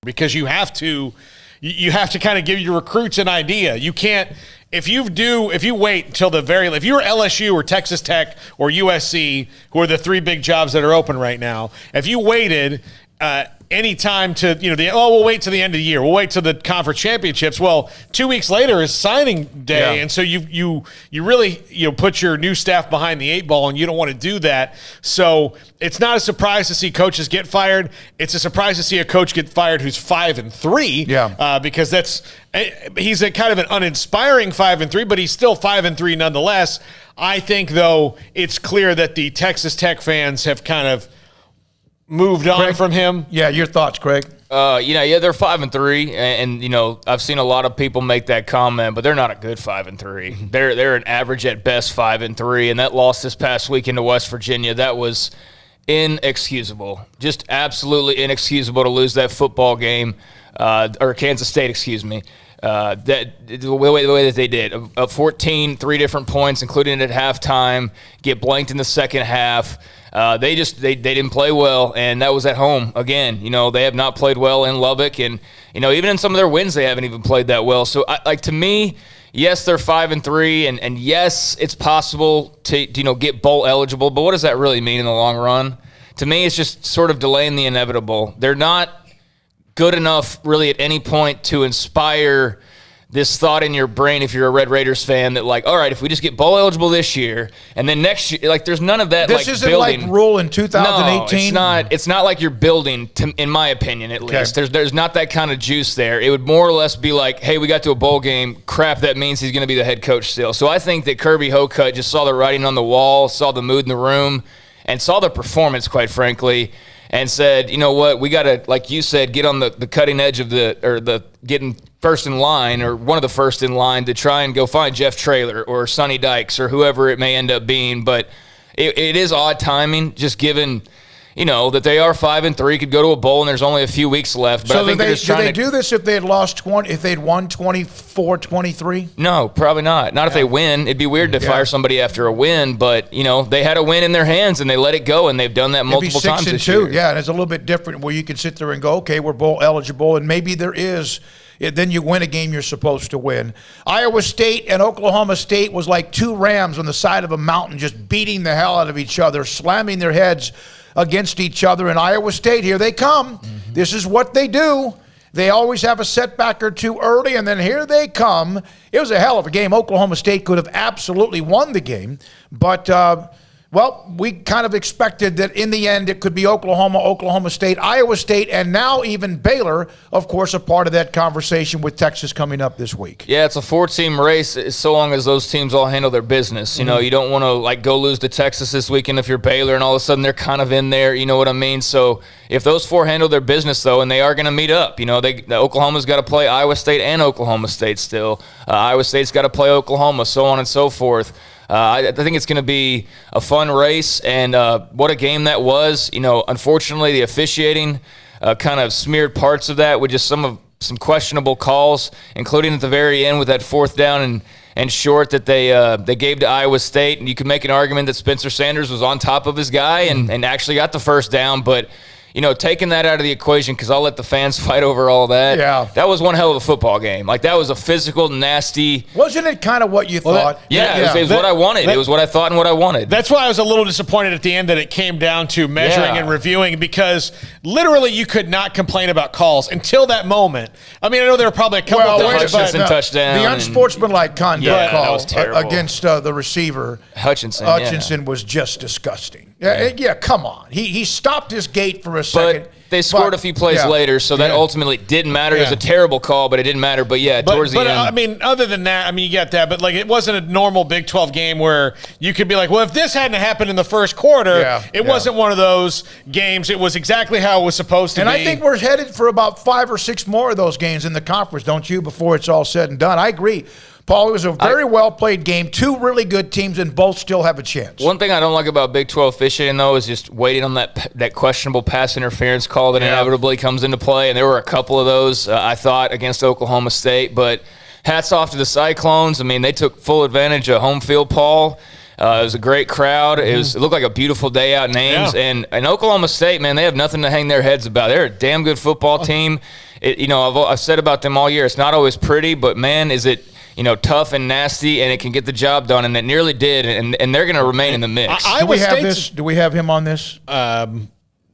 because you have to kind of give your recruits an idea. You can't if you wait until the if you're LSU or Texas Tech or USC, who are the three big jobs that are open right now, if you waited any time to, we'll wait till the end of the year. We'll wait till the conference championships. Well, 2 weeks later is signing day. Yeah. And so you really, put your new staff behind the eight ball, and you don't want to do that. So it's not a surprise to see coaches get fired. It's a surprise to see a coach get fired who's 5-3. Yeah. Because he's a kind of an uninspiring 5-3, but he's still 5-3 nonetheless. I think, though, it's clear that the Texas Tech fans have kind of moved on from him. Yeah, your thoughts, Craig? They're 5-3, and I've seen a lot of people make that comment, but they're not a good 5-3. They're an average at best 5-3, and that loss this past weekend to West Virginia, that was inexcusable, just absolutely inexcusable to lose that football game, or Kansas State, excuse me. The way that they did, 14, 3 different points, including at halftime, get blanked in the second half. They didn't play well, and that was at home again. They have not played well in Lubbock, and even in some of their wins, they haven't even played that well. So, to me, yes, they're 5-3, and yes, it's possible to get bowl eligible. But what does that really mean in the long run? To me, it's just sort of delaying the inevitable. They're not good enough, really, at any point to inspire this thought in your brain, if you're a Red Raiders fan, that all right, if we just get bowl eligible this year, and then next year, there's none of that. This isn't building. Like rule in 2018. No, it's not like you're building. In my opinion, at least, there's not that kind of juice there. It would more or less be like, hey, we got to a bowl game. Crap, that means he's going to be the head coach still. So I think that Kirby Hocutt just saw the writing on the wall, saw the mood in the room, and saw the performance, quite frankly, and said, you know what, we got to, like you said, get on the cutting edge of getting first in line, or one of the first in line, to try and go find Jeff Traylor or Sonny Dykes or whoever it may end up being. But it is odd timing, just given, that they are 5-3, could go to a bowl, and there's only a few weeks left. But so I think did they do this if they had lost 20? If they'd won 24-23? No, probably not. Not if they win. It'd be weird to fire somebody after a win. But they had a win in their hands, and they let it go, and they've done that multiple times this year. Yeah, and it's a little bit different where you can sit there and go, okay, we're bowl eligible, and maybe there is. Then you win a game you're supposed to win. Iowa State and Oklahoma State was like two rams on the side of a mountain, just beating the hell out of each other, slamming their heads against each other. And Iowa State, here they come. Mm-hmm. This is what they do. They always have a setback or two early, and then here they come. It was a hell of a game. Oklahoma State could have absolutely won the game, but we kind of expected that in the end it could be Oklahoma State, Iowa State, and now even Baylor, of course, a part of that conversation with Texas coming up this week. Yeah, it's a 4-team race so long as those teams all handle their business. You don't want to go lose to Texas this weekend if you're Baylor, and all of a sudden they're kind of in there. You know what I mean? So if those four handle their business, though, and they are going to meet up, Oklahoma's got to play Iowa State and Oklahoma State still. Iowa State's got to play Oklahoma, so on and so forth. I think it's going to be a fun race, and what a game that was. Unfortunately, the officiating kind of smeared parts of that with just some questionable calls, including at the very end with that 4th down and short that they gave to Iowa State. And you could make an argument that Spencer Sanders was on top of his guy and actually got the first down, but taking that out of the equation, because I'll let the fans fight over all that. Yeah. That was one hell of a football game. That was a physical, nasty. Wasn't it kind of what you thought? It was what I wanted. It was what I thought and what I wanted. That's why I was a little disappointed at the end that it came down to measuring and reviewing, because literally you could not complain about calls until that moment. I mean, I know there were probably a couple of things, Hutchinson touchdown. The unsportsmanlike conduct call against the receiver. Hutchinson was just disgusting. Yeah, come on. He stopped his gate for a second. But they scored a few plays later, so that ultimately didn't matter. It was a terrible call, but it didn't matter. But towards the end. I mean, other than that, you get that. But it wasn't a normal Big 12 game where you could be like, well, if this hadn't happened in the first quarter, it wasn't one of those games. It was exactly how it was supposed to be. And I think we're headed for about 5 or 6 more of those games in the conference, don't you, before it's all said and done? I agree. Paul, it was a very well-played game. 2 really good teams, and both still have a chance. One thing I don't like about Big 12 officiating, though, is just waiting on that questionable pass interference call that inevitably comes into play, and there were a couple of those, I thought, against Oklahoma State. But hats off to the Cyclones. I mean, they took full advantage of home field, Paul. It was a greght crowd. It looked like a beautiful day out in Ames. Yeah. And Oklahoma State, man, they have nothing to hang their heads about. They're a damn good football team. I've said about them all year, it's not always pretty, but, man, is it tough and nasty, and it can get the job done, and it nearly did, and they're going to remain in the mix. Do we have him on this?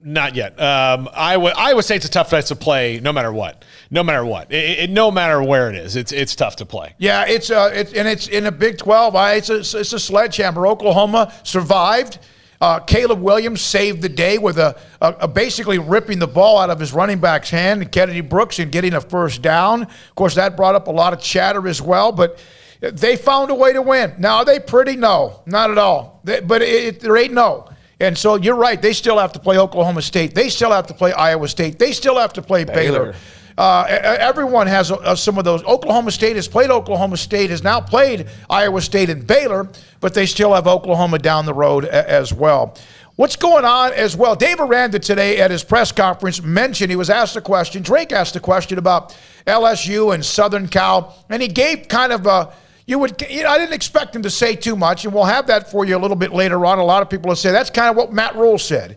Not yet. Iowa State's a tough place to play no matter what. No matter what. No matter where it is, it's tough to play. Yeah, it's in a Big 12. It's a sledgehammer. Oklahoma survived. Caleb Williams saved the day with a basically ripping the ball out of his running back's hand, Kennedy Brooks, and getting a first down. Of course, that brought up a lot of chatter as well, but they found a way to win. Now, are they pretty? No, not at all. But there ain't no. And so you're right. They still have to play Oklahoma State. They still have to play Iowa State. They still have to play Baylor. Everyone has some of those. Oklahoma State has played Oklahoma State, has now played Iowa State and Baylor, but they still have Oklahoma down the road as well. What's going on as well? Dave Aranda today at his press conference mentioned, he was asked a question, Drake asked a question about LSU and Southern Cal, and he gave kind of a, I didn't expect him to say too much, and we'll have that for you a little bit later on. A lot of people will say that's kind of what Matt Rule said.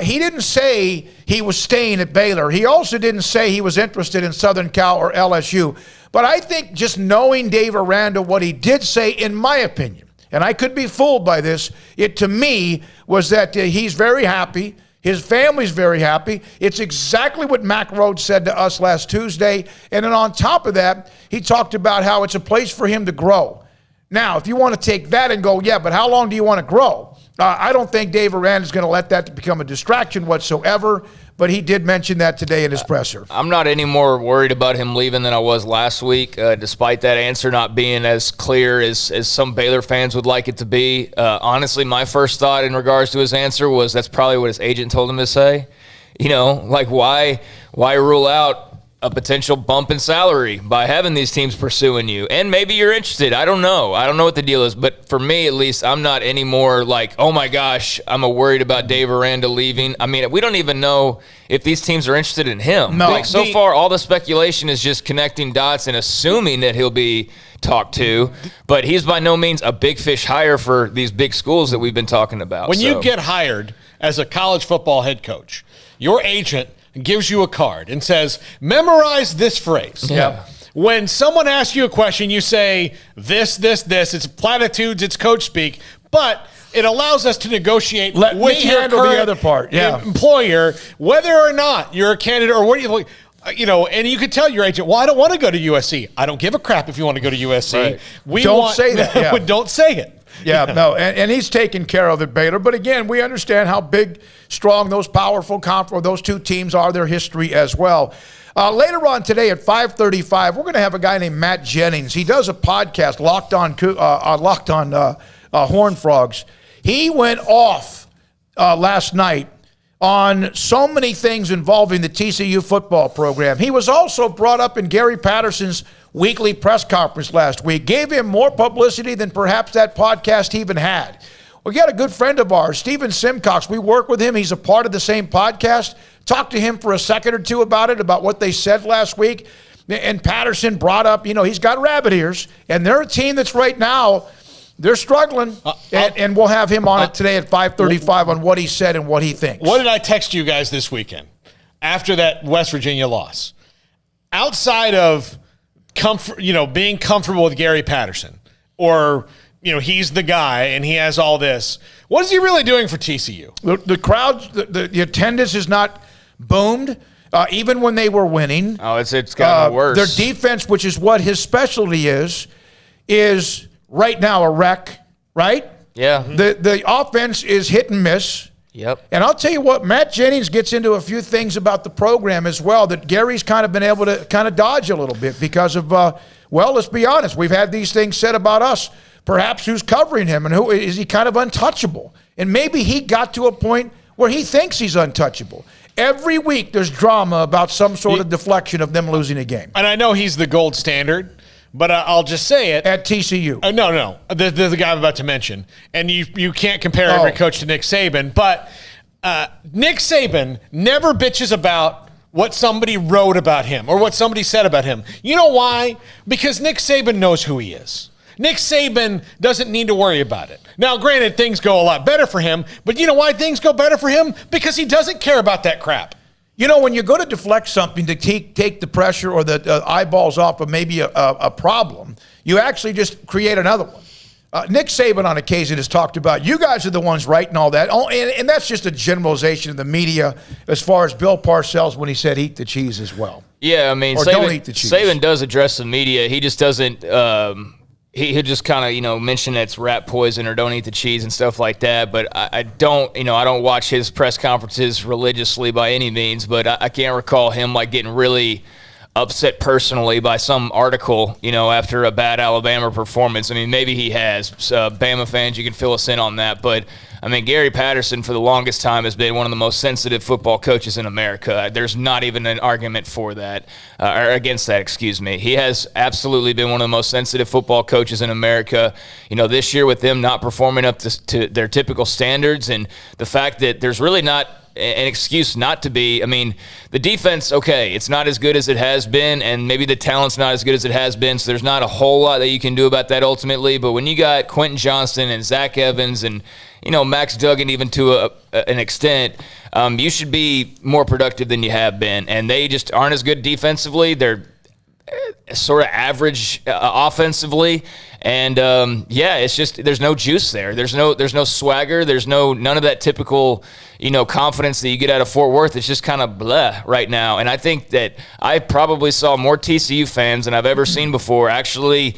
He didn't say he was staying at Baylor. He also didn't say he was interested in Southern Cal or LSU. But I think just knowing Dave Aranda, what he did say, in my opinion, and I could be fooled by this, it to me was that he's very happy. His family's very happy. It's exactly what Mack Rhodes said to us last Tuesday. And then on top of that, he talked about how it's a place for him to grow. Now, if you want to take that and go, yeah, but how long do you want to grow? I don't think Dave Aranda is going to let that become a distraction whatsoever, but he did mention that today in his presser. I'm not any more worried about him leaving than I was last week, despite that answer not being as clear as some Baylor fans would like it to be. Honestly, my first thought in regards to his answer was that's probably what his agent told him to say. Like why rule out a potential bump in salary by having these teams pursuing you? And maybe you're interested. I don't know what the deal is. But for me, at least, I'm not any more like, oh, my gosh, I'm worried about Dave Aranda leaving. I mean, we don't even know if these teams are interested in him. No. So far, all the speculation is just connecting dots and assuming that he'll be talked to. But he's by no means a big fish hire for these big schools that we've been talking about. When you get hired as a college football head coach, your agent gives you a card and says, memorize this phrase. Yeah. When someone asks you a question, you say this. It's platitudes, it's coach speak, but it allows us to negotiate with your current the other part. Yeah. employer, whether or not you're a candidate or what do you like. And you could tell your agent, well, I don't want to go to USC. I don't give a crap if you want to go to USC. Right. Don't say that. Yeah. Don't say it. Yeah, no, and he's taking care of it, Baylor. But again, we understand how big, strong those powerful those two teams are, their history as well. Later on today at 5:35, we're going to have a guy named Matt Jennings. He does a podcast, Locked on Horned Frogs. He went off last night on so many things involving the TCU football program. He was also brought up in Gary Patterson's weekly press conference last week, gave him more publicity than perhaps that podcast even had. We got a good friend of ours, Stephen Simcox. We work with him. He's a part of the same podcast. Talked to him for a second or two about what they said last week. And Patterson brought up, he's got rabbit ears, and they're a team that's right now, they're struggling, and we'll have him on it today at 5:35 on what he said and what he thinks. What did I text you guys this weekend after that West Virginia loss? Outside of being comfortable with Gary Patterson, or he's the guy and he has all this, what is he really doing for TCU? The crowd, the attendance is not boomed. Even when they were winning. Oh, it's gotten worse. Their defense, which is what his specialty is right now a wreck, right? Yeah. The offense is hit and miss. Yep. And I'll tell you what, Matt Jennings gets into a few things about the program as well that Gary's kind of been able to kind of dodge a little bit because of, let's be honest, we've had these things said about us. Perhaps who's covering him and who is he kind of untouchable? And maybe he got to a point where he thinks he's untouchable. Every week there's drama about some sort of deflection of them losing a game. And I know he's the gold standard. But I'll just say it. At TCU. No. The guy I'm about to mention. And you can't compare every coach to Nick Saban. But Nick Saban never bitches about what somebody wrote about him or what somebody said about him. You know why? Because Nick Saban knows who he is. Nick Saban doesn't need to worry about it. Now, granted, things go a lot better for him, but you know why things go better for him? Because he doesn't care about that crap. You know, when you go to deflect something to take the pressure or the eyeballs off of maybe a problem, you actually just create another one. Nick Saban on occasion has talked about, you guys are the ones writing all that. And that's just a generalization of the media as far as Bill Parcells when he said eat the cheese as well. Yeah, I mean, don't eat the cheese. Saban does address the media. He just doesn't he'll just kind of, mention it's rat poison or don't eat the cheese and stuff like that. But I don't watch his press conferences religiously by any means, but I can't recall him getting really upset personally by some article, after a bad Alabama performance. I mean, maybe he has. Bama fans, you can fill us in on that. But, I mean, Gary Patterson for the longest time has been one of the most sensitive football coaches in America. There's not even an argument for that, or against that, excuse me. He has absolutely been one of the most sensitive football coaches in America. This year with them not performing up to their typical standards, and the fact that there's really not an excuse not to be. I mean, the defense, okay, it's not as good as it has been, and maybe the talent's not as good as it has been, so there's not a whole lot that you can do about that ultimately. But when you got Quentin Johnston and Zach Evans and, Max Duggan even to an extent, you should be more productive than you have been. And they just aren't as good defensively. They're sort of average offensively. And, it's just there's no juice there. There's no swagger. There's none of that typical, confidence that you get out of Fort Worth. It's just kind of blah right now. And I think that I probably saw more TCU fans than I've ever seen before actually,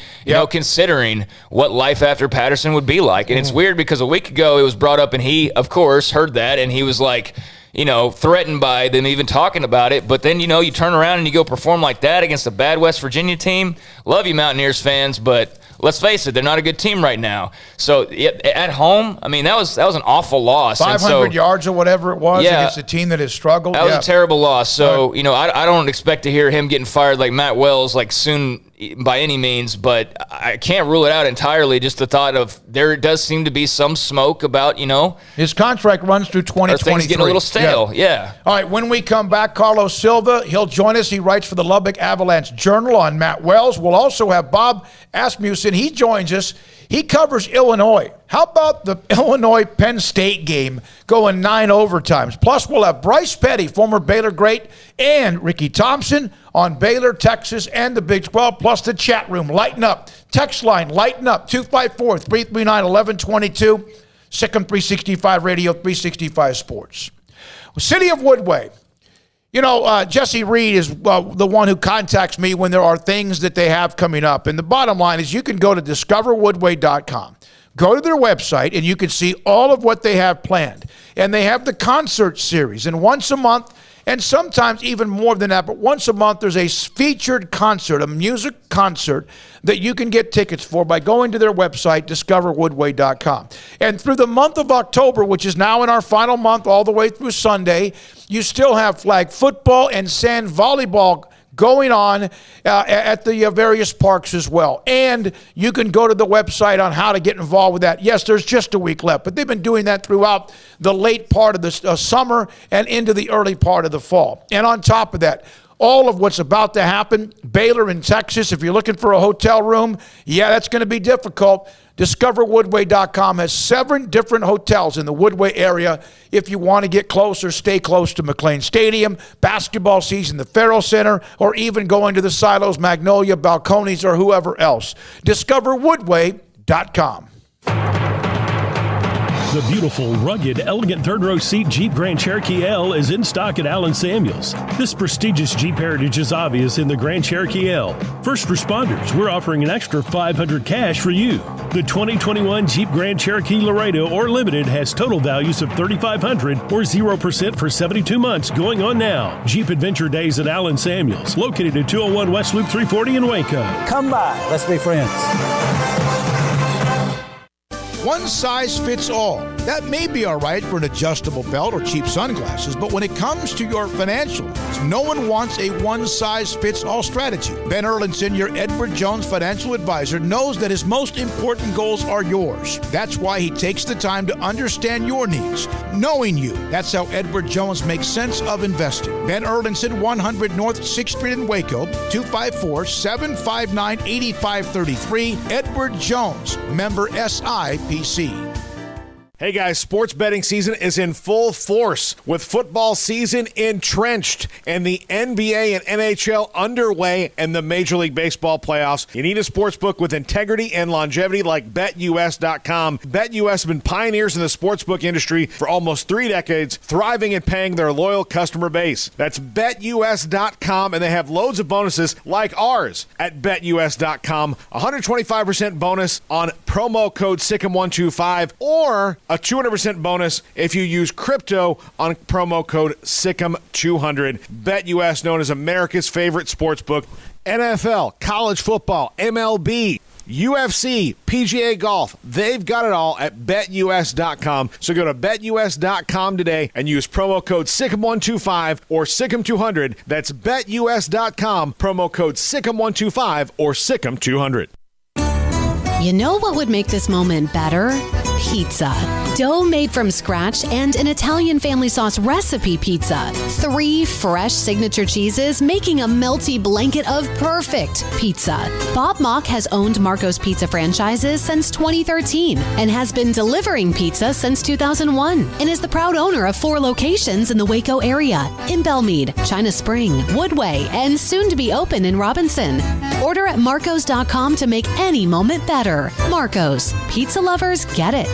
considering what life after Patterson would be like. And it's weird because a week ago it was brought up and he, of course, heard that and he was like, threatened by them even talking about it. But then, you turn around and you go perform like that against a bad West Virginia team. Love you, Mountaineers fans, but let's face it, they're not a good team right now. So at home, I mean, that was an awful loss. 500 yards or whatever it was against a team that has struggled. That was a terrible loss. So, I don't expect to hear him getting fired like Matt Wells soon by any means, but I can't rule it out entirely. Just the thought of there does seem to be some smoke about, his contract runs through 2023. Things getting a little stale. Yeah. All right, when we come back, Carlos Silva, he'll join us. He writes for the Lubbock Avalanche Journal on Matt Wells. We'll also have Bob Asmussen. He joins us. He covers Illinois. How about the Illinois-Penn State game going 9 overtimes? Plus, we'll have Bryce Petty, former Baylor great, and Ricky Thompson on Baylor, Texas, and the Big 12, plus the chat room. Lighten up. Text line, lighten up, 254-339-1122. Sikkim 365 Radio, 365 Sports. City of Woodway. Jesse Reed is the one who contacts me when there are things that they have coming up. And the bottom line is you can go to discoverwoodway.com. Go to their website, and you can see all of what they have planned. And they have the concert series. And once a month, and sometimes even more than that, but once a month, there's a featured concert, a music concert that you can get tickets for by going to their website, discoverwoodway.com. And through the month of October, which is now in our final month all the way through Sunday, you still have flag football and sand volleyball going on at the various parks as well. And you can go to the website on how to get involved with that. Yes, there's just a week left, but they've been doing that throughout the late part of the summer and into the early part of the fall. And on top of that, all of what's about to happen, Baylor in Texas, if you're looking for a hotel room, that's going to be difficult. DiscoverWoodway.com has 7 different hotels in the Woodway area if you want to get close or stay close to McLean Stadium, basketball season, the Farrell Center, or even going to the Silos, Magnolia, Balcones, or whoever else. DiscoverWoodway.com. The beautiful, rugged, elegant third-row seat Jeep Grand Cherokee L is in stock at Allen Samuels. This prestigious Jeep heritage is obvious in the Grand Cherokee L. First responders, we're offering an extra $500 cash for you. The 2021 Jeep Grand Cherokee Laredo or Limited has total values of $3,500 or 0% for 72 months going on now. Jeep Adventure Days at Allen Samuels, located at 201 West Loop 340 in Waco. Come by. Let's be friends. One size fits all. That may be all right for an adjustable belt or cheap sunglasses, but when it comes to your financial needs, no one wants a one-size-fits-all strategy. Ben Erlinson, your Edward Jones financial advisor, knows that his most important goals are yours. That's why he takes the time to understand your needs, knowing you. That's how Edward Jones makes sense of investing. Ben Erlinson, 100 North 6th Street in Waco, 254-759-8533. Edward Jones, member SIPC. Hey guys, sports betting season is in full force with football season entrenched and the NBA and NHL underway and the Major League Baseball playoffs. You need a sports book with integrity and longevity like BetUS.com. BetUS has been pioneers in the sportsbook industry for almost 3 decades, thriving and paying their loyal customer base. That's BetUS.com, and they have loads of bonuses like ours at BetUS.com. 125% bonus on promo code SICK'EM125 or a 200% bonus if you use crypto on promo code SICK'EM200. BetUS, known as America's favorite sportsbook. NFL, college football, MLB, UFC, PGA golf, they've got it all at BetUS.com. So go to BetUS.com today and use promo code SICK'EM125 or SICK'EM200. That's BetUS.com, promo code SICK'EM125 or SICK'EM200. You know what would make this moment better? Pizza. Dough made from scratch and an Italian family sauce recipe pizza. 3 fresh signature cheeses making a melty blanket of perfect pizza. Bob Mock has owned Marco's Pizza franchises since 2013 and has been delivering pizza since 2001 and is the proud owner of 4 locations in the Waco area, in Belmead, China Spring, Woodway, and soon to be open in Robinson. Order at marcos.com to make any moment better. Marco's. Pizza lovers get it.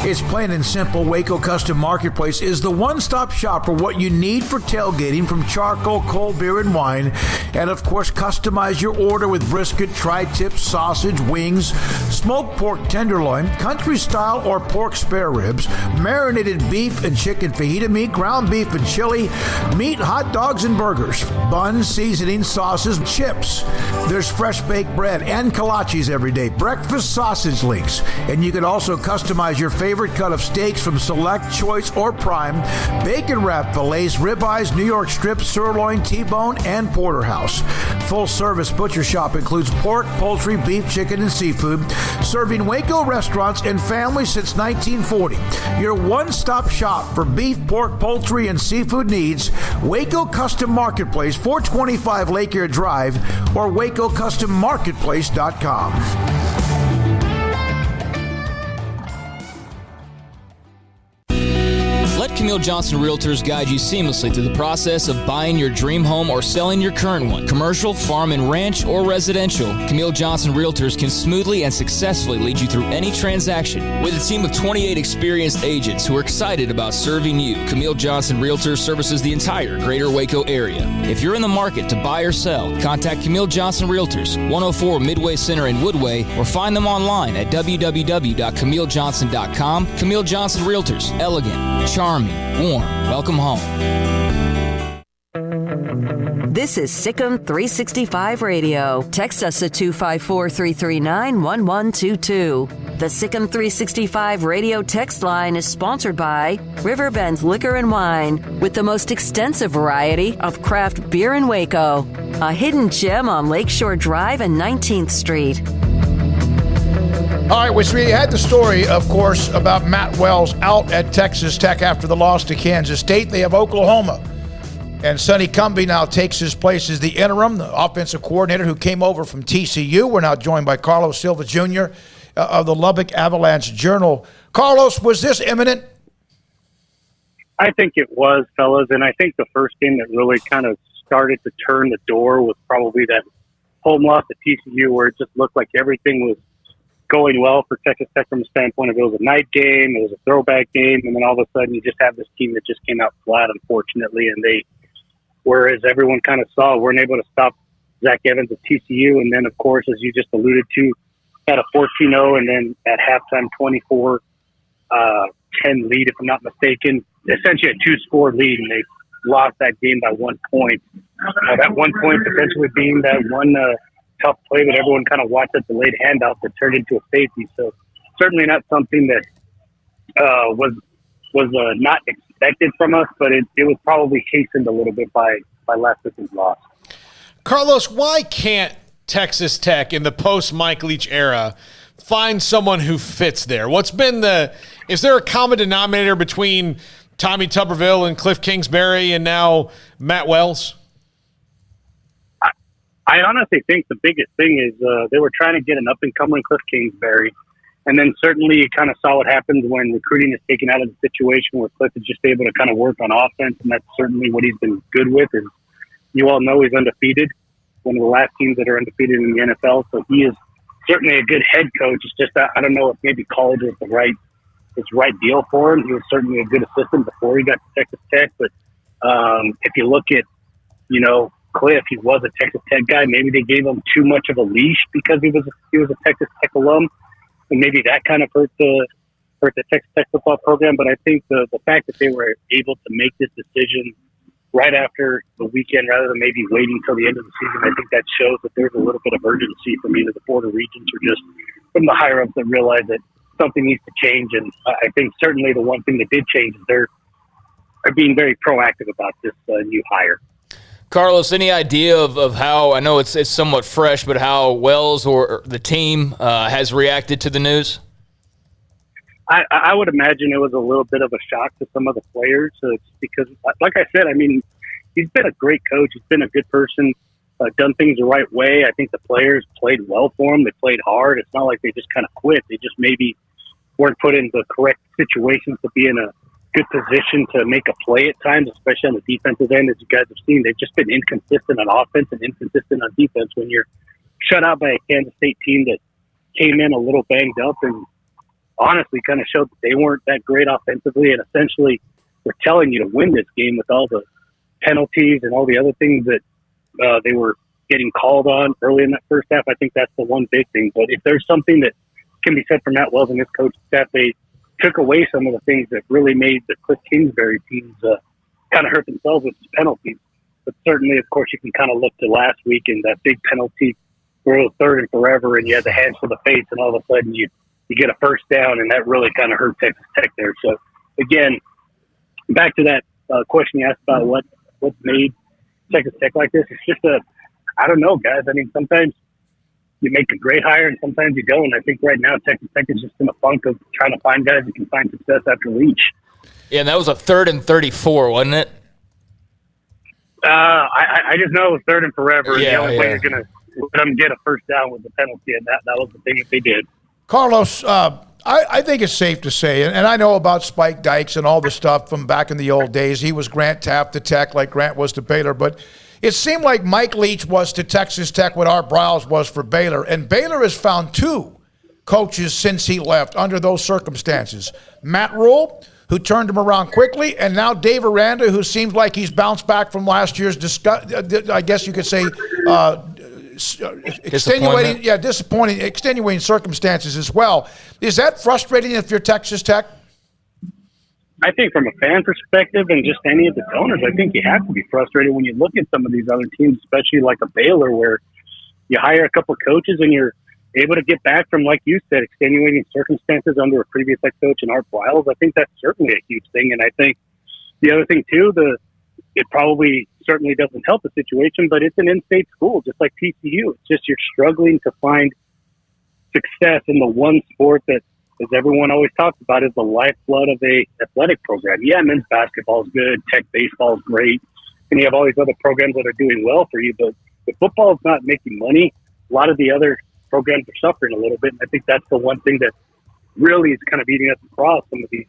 It's plain and simple. Waco Custom Marketplace is the one-stop shop for what you need for tailgating, from charcoal, cold beer, and wine. And, of course, customize your order with brisket, tri-tip, sausage, wings, smoked pork tenderloin, country-style or pork spare ribs, marinated beef and chicken fajita meat, ground beef and chili, meat, hot dogs, and burgers, buns, seasoning, sauces, chips. There's fresh baked bread and kolaches every day, breakfast sausage links. And you can also customize your favorite cut of steaks from Select, Choice, or Prime, bacon wrap fillets, ribeyes, New York strip, sirloin, T-bone, and porterhouse. Full service butcher shop includes pork, poultry, beef, chicken, and seafood, serving Waco restaurants and families since 1940. Your one-stop shop for beef, pork, poultry, and seafood needs. Waco Custom Marketplace, 425 Lake Air Drive, or WacoCustomMarketplace.com. Let Camille Johnson Realtors guide you seamlessly through the process of buying your dream home or selling your current one. Commercial, farm and ranch, or residential, Camille Johnson Realtors can smoothly and successfully lead you through any transaction. With a team of 28 experienced agents who are excited about serving you, Camille Johnson Realtors services the entire greater Waco area. If you're in the market to buy or sell, contact Camille Johnson Realtors, 104 Midway Center in Woodway, or find them online at www.camillejohnson.com. Camille Johnson Realtors, elegant, charming, warm. Welcome home. This is Sikkim 365 Radio. Text us at 254-339-1122. The Sikkim 365 Radio text line is sponsored by Riverbend Liquor and Wine, with the most extensive variety of craft beer in Waco. A hidden gem on Lakeshore Drive and 19th Street. All right, which we had the story, of course, about Matt Wells out at Texas Tech after the loss to Kansas State. They have Oklahoma. And Sonny Cumbie now takes his place as the interim, the offensive coordinator who came over from TCU. We're now joined by Carlos Silva, Jr. Of the Lubbock Avalanche Journal. Carlos, was this imminent? I think it was, fellas. And I think the first game that really kind of started to turn the door was probably that home loss at TCU, where it just looked like everything was going well for Texas Tech from the standpoint of it was a night game, it was a throwback game, and then all of a sudden you just have this team that just came out flat, unfortunately, and they, whereas everyone kind of saw, weren't able to stop Zach Evans at TCU, and then, of course, as you just alluded to, had a 14-0, and then at halftime 24-10 lead, if I'm not mistaken, essentially a 2-score lead, and they lost that game by 1 point. That 1 point potentially being that one tough play that everyone kind of watched, that delayed handoff that turned into a safety. So certainly not something that was not expected from us, but it was probably hastened a little bit by last weekend's loss. Carlos, why can't Texas Tech in the post-Mike Leach era find someone who fits there? Is there a common denominator between Tommy Tuberville and Cliff Kingsbury and now Matt Wells? I honestly think the biggest thing is they were trying to get an up-and-coming Cliff Kingsbury, and then certainly you kind of saw what happens when recruiting is taken out of the situation where Cliff is just able to kind of work on offense, and that's certainly what he's been good with. And you all know he's undefeated, one of the last teams that are undefeated in the NFL, so he is certainly a good head coach. It's just I don't know if maybe college was the right deal for him. He was certainly a good assistant before he got to Texas Tech, but if you look at, Cliff, he was a Texas Tech guy. Maybe they gave him too much of a leash because he was a Texas Tech alum, and maybe that kind of hurt the Texas Tech football program. But I think the fact that they were able to make this decision right after the weekend rather than maybe waiting until the end of the season, I think that shows that there's a little bit of urgency from either the border regions or just from the higher ups that realize that something needs to change. And I think certainly the one thing that did change is they're being very proactive about this new hire. Carlos, any idea of how, I know it's somewhat fresh, but how Wells or the team has reacted to the news? I would imagine it was a little bit of a shock to some of the players because, like I said, I mean, he's been a great coach. He's been a good person, done things the right way. I think the players played well for him. They played hard. It's not like they just kind of quit. They just maybe weren't put in the correct situations to be in a good position to make a play at times, especially on the defensive end. As you guys have seen, they've just been inconsistent on offense and inconsistent on defense when you're shut out by a Kansas State team that came in a little banged up and honestly kind of showed that they weren't that great offensively and essentially were telling you to win this game with all the penalties and all the other things that they were getting called on early in that first half. I think that's the one big thing. But if there's something that can be said from Matt Wells and his coaching staff, they took away some of the things that really made the Cliff Kingsbury teams kind of hurt themselves with penalties. But certainly, of course, you can kind of look to last week and that big penalty where it was third and forever and you had the hands to the face and all of a sudden you get a first down, and that really kind of hurt Texas Tech there. So, again, back to that question you asked about what's made Texas Tech like this. It's just I don't know, guys. I mean, sometimes you make a great hire and sometimes you don't. I think right now Texas Tech is just in a funk of trying to find guys that can find success after Leach. Yeah, and that was a 3rd and 34, wasn't it? I just know it was third and forever. Yeah, the only way you're going to let them get a first down was the penalty, and that was the thing that they did. Carlos, I think it's safe to say, and I know about Spike Dykes and all the stuff from back in the old days. He was Grant Taft to Tech like Grant was to Baylor, but it seemed like Mike Leach was to Texas Tech what Art Briles was for Baylor, and Baylor has found 2 coaches since he left under those circumstances. Matt Rule, who turned him around quickly, and now Dave Aranda, who seems like he's bounced back from last year's, I guess you could say, extenuating circumstances as well. Is that frustrating if you're Texas Tech? I think from a fan perspective and just any of the donors, I think you have to be frustrated when you look at some of these other teams, especially like a Baylor, where you hire a couple coaches and you're able to get back from, like you said, extenuating circumstances under a previous head coach in Art Briles. I think that's certainly a huge thing. And I think the other thing, too, it probably certainly doesn't help the situation, but it's an in-state school, just like TCU. It's just you're struggling to find success in the one sport that, as everyone always talks about, is the lifeblood of a athletic program. Yeah, men's basketball is good, Tech baseball is great, and you have all these other programs that are doing well for you, but if football is not making money, a lot of the other programs are suffering a little bit, and I think that's the one thing that really is kind of eating us across some of these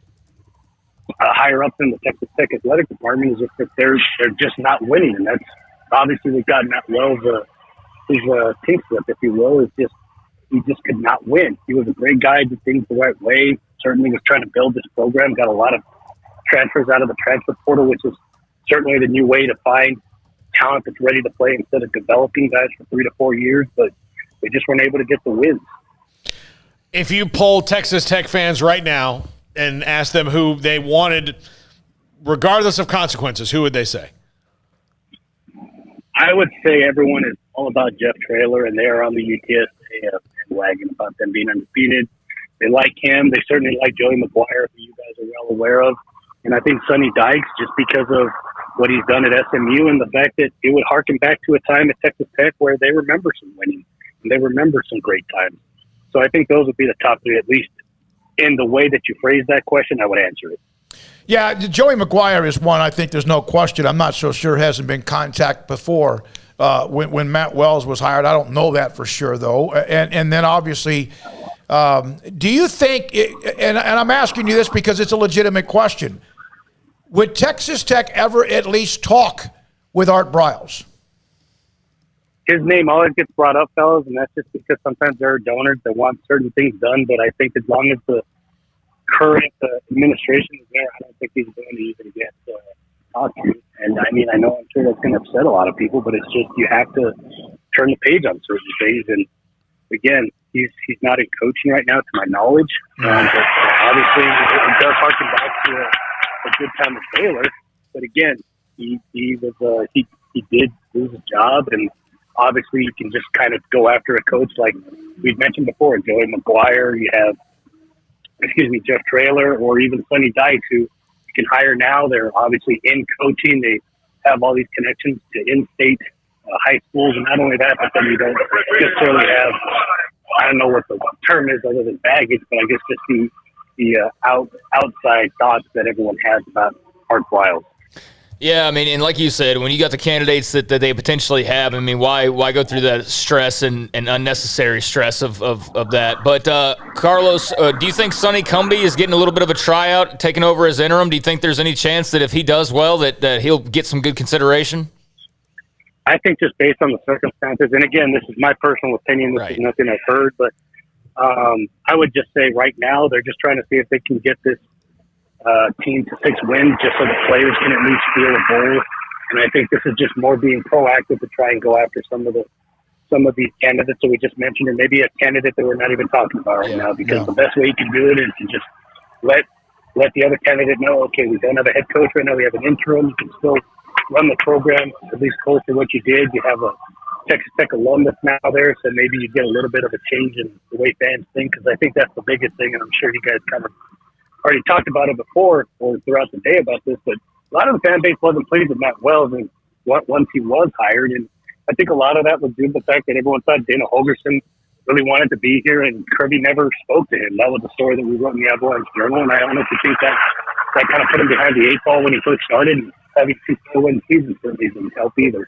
higher ups in the Texas Tech athletic department, is just that they're just not winning, and that's obviously we've got Matt Wells, his pink slip, if you will, is just he just could not win. He was a great guy, did things the right way, certainly was trying to build this program, got a lot of transfers out of the transfer portal, which is certainly the new way to find talent that's ready to play instead of developing guys for 3 to 4 years, but they just weren't able to get the wins. If you poll Texas Tech fans right now and ask them who they wanted regardless of consequences, who would they say? I would say everyone is all about Jeff Traylor, and they are on the UTSA wagon about them being undefeated. They like him. They certainly like Joey McGuire, who you guys are well aware of. And I think Sonny Dykes, just because of what he's done at SMU and the fact that it would harken back to a time at Texas Tech where they remember some winning and they remember some great times. So I think those would be the top three, at least in the way that you phrased that question, I would answer it. Yeah, Joey McGuire is one, I think there's no question. I'm not so sure hasn't been contact before when Matt Wells was hired. I don't know that for sure, though. And then obviously, do you think, and I'm asking you this because it's a legitimate question, would Texas Tech ever at least talk with Art Briles? His name always gets brought up, fellas, and that's just because sometimes there are donors that want certain things done. But I think as long as the current administration is there, I don't think he's going to even get talked to. And I mean, I know I'm sure that's going to upset a lot of people, but it's just you have to turn the page on certain things. And again, he's not in coaching right now, to my knowledge. But obviously, it does harken back to a good time with Baylor. But again, he did lose his job, and obviously you can just kind of go after a coach like we've mentioned before, Joey McGuire. You have, Jeff Traylor, or even Sonny Dykes, who you can hire now. They're obviously in coaching. They have all these connections to in-state high schools, and not only that, but then you don't necessarily have, I don't know what the term is other than baggage, but I guess just the outside thoughts that everyone has about Art Briles. Yeah, I mean, and like you said, when you got the candidates that they potentially have, I mean, why go through that stress and unnecessary stress of that? But, Carlos, do you think Sonny Cumbie is getting a little bit of a tryout, taking over as interim? Do you think there's any chance that if he does well that he'll get some good consideration? I think just based on the circumstances, and again, this is my personal opinion, this is nothing I've heard, but I would just say right now they're just trying to see if they can get this team to 6 wins just so the players can at least feel a bowl. And I think this is just more being proactive to try and go after some of these candidates that we just mentioned, or maybe a candidate that we're not even talking about right now, because the best way you can do it is to just let the other candidate know, okay, we don't have a head coach right now, we have an interim, you can still run the program at least close to what you did. You have a Texas Tech alum that's now there, so maybe you get a little bit of a change in the way fans think, because I think that's the biggest thing, and I'm sure you guys kind of already talked about it before or throughout the day about this, but a lot of the fan base wasn't pleased with Matt Wells and once he was hired, and I think a lot of that was due to the fact that everyone thought Dana Holgerson really wanted to be here, and Kirby never spoke to him. That was the story that we wrote in the Avalanche Journal, and I don't know if you think that kind of put him behind the 8 ball when he first started, and having 2 4-win seasons certainly didn't help either.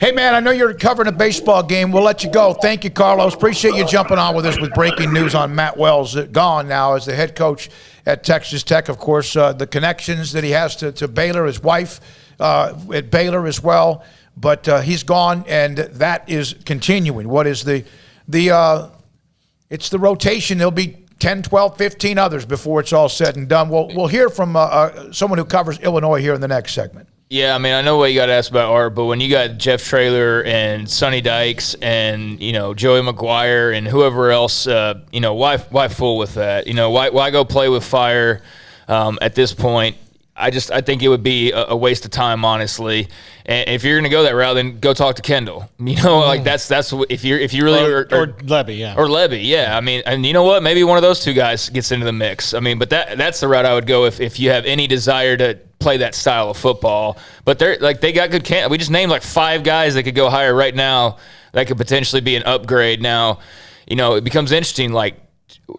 Hey, man, I know you're covering a baseball game. We'll let you go. Thank you, Carlos. Appreciate you jumping on with us with breaking news on Matt Wells, gone now as the head coach at Texas Tech. Of course, the connections that he has to Baylor, his wife at Baylor as well. But he's gone, and that is continuing. What is it's the rotation. There'll be 10, 12, 15 others before it's all said and done. We'll hear from someone who covers Illinois here in the next segment. Yeah, I mean, I know what you got to ask about Art, but when you got Jeff Traylor and Sonny Dykes and, Joey McGuire and whoever else, why fool with that? Why go play with fire at this point? I think it would be a waste of time, honestly. And if you're going to go that route, then go talk to Kendall. That's what, if you really or Levy, yeah, or Levy, yeah. I mean, and you know what? Maybe one of those two guys gets into the mix. I mean, but that's the route I would go if you have any desire to play that style of football. But they got good we just named 5 guys that could go higher right now that could potentially be an upgrade. Now, it becomes interesting.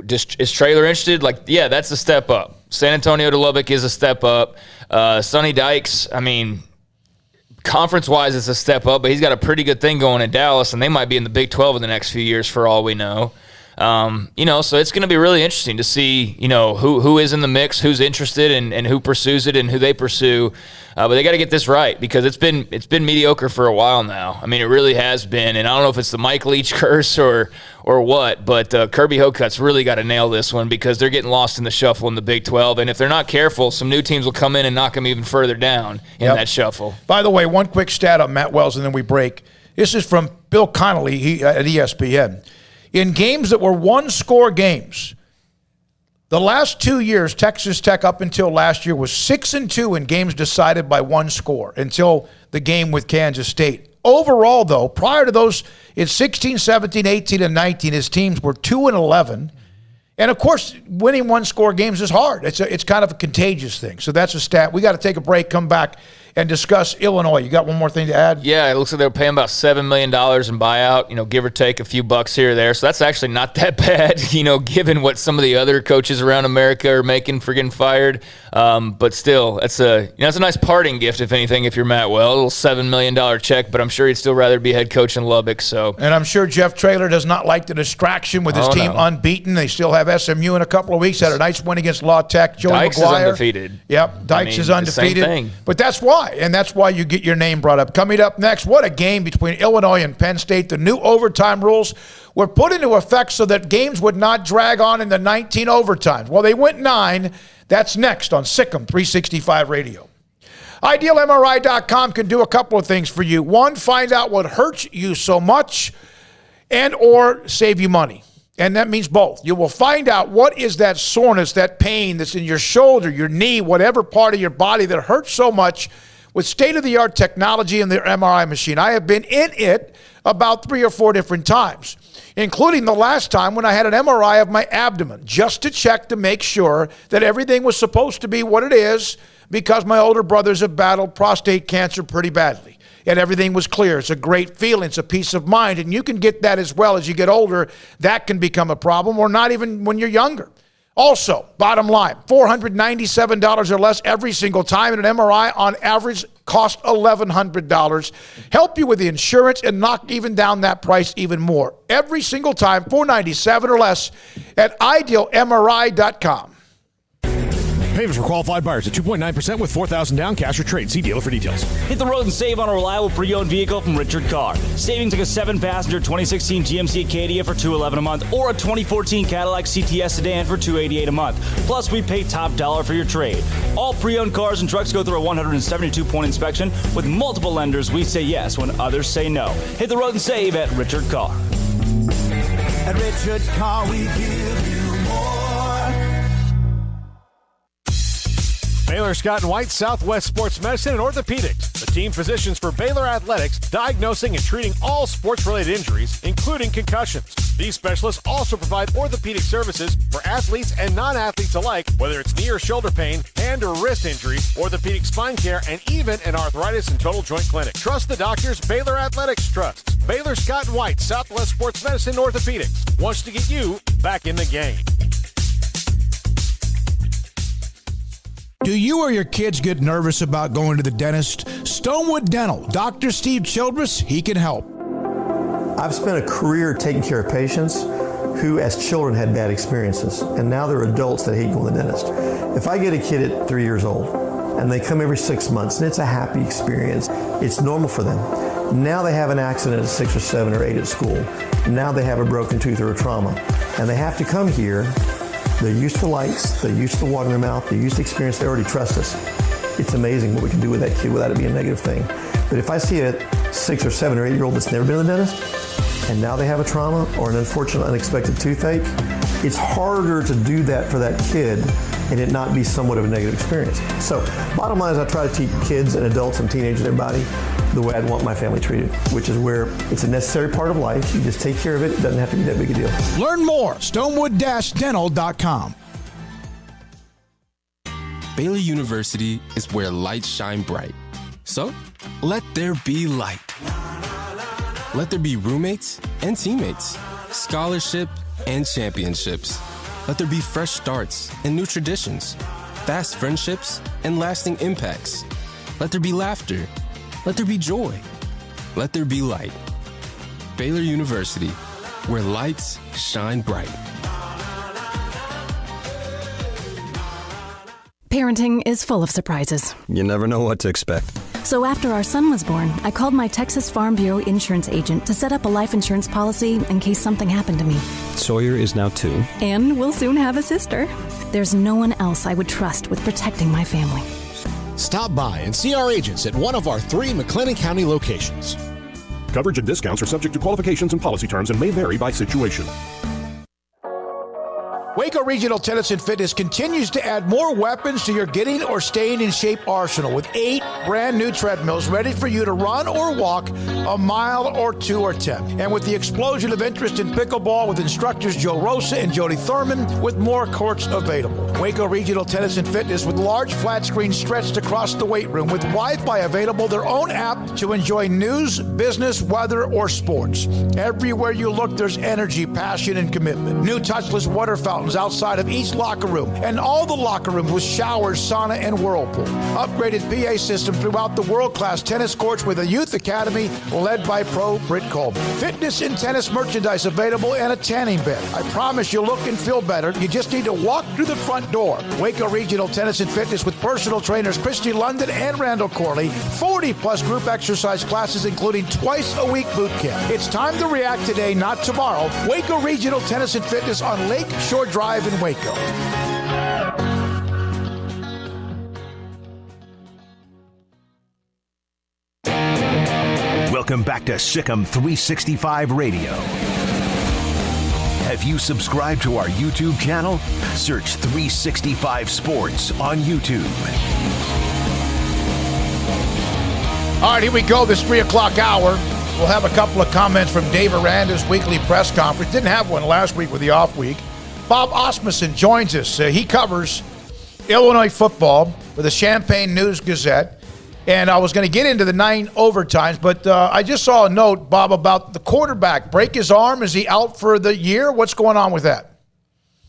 Is Traylor interested? Yeah, that's a step up. San Antonio to Lubbock is a step up. Sonny Dykes, I mean, conference-wise, it's a step up, but he's got a pretty good thing going in Dallas, and they might be in the Big 12 in the next few years for all we know. So it's going to be really interesting to see, who is in the mix, who's interested, and who pursues it, and who they pursue. But they got to get this right, because it's been mediocre for a while now. I mean, it really has been, and I don't know if it's the Mike Leach curse or what, but Kirby Hokut's really got to nail this one, because they're getting lost in the shuffle in the Big 12, and if they're not careful, some new teams will come in and knock them even further down in that shuffle. By the way, one quick stat on Matt Wells, and then we break. This is from Bill Connolly at ESPN. In games that were one-score games, The last 2 years, Texas Tech up until last year was 6-2 in games decided by one score until the game with Kansas State. Overall, though, prior to those, in 16, 17, 18, and 19, his teams were 2-11. And, of course, winning one-score games is hard. It's kind of a contagious thing. So that's a stat. We got to take a break, come back, and discuss Illinois. You got one more thing to add? Yeah, it looks like they were paying about $7 million in buyout, give or take a few bucks here or there. So that's actually not that bad, given what some of the other coaches around America are making for getting fired. But still, it's a nice parting gift, if anything, if you're Matt Well. A little $7 million check, but I'm sure he'd still rather be head coach in Lubbock. So, and I'm sure Jeff Traylor does not like the distraction with his team unbeaten. They still have SMU in a couple of weeks. Had a nice win against La Tech. Joey Dykes McGuire. is undefeated. Yep, Dykes is undefeated. Same thing. But that's why. And that's why you get your name brought up. Coming up next, what a game between Illinois and Penn State. The new overtime rules were put into effect so that games would not drag on in the 19 overtimes. Well, they went 9. That's next on Sikkim 365 Radio. IdealMRI.com can do a couple of things for you. One, find out what hurts you so much and or save you money. And that means both. You will find out what is that soreness, that pain that's in your shoulder, your knee, whatever part of your body that hurts so much with state-of-the-art technology in their MRI machine. I have been in it about 3 or 4 different times, including the last time when I had an MRI of my abdomen, just to check to make sure that everything was supposed to be what it is, because my older brothers have battled prostate cancer pretty badly. And everything was clear. It's a great feeling. It's a peace of mind. And you can get that as well as you get older. That can become a problem, or not even when you're younger. Also, bottom line, $497 or less every single time, and an MRI on average costs $1,100. Help you with the insurance and knock even down that price even more. Every single time, $497 or less at IdealMRI.com. Favors for qualified buyers at 2.9% with $4,000 down, cash or trade. See dealer for details. Hit the road and save on a reliable pre-owned vehicle from Richard Carr. Savings like a 7-passenger 2016 GMC Acadia for $211 a month, or a 2014 Cadillac CTS sedan for $288 a month. Plus, we pay top dollar for your trade. All pre-owned cars and trucks go through a 172-point inspection. With multiple lenders, we say yes when others say no. Hit the road and save at Richard Carr. At Richard Carr, we give you more. Baylor Scott and White, Southwest Sports Medicine and Orthopedics, the team physicians for Baylor Athletics, diagnosing and treating all sports-related injuries, including concussions. These specialists also provide orthopedic services for athletes and non-athletes alike, whether it's knee or shoulder pain, hand or wrist injuries, orthopedic spine care, and even an arthritis and total joint clinic. Trust the doctors Baylor Athletics trusts. Baylor Scott and White, Southwest Sports Medicine and Orthopedics wants to get you back in the game. Do you or your kids get nervous about going to the dentist? Stonewood Dental, Dr. Steve Childress, he can help. I've spent a career taking care of patients who as children had bad experiences, and now they're adults that hate going to the dentist. If I get a kid at 3 years old and they come every 6 months and it's a happy experience, it's normal for them. Now they have an accident at 6 or 7 or 8 at school. Now they have a broken tooth or a trauma, and they have to come here. They're used to lights, they're used to water in their mouth, they're used to experience, they already trust us. It's amazing what we can do with that kid without it being a negative thing. But if I see a 6 or 7 or 8 year old that's never been to the dentist, and now they have a trauma or an unfortunate unexpected toothache, it's harder to do that for that kid and it not be somewhat of a negative experience. So bottom line is I try to teach kids and adults and teenagers and everybody the way I'd want my family treated, which is where it's a necessary part of life. You just take care of it. It doesn't have to be that big a deal. Learn more, stonewood-dental.com. Baylor University is where lights shine bright. So, let there be light. Let there be roommates and teammates, scholarship and championships. Let there be fresh starts and new traditions, fast friendships and lasting impacts. Let there be laughter. Let there be joy. Let there be light. Baylor University, where lights shine bright. Parenting is full of surprises. You never know what to expect. So after our son was born, I called my Texas Farm Bureau insurance agent to set up a life insurance policy in case something happened to me. Sawyer is now 2. And we'll soon have a sister. There's no one else I would trust with protecting my family. Stop by and see our agents at one of our 3 McLennan County locations. Coverage and discounts are subject to qualifications and policy terms and may vary by situation. Waco Waco Regional Tennis and Fitness continues to add more weapons to your getting or staying in shape arsenal with 8 brand new treadmills ready for you to run or walk a mile or 2 or 10. And with the explosion of interest in pickleball with instructors Joe Rosa and Jody Thurman, with more courts available. Waco Regional Tennis and Fitness with large flat screens stretched across the weight room with Wi-Fi available, their own app to enjoy news, business, weather, or sports. Everywhere you look, there's energy, passion, and commitment. New touchless water fountains outside of each locker room, and all the locker rooms with showers, sauna, and whirlpool. Upgraded PA system throughout the world-class tennis courts with a youth academy led by pro Britt Coleman. Fitness and tennis merchandise available and a tanning bed. I promise you'll look and feel better. You just need to walk through the front door. Waco Regional Tennis and Fitness with personal trainers Christy London and Randall Corley. 40-plus group exercise classes, including twice-a-week boot camp. It's time to react today, not tomorrow. Waco Regional Tennis and Fitness on Lake Shore Drive in Waco. Welcome back to Sikkim 365 Radio. Have you subscribed to our YouTube channel? Search 365 Sports on YouTube. All right, here we go, this 3 o'clock hour. We'll have a couple of comments from Dave Aranda's weekly press conference. Didn't have one last week with the off week. Bob Asmussen joins us. He covers Illinois football for the Champaign News-Gazette. And I was going to get into the 9 overtimes, but I just saw a note, Bob, about the quarterback. Break his arm. Is he out for the year? What's going on with that?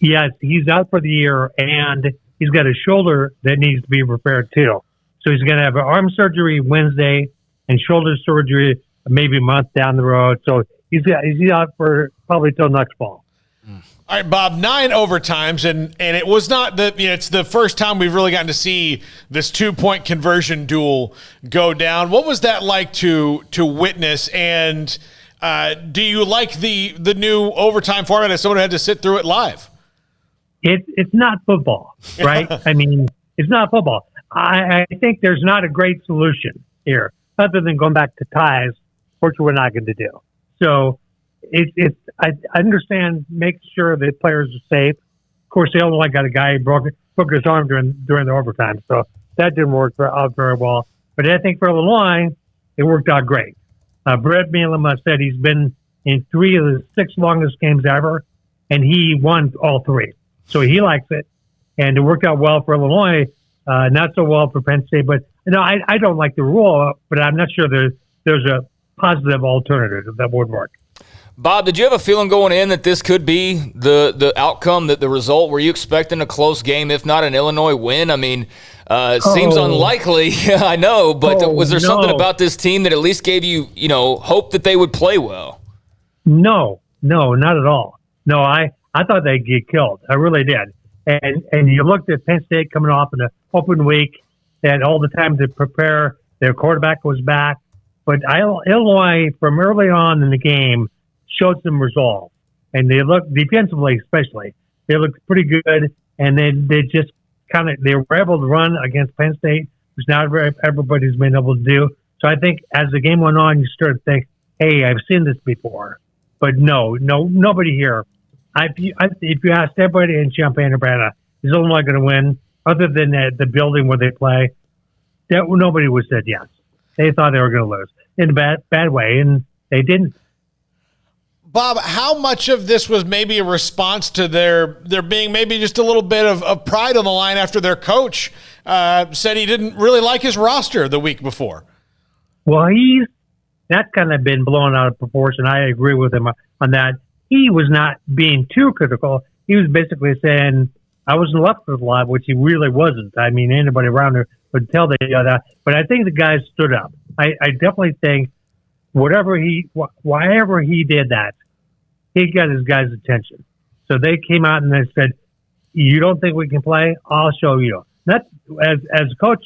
Yes, he's out for the year, and he's got a shoulder that needs to be repaired too. So he's going to have an arm surgery Wednesday and shoulder surgery maybe a month down the road. So he's out for probably till next fall. All right, Bob, 9 overtimes, and it was not it's the first time we've really gotten to see this 2-point conversion duel go down. What was that like to witness? And do you like the new overtime format as someone who had to sit through it live? It's not football, right? I mean, it's not football. I think there's not a great solution here other than going back to ties, which we're not going to do. So I understand making sure that players are safe. Of course, Illinois got a guy who broke his arm during the overtime, so that didn't work out very well. But I think for Illinois, it worked out great. Brett Bielema said he's been in 3 of the 6 longest games ever, and he won all 3. So he likes it, and it worked out well for Illinois. Not so well for Penn State, but I don't like the rule, but I'm not sure there's a positive alternative that would work. Bob, did you have a feeling going in that this could be the outcome, that the result? Were you expecting a close game, if not an Illinois win? I mean, seems unlikely, I know, but was there something about this team that at least gave you, hope that they would play well? No, not at all. No, I thought they'd get killed. I really did. And you looked at Penn State coming off in an open week. They had all the time to prepare. Their quarterback was back. But Illinois, from early on in the game, showed some resolve. And they looked, defensively especially, they looked pretty good. And then they just they were able to run against Penn State, which not everybody's been able to do. So I think as the game went on, you started to think, hey, I've seen this before. But no, nobody here. If you asked everybody in Champaign-Urbana, is Illinois going to win, other than the building where they play, nobody would have said yes. They thought they were going to lose in a bad way, and they didn't. Bob, how much of this was maybe a response to there being maybe just a little bit of pride on the line after their coach said he didn't really like his roster the week before? Well, that's kind of been blown out of proportion. I agree with him on that. He was not being too critical. He was basically saying, I wasn't left with alive, which he really wasn't. I mean, anybody around there would tell that. But I think the guys stood up. I definitely think whatever he did that, he got his guys' attention. So they came out and they said, you don't think we can play? I'll show you. That's, as a coach,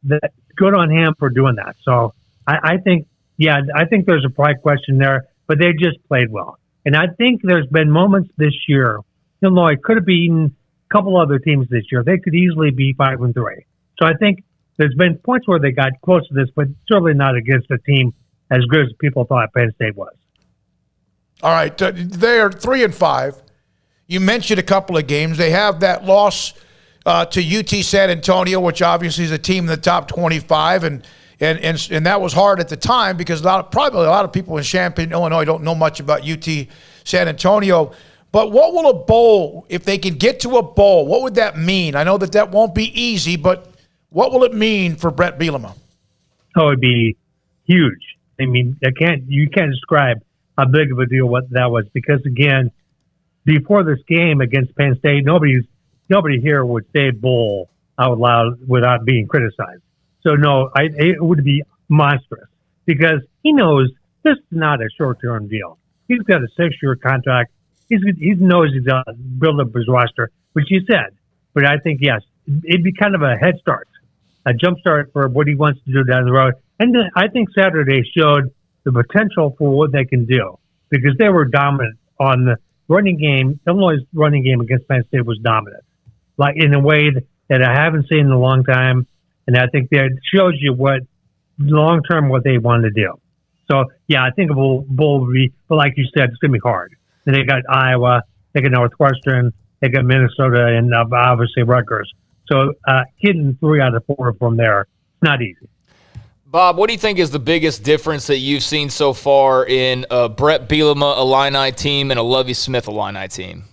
that good on him for doing that. So I think there's a pride question there, but they just played well. And I think there's been moments this year, Illinois could have beaten a couple other teams this year. They could easily be 5-3. So I think there's been points where they got close to this, but certainly not against a team as good as people thought Penn State was. All right, they are 3-5. You mentioned a couple of games. They have that loss to UT San Antonio, which obviously is a team in the top 25, and that was hard at the time because probably a lot of people in Champaign, Illinois, don't know much about UT San Antonio. But what will a bowl, if they can get to a bowl, what would that mean? I know that won't be easy, but what will it mean for Brett Bielema? Oh, it'd be huge. I mean, you can't describe how big of a deal what that was because, again, before this game against Penn State, nobody here would say bowl out loud without being criticized. So, no, it would be monstrous because he knows this is not a short-term deal. He's got a 6-year contract. He knows he's got to build up his roster, which you said. But I think, yes, it'd be kind of a head start, a jump start for what he wants to do down the road. And I think Saturday showed the potential for what they can do because they were dominant on the running game. Illinois' running game against Penn State was dominant, like in a way that I haven't seen in a long time. And I think that shows you what long-term what they want to do. So, yeah, I think a bowl will be, but like you said, it's going to be hard. And they got Iowa, they got Northwestern, they got Minnesota, and obviously Rutgers. So getting 3 out of 4 from there, it's not easy. Bob, what do you think is the biggest difference that you've seen so far in a Brett Bielema Illini team and a Lovie Smith Illini team?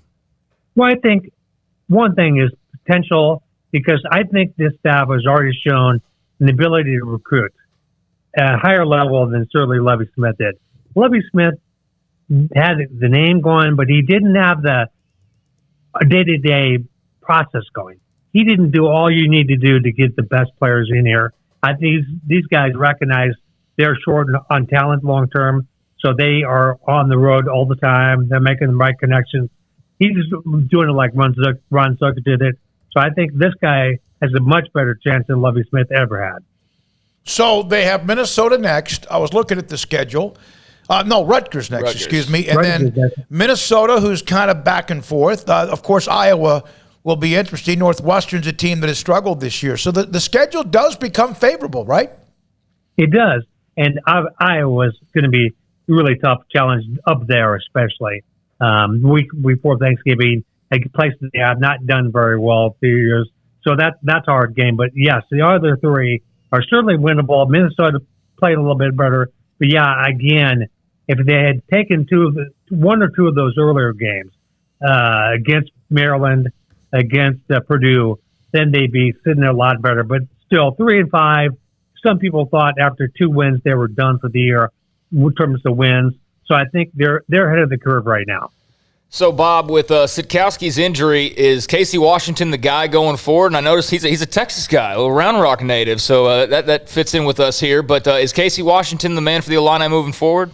Well, I think one thing is potential because I think this staff has already shown an ability to recruit at a higher level than certainly Lovie Smith did. Lovie Smith had the name going, but he didn't have the day-to-day process going. He didn't do all you need to do to get the best players in here. I think these guys recognize they're short on talent long-term, so they are on the road all the time. They're making the right connections. He's just doing it like Ron Zucker did it. So I think this guy has a much better chance than Lovie Smith ever had. So they have Minnesota next. I was looking at the schedule. Rutgers next, excuse me. And then Minnesota, who's kind of back and forth. Of course, Iowa will be interesting. Northwestern's a team that has struggled this year. So the schedule does become favorable, right? It does. And Iowa's going to be a really tough challenge up there, especially. Week before Thanksgiving, a place that they have not done very well a few years. So that's a hard game. But, yes, the other 3 are certainly winnable. Minnesota played a little bit better. But, yeah, again, if they had taken 1 or 2 of those earlier games against Maryland, against Purdue, then they'd be sitting there a lot better. But still, 3-5. Some people thought after 2 wins they were done for the year in terms of wins. So I think they're ahead of the curve right now. So, Bob, with Sitkowski's injury, is Casey Washington the guy going forward? And I noticed he's a Texas guy, a little Round Rock native, so that fits in with us here. But is Casey Washington the man for the Illini moving forward?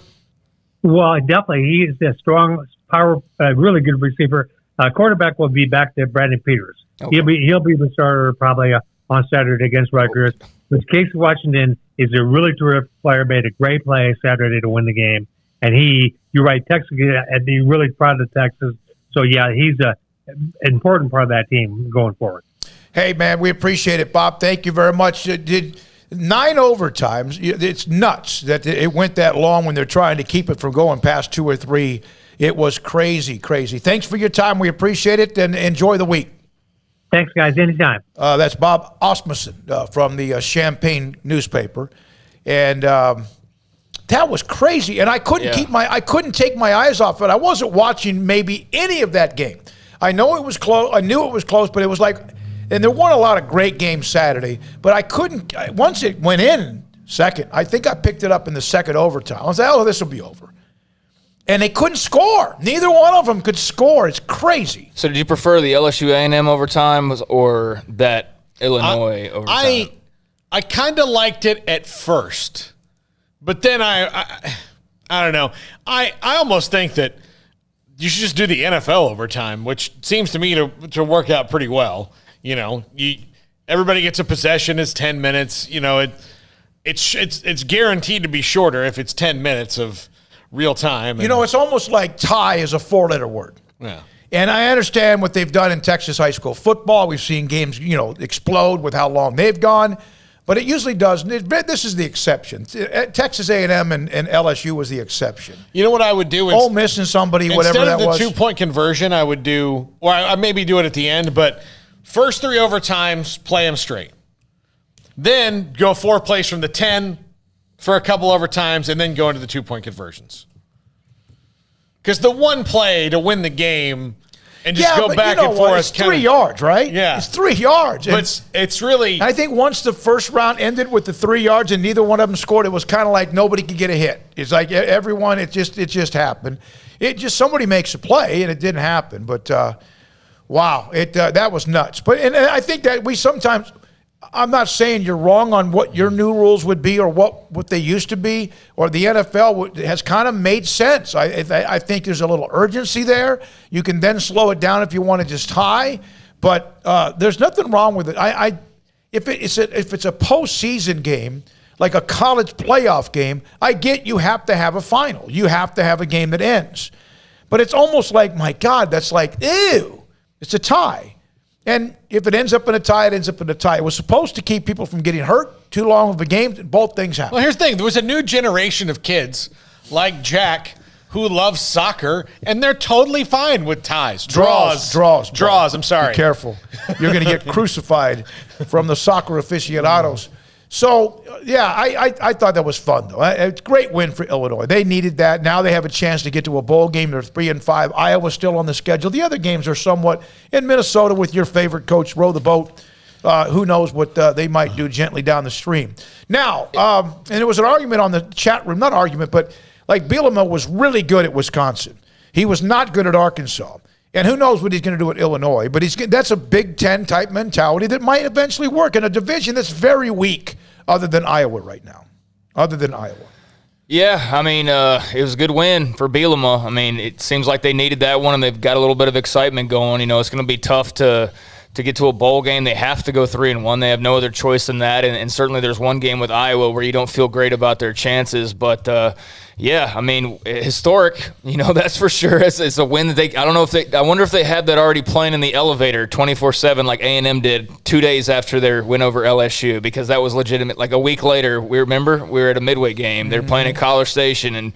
Well, definitely. He is a strong, power, really good receiver. Quarterback will be back to Brandon Peters. Okay. He'll be the starter probably on Saturday against Rutgers. Okay. But Casey Washington is a really terrific player, made a great play Saturday to win the game. And you're right, Texas, I'd be really proud of Texas. So, yeah, he's an important part of that team going forward. Hey, man, we appreciate it, Bob. Thank you very much. Did 9 overtimes. It's nuts that it went that long when they're trying to keep it from going past 2 or 3. It was crazy, crazy. Thanks for your time. We appreciate it, and enjoy the week. Thanks, guys. Anytime. That's Bob Asmussen from the Champaign newspaper. And that was crazy, and I couldn't take my eyes off it. I wasn't watching maybe any of that game. I know it was close. I knew it was close, but it was like, and there weren't a lot of great games Saturday. But I couldn't. Once it went in second, I think I picked it up in the second overtime. I was like, oh, this will be over. And they couldn't score. Neither one of them could score. It's crazy. So, did you prefer the LSU A&M overtime or that Illinois overtime? I kind of liked it at first. But then I don't know. I almost think that you should just do the NFL overtime, which seems to me to work out pretty well. You know, everybody gets a possession. It's 10 minutes. You know, it's guaranteed to be shorter if it's 10 minutes of real time. You know, it's almost like tie is a 4-letter word. Yeah. And I understand what they've done in Texas high school football. We've seen games, explode with how long they've gone. But it usually doesn't. This is the exception. Texas A&M and LSU was the exception. You know what I would do? Ole Miss and somebody, whatever that was. Instead of the 2-point conversion, I would do, or I maybe do it at the end, but first 3 overtimes, play them straight. Then go 4 plays from the 10 for a couple overtimes, and then go into the 2-point conversions. Because the one play to win the game and just go back and forth. It's 3 yards, right? Yeah. It's 3 yards. But it's really... I think once the first round ended with the 3 yards and neither one of them scored, it was kind of like nobody could get a hit. It's like everyone, it just happened. Somebody makes a play, and it didn't happen. But, wow, that was nuts. And I think that we sometimes... I'm not saying you're wrong on what your new rules would be or what they used to be, or the NFL has kind of made sense. I think there's a little urgency there. You can then slow it down if you want to just tie, but there's nothing wrong with it. If it's a postseason game, like a college playoff game, I get you have to have a final. You have to have a game that ends. But it's almost like, my God, that's like, ew, it's a tie. And if it ends up in a tie, it ends up in a tie. It was supposed to keep people from getting hurt. Too long of a game. Both things happen. Well, here's the thing. There was a new generation of kids like Jack who love soccer, and they're totally fine with ties. Draws. I'm sorry. Be careful. You're going to get crucified from the soccer aficionados. So, yeah, I thought that was fun, though. It's a great win for Illinois. They needed that. Now they have a chance to get to a bowl game. They're 3-5. Iowa's still on the schedule. The other games are somewhat in Minnesota with your favorite coach, row the boat. Who knows what they might do gently down the stream. Now, and there was an argument on the chat room, not argument, but like Bielema was really good at Wisconsin. He was not good at Arkansas. And who knows what he's going to do at Illinois. But that's a Big Ten type mentality that might eventually work in a division that's very weak other than Iowa right now. Yeah, I mean, it was a good win for Bielema. I mean, it seems like they needed that one, and they've got a little bit of excitement going. You know, it's going to be tough to get to a bowl game. They have to go 3-1. They have no other choice than that. And certainly there's one game with Iowa where you don't feel great about their chances. But, yeah, I mean, historic, you know, that's for sure. It's a win that I wonder if they had that already playing in the elevator 24/7 like A&M did 2 days after their win over LSU, because that was legitimate. Like a week later, we were at a midway game. They're playing at College Station, and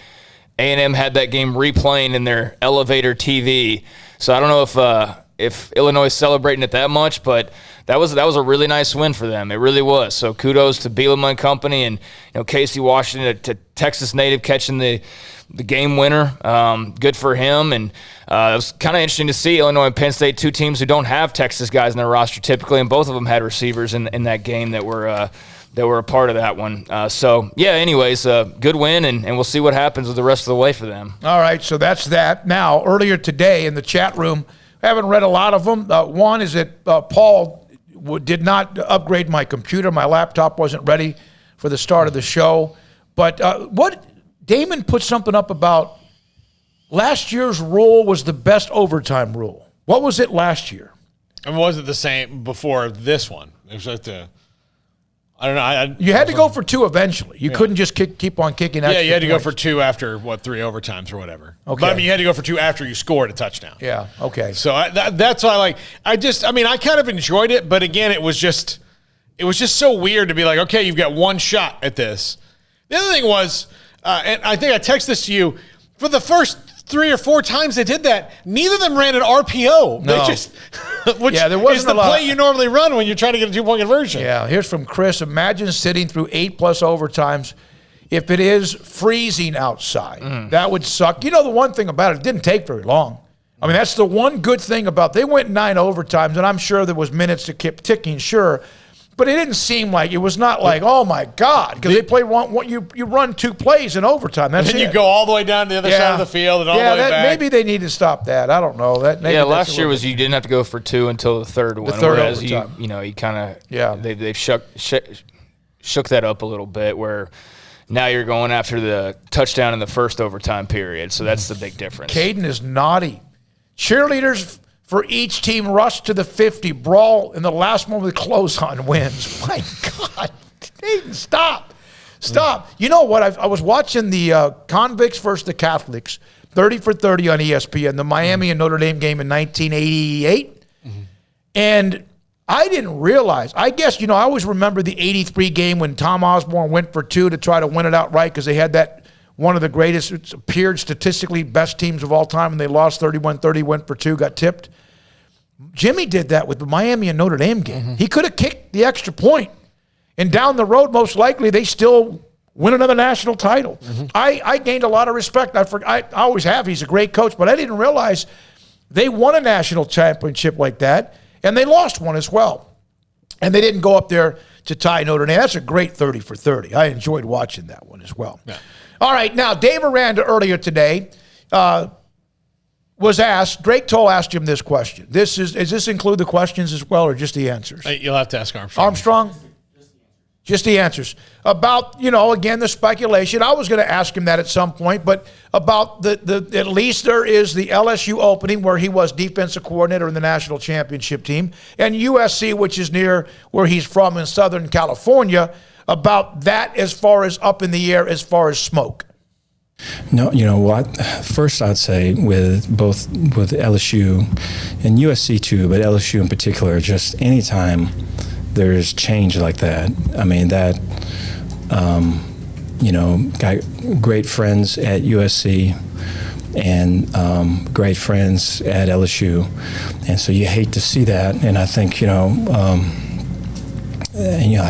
A&M had that game replaying in their elevator TV. So I don't know if Illinois is celebrating it that much, but that was a really nice win for them. It really was. So kudos to Bielema and company, and Casey Washington, a Texas native, catching the game winner. Good for him. And it was kind of interesting to see Illinois and Penn State, two teams who don't have Texas guys in their roster typically, and both of them had receivers in that game that were a part of that one. So, yeah, anyways, good win, and we'll see what happens with the rest of the way for them. All right, so that's that. Now, earlier today in the chat room, I haven't read a lot of them. One is that Paul did not upgrade my computer. My laptop wasn't ready for the start of the show. But Damon put something up about last year's rule was the best overtime rule. What was it last year? I mean, was it the same before this one? It was like I don't know. You had to go for 2 eventually. You couldn't just keep on kicking extra you had to points. go for 2 after, 3 overtimes or whatever. Okay. But, I mean, you had to go for 2 after you scored a touchdown. Yeah, okay. So that's why I like. I kind of enjoyed it, but again, it was just so weird to be like, okay, you've got one shot at this. The other thing was, and I think I texted this to you, for the first 3 or 4 times they did that, neither of them ran an RPO. No. They just, which there wasn't is the play you normally run when you're trying to get a 2-point conversion. Yeah, here's from Chris. Imagine sitting through 8+ overtimes if it is freezing outside. That would suck. You know, the one thing about it didn't take very long. I mean, that's the one good thing about it. They went 9 overtimes, and I'm sure there was minutes that kept ticking, sure. But it didn't seem like, it was not like, oh, my God, because they play you run 2 plays in overtime. That's and then it. you go all the way down to the other side of the field and all the way back. Maybe they need to stop that. I don't know. Last year was you didn't have to go for 2 until the third one. Whereas overtime. you kind of they've shook that up a little bit, where now you're going after the touchdown in the first overtime period. So that's the big difference. Caden is naughty. Cheerleaders for each team rush to the 50, brawl in the last moment of the close-on wins. My God, Caden, stop. You know what? I was watching the Convicts versus the Catholics, 30 for 30 on ESPN, the Miami and Notre Dame game in 1988. And I didn't realize. I guess, I always remember the 83 game when Tom Osborne went for 2 to try to win it outright because they had that one of the greatest, it appeared statistically best teams of all time, and they lost 31-30, went for 2, got tipped. Jimmy did that with the Miami and Notre Dame game. Mm-hmm. He could have kicked the extra point, and down the road, most likely, they still win another national title. Mm-hmm. I gained a lot of respect. I always have. He's a great coach, but I didn't realize they won a national championship like that, and they lost one as well. And they didn't go up there to tie Notre Dame. That's a great 30 for 30. I enjoyed watching that one as well. Yeah. All right, now, Dave Aranda earlier today was asked, Drake Toll asked him this question. Does this include the questions as well or just the answers? You'll have to ask Armstrong. Armstrong? Just the answers. About, again, the speculation. I was going to ask him that at some point, but about the at least there is the LSU opening where he was defensive coordinator in the national championship team, and USC, which is near where he's from in Southern California, about that as far as up in the air as far as Smoak. No, what? First, I'd say with LSU and USC too, but LSU in particular, just anytime there's change like that, I mean, that, got great friends at USC and great friends at LSU. And so you hate to see that. And I think, I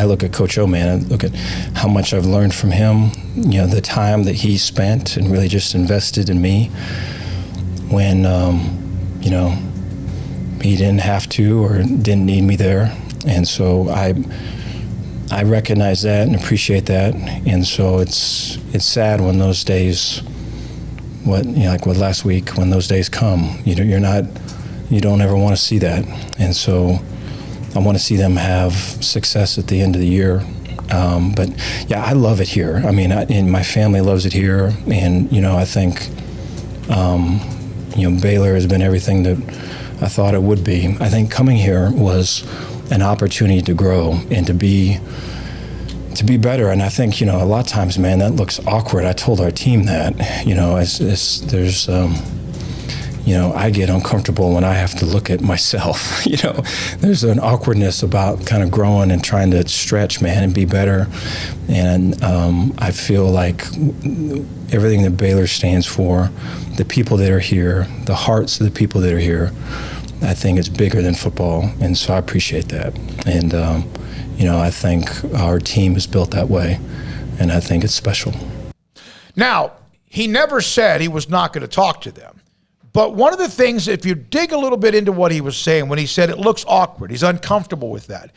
look at Coach O, man, I look at how much I've learned from him, the time that he spent and really just invested in me when, he didn't have to or didn't need me there. And so I recognize that and appreciate that. And so it's sad when those days, like with last week, when those days come, you don't ever want to see that. And so I want to see them have success at the end of the year. But yeah, I love it here. I mean, and my family loves it here. And, I think, Baylor has been everything that I thought it would be. I think coming here was an opportunity to grow and to be better. And I think, a lot of times, man, that looks awkward. I told our team that, there's, I get uncomfortable when I have to look at myself. There's an awkwardness about kind of growing and trying to stretch, man, and be better. And I feel like everything that Baylor stands for, the people that are here, the hearts of the people that are here, I think it's bigger than football. And so I appreciate that. And, I think our team is built that way, and I think it's special. Now, he never said he was not going to talk to them. But one of the things, if you dig a little bit into what he was saying, when he said it looks awkward, he's uncomfortable with that.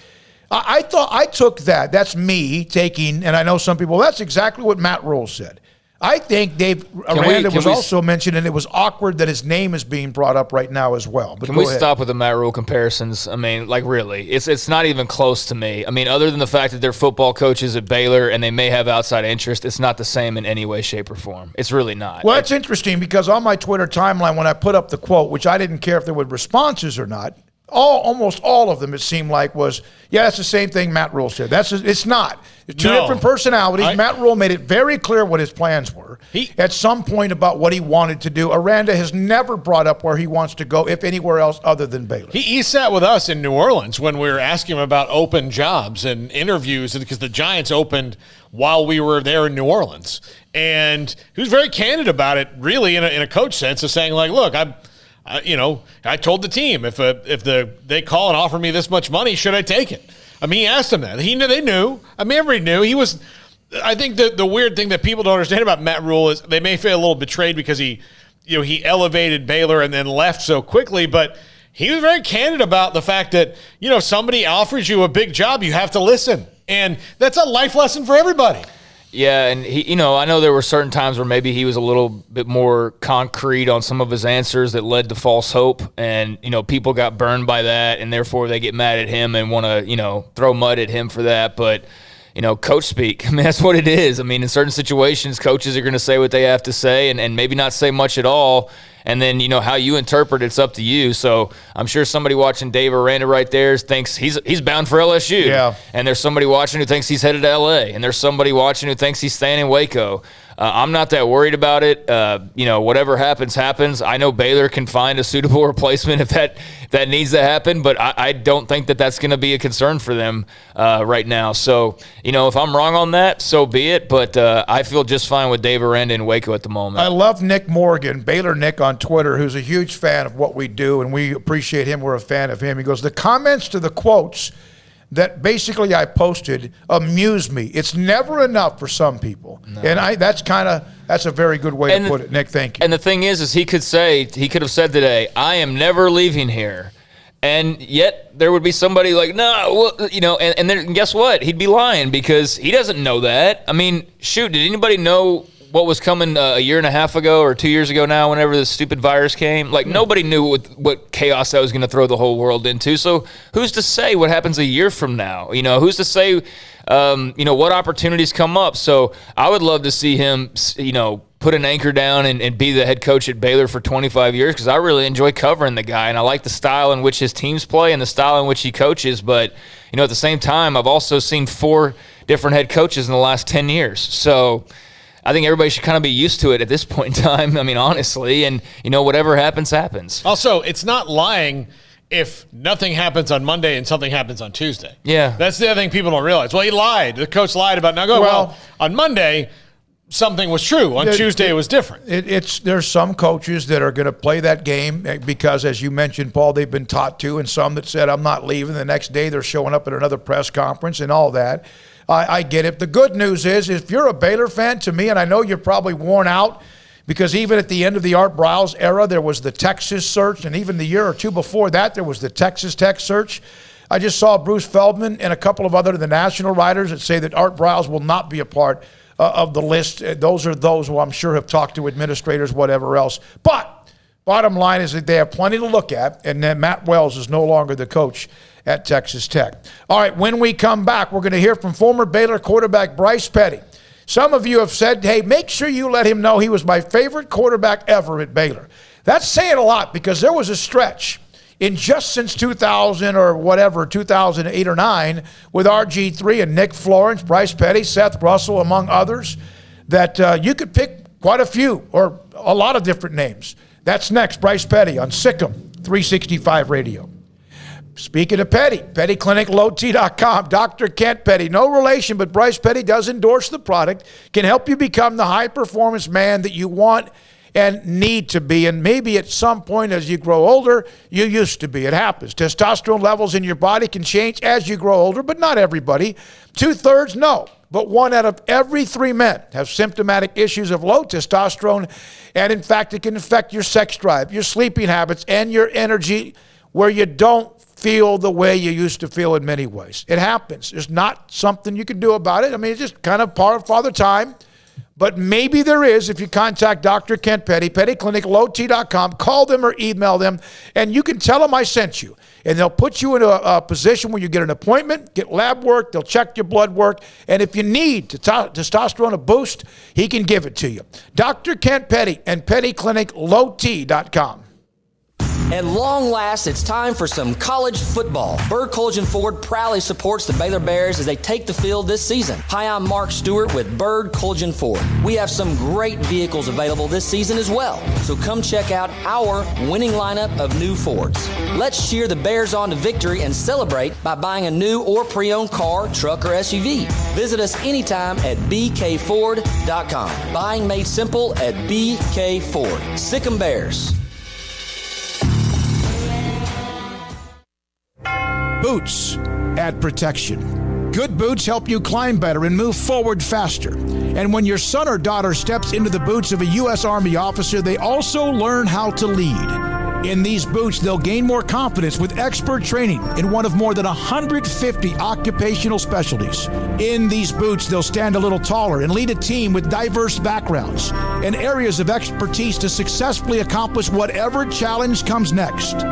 I took that. That's me taking, and I know some people, that's exactly what Matt Rule said. I think Dave Aranda was also mentioned, and it was awkward that his name is being brought up right now as well. But can we stop with the Matt Rule comparisons? I mean, like, really, it's not even close to me. I mean, other than the fact that they're football coaches at Baylor and they may have outside interest, it's not the same in any way, shape, or form. It's really not. Well, it's interesting because on my Twitter timeline, when I put up the quote, which I didn't care if there were responses or not, almost all of them, it seemed like, was, yeah, that's the same thing Matt Rule said. It's not. It's two different personalities. Matt Rule made it very clear what his plans were at some point about what he wanted to do. Aranda has never brought up where he wants to go, if anywhere else other than Baylor. He sat with us in New Orleans when we were asking him about open jobs and interviews, because the Giants opened while we were there in New Orleans. And he was very candid about it, really, in a coach sense, of saying, like, look, I told the team, if they call and offer me this much money, should I take it? I mean, he asked them that. They knew. I mean, everybody knew. He was. I think the weird thing that people don't understand about Matt Rule is they may feel a little betrayed because he elevated Baylor and then left so quickly, but he was very candid about the fact that, somebody offers you a big job, you have to listen. And that's a life lesson for everybody. Yeah, and he, I know there were certain times where maybe he was a little bit more concrete on some of his answers that led to false hope, and people got burned by that, and therefore they get mad at him and want to throw mud at him for that. But coach speak. I mean, that's what it is. I mean, in certain situations, coaches are going to say what they have to say, and maybe not say much at all. And then, how you interpret it's up to you. So I'm sure somebody watching Dave Aranda right there thinks he's bound for LSU. Yeah. And there's somebody watching who thinks he's headed to LA. And there's somebody watching who thinks he's staying in Waco. I'm not that worried about it. Whatever happens. I know Baylor can find a suitable replacement if that needs to happen, but I don't think that that's going to be a concern for them right now. So, if I'm wrong on that, so be it. But I feel just fine with Dave Aranda in Waco at the moment. I love Nick Morgan, Baylor Nick on Twitter, who's a huge fan of what we do, and we appreciate him. We're a fan of him. He goes, the comments to the quotes that basically I posted amuse me. It's never enough for some people. No. And that's a very good way to put it. Nick, thank you. And the thing is he could have said today, I am never leaving here. And yet there would be somebody like, no, and then guess what? He'd be lying because he doesn't know that. I mean, shoot, did anybody know what was coming a year and a half ago or 2 years ago now, whenever this stupid virus came? Like, nobody knew what chaos that was going to throw the whole world into. So who's to say what happens a year from now? Who's to say, what opportunities come up? So I would love to see him, put an anchor down and be the head coach at Baylor for 25 years because I really enjoy covering the guy, and I like the style in which his teams play and the style in which he coaches. But, at the same time, I've also seen 4 different head coaches in the last 10 years. So I think everybody should kind of be used to it at this point in time. I mean, honestly, and, whatever happens, happens. Also, it's not lying if nothing happens on Monday and something happens on Tuesday. Yeah. That's the other thing people don't realize. Well, he lied. The coach lied about not going. Well, on Monday, something was true. On Tuesday, it was different. There's some coaches that are going to play that game because, as you mentioned, Paul, they've been taught to, and some that said, I'm not leaving. The next day, they're showing up at another press conference and all that. I get it. The good news is if you're a Baylor fan, to me, and I know you're probably worn out because even at the end of the Art Briles era, there was the Texas search, and even the year or two before that, there was the Texas Tech search. I just saw Bruce Feldman and a couple of other the national writers that say that Art Briles will not be a part of the list. Those are those who I'm sure have talked to administrators, whatever else. But bottom line is that they have plenty to look at, and then Matt Wells is no longer the coach at Texas Tech. All right, when we come back, we're going to hear from former Baylor quarterback Bryce Petty. Some of you have said, hey, make sure you let him know he was my favorite quarterback ever at Baylor. That's saying a lot because there was a stretch in just since 2000 or whatever, 2008 or 9, with RG3 and Nick Florence, Bryce Petty, Seth Russell, among others, that you could pick quite a few or a lot of different names. That's next, Bryce Petty on Sikkim 365 Radio. Speaking of Petty, PettyClinicLowT.com, Dr. Kent Petty, no relation, but Bryce Petty does endorse the product, can help you become the high-performance man that you want and need to be, and maybe at some point as you grow older, you used to be. It happens. Testosterone levels in your body can change as you grow older, but not everybody. 2/3, no. But 1 out of every 3 men have symptomatic issues of low testosterone, and in fact, it can affect your sex drive, your sleeping habits, and your energy where you don't feel the way you used to feel in many ways. It happens. There's not something you can do about it. I mean, it's just kind of part of Father Time. But maybe there is if you contact Dr. Kent Petty, PettyClinicLowT.com, call them or email them, and you can tell them I sent you. And they'll put you in a position where you get an appointment, get lab work, they'll check your blood work, and if you need testosterone a boost, he can give it to you. Dr. Kent Petty and PettyClinicLowT.com. At long last, it's time for some college football. Bird Collision Ford proudly supports the Baylor Bears as they take the field this season. Hi, I'm Mark Stewart with Bird Collision Ford. We have some great vehicles available this season as well, so come check out our winning lineup of new Fords. Let's cheer the Bears on to victory and celebrate by buying a new or pre-owned car, truck, or SUV. Visit us anytime at bkford.com. Buying made simple at BK Ford. Sick 'em Bears. Boots add protection. Good boots help you climb better and move forward faster. And when your son or daughter steps into the boots of a U.S. Army officer, they also learn how to lead. In these boots, they'll gain more confidence with expert training in one of more than 150 occupational specialties. In these boots, they'll stand a little taller and lead a team with diverse backgrounds and areas of expertise to successfully accomplish whatever challenge comes next.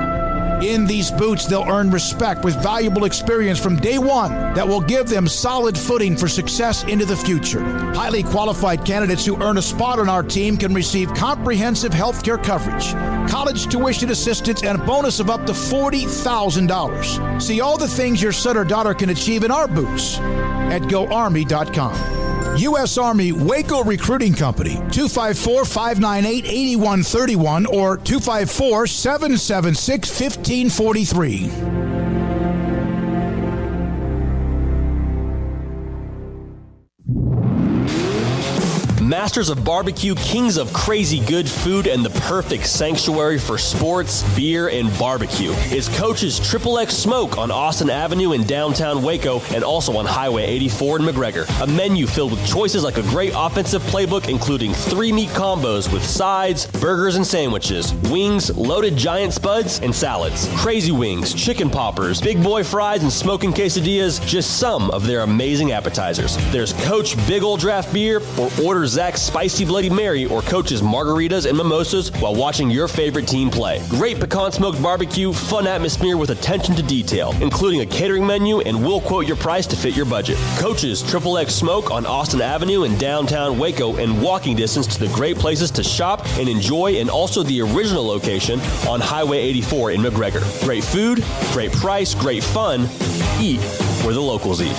In these boots, they'll earn respect with valuable experience from day one that will give them solid footing for success into the future. Highly qualified candidates who earn a spot on our team can receive comprehensive health care coverage, college tuition assistance, and a bonus of up to $40,000. See all the things your son or daughter can achieve in our boots at GoArmy.com. U.S. Army Waco Recruiting Company, 254-598-8131 or 254-776-1543. Masters of barbecue, kings of crazy good food, and the perfect sanctuary for sports, beer, and barbecue is Coach's XXX Smoke on Austin Avenue in downtown Waco and also on Highway 84 in McGregor. A menu filled with choices like a great offensive playbook including 3 meat combos with sides, burgers, and sandwiches, wings, loaded giant spuds, and salads, crazy wings, chicken poppers, big boy fries, and smoking quesadillas, just some of their amazing appetizers. There's Coach Big Ol' Draft Beer or order Zach's Spicy Bloody Mary or Coach's margaritas and mimosas while watching your favorite team play. Great pecan smoked barbecue, fun atmosphere with attention to detail, including a catering menu, and we'll quote your price to fit your budget. Coach's XXX Smoke on Austin Avenue in downtown Waco and walking distance to the great places to shop and enjoy, and also the original location on Highway 84 in McGregor. Great food, great price, great fun. Eat where the locals eat.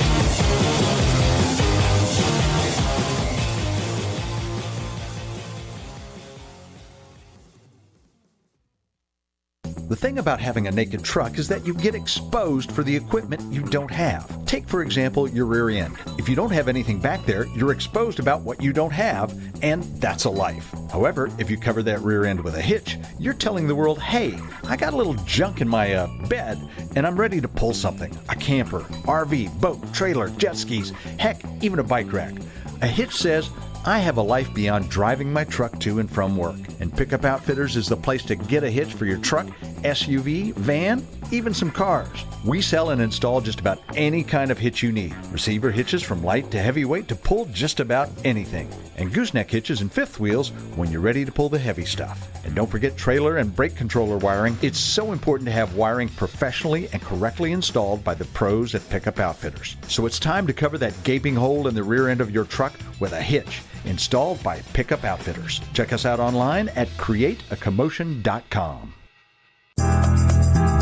The thing about having a naked truck is that you get exposed for the equipment you don't have. Take, for example, your rear end. If you don't have anything back there, you're exposed about what you don't have, and that's a life. However, if you cover that rear end with a hitch, you're telling the world, hey, I got a little junk in my bed, and I'm ready to pull something. A camper, RV, boat, trailer, jet skis, heck, even a bike rack. A hitch says, I have a life beyond driving my truck to and from work, and Pickup Outfitters is the place to get a hitch for your truck, SUV, van, even some cars. We sell and install just about any kind of hitch you need. Receiver hitches from light to heavyweight to pull just about anything. And gooseneck hitches and fifth wheels when you're ready to pull the heavy stuff. And don't forget trailer and brake controller wiring. It's so important to have wiring professionally and correctly installed by the pros at Pickup Outfitters. So it's time to cover that gaping hole in the rear end of your truck with a hitch. Installed by Pickup Outfitters. Check us out online at createacommotion.com.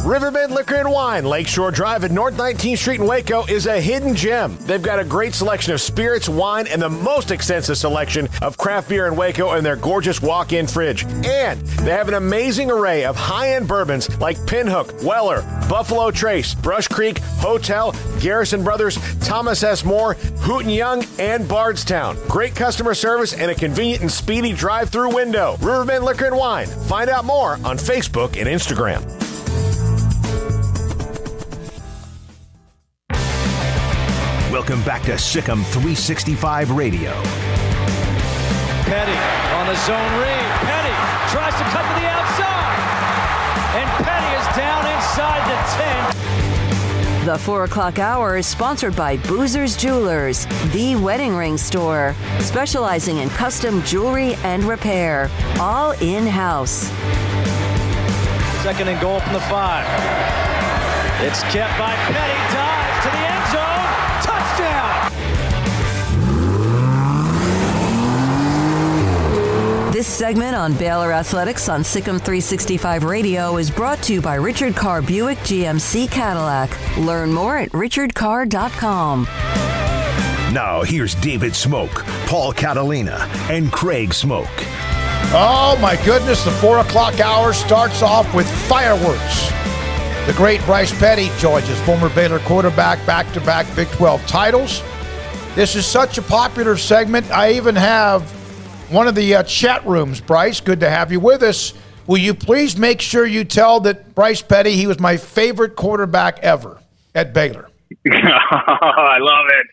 Riverbend Liquor and Wine, Lakeshore Drive at North 19th Street in Waco is a hidden gem. They've got a great selection of spirits, wine, and the most extensive selection of craft beer in Waco in their gorgeous walk-in fridge. And they have an amazing array of high-end bourbons like Pinhook, Weller, Buffalo Trace, Brush Creek, Hotel, Garrison Brothers, Thomas S. Moore, Hooten Young, and Bardstown. Great customer service and a convenient and speedy drive-through window. Riverbend Liquor and Wine. Find out more on Facebook and Instagram. Welcome back to Sikkim 365 Radio. Petty on the zone read. Petty tries to cut to the outside. And Petty is down inside the 10. The 4 o'clock hour is sponsored by Boozer's Jewelers, the wedding ring store, specializing in custom jewelry and repair, all in-house. 2nd and goal from the 5. It's kept by Petty, dives to the end zone. Touchdown! This segment on Baylor Athletics on Sikkim 365 Radio is brought to you by Richard Carr Buick GMC Cadillac. Learn more at richardcarr.com. Now here's David Smoak, Paul Catalina, and Craig Smoak. Oh my goodness, the 4 o'clock hour starts off with fireworks. The great Bryce Petty joins us, former Baylor quarterback, back-to-back Big 12 titles. This is such a popular segment. I even have one of the chat rooms. Bryce, good to have you with us. Will you please make sure you tell that Bryce Petty, he was my favorite quarterback ever at Baylor. I love it.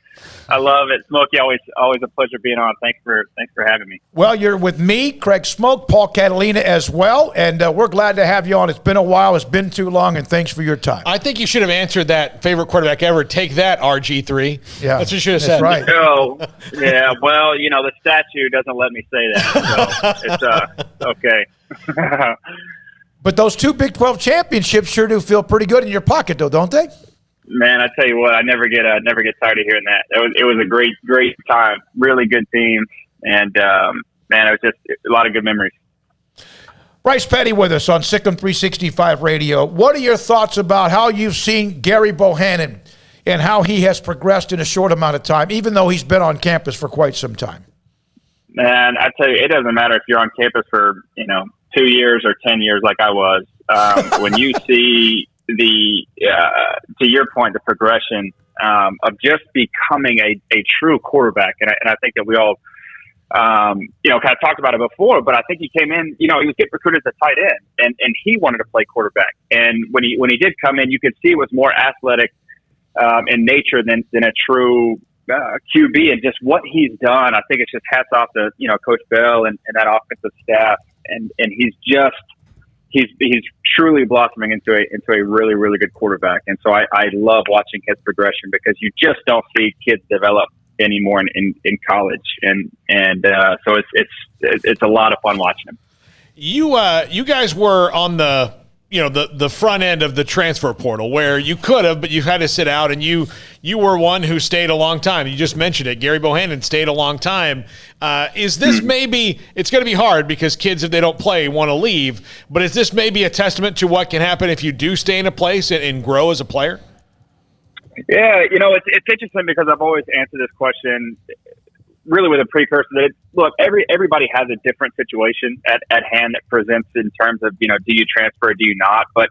I love it. Smokey, always a pleasure being on. Thanks for having me. Well, you're with me, Craig Smoak, Paul Catalina as well, and we're glad to have you on. It's been a while. It's been too long, and thanks for your time. I think you should have answered that favorite quarterback ever. Take that, RG3. Yeah, that's what you should have said. Right. Oh, yeah. Well, the statute doesn't let me say that, so it's okay. But those 2 Big 12 championships sure do feel pretty good in your pocket, though, don't they? Man, I tell you what, I never get tired of hearing that. It was a great time. Really good team, and man, it was just a lot of good memories. Bryce Petty with us on Sikkim 365 Radio. What are your thoughts about how you've seen Gary Bohannon and how he has progressed in a short amount of time, even though he's been on campus for quite some time? Man, I tell you, it doesn't matter if you're on campus for 2 years or 10 years like I was. When you see to your point, the progression of just becoming a true quarterback, and I think that we all kind of talked about it before, but I think he came in, he was getting recruited as a tight end, and he wanted to play quarterback. And when he did come in, you could see it was more athletic in nature than a true QB. And just what he's done, I think it's just hats off to Coach Bell and that offensive staff. And he's truly blossoming into a really, really good quarterback. And so I love watching his progression, because you just don't see kids develop anymore in college. And so it's a lot of fun watching him. You guys were on the front end of the transfer portal, where you could have, but you had to sit out, and you were one who stayed a long time. You just mentioned it. Gary Bohannon stayed a long time. Is this maybe, it's going to be hard because kids, if they don't play, want to leave, but is this maybe a testament to what can happen if you do stay in a place and grow as a player? Yeah, it's interesting, because I've always answered this question really with a precursor that look, everybody has a different situation at hand that presents in terms of, do you transfer or do you not? But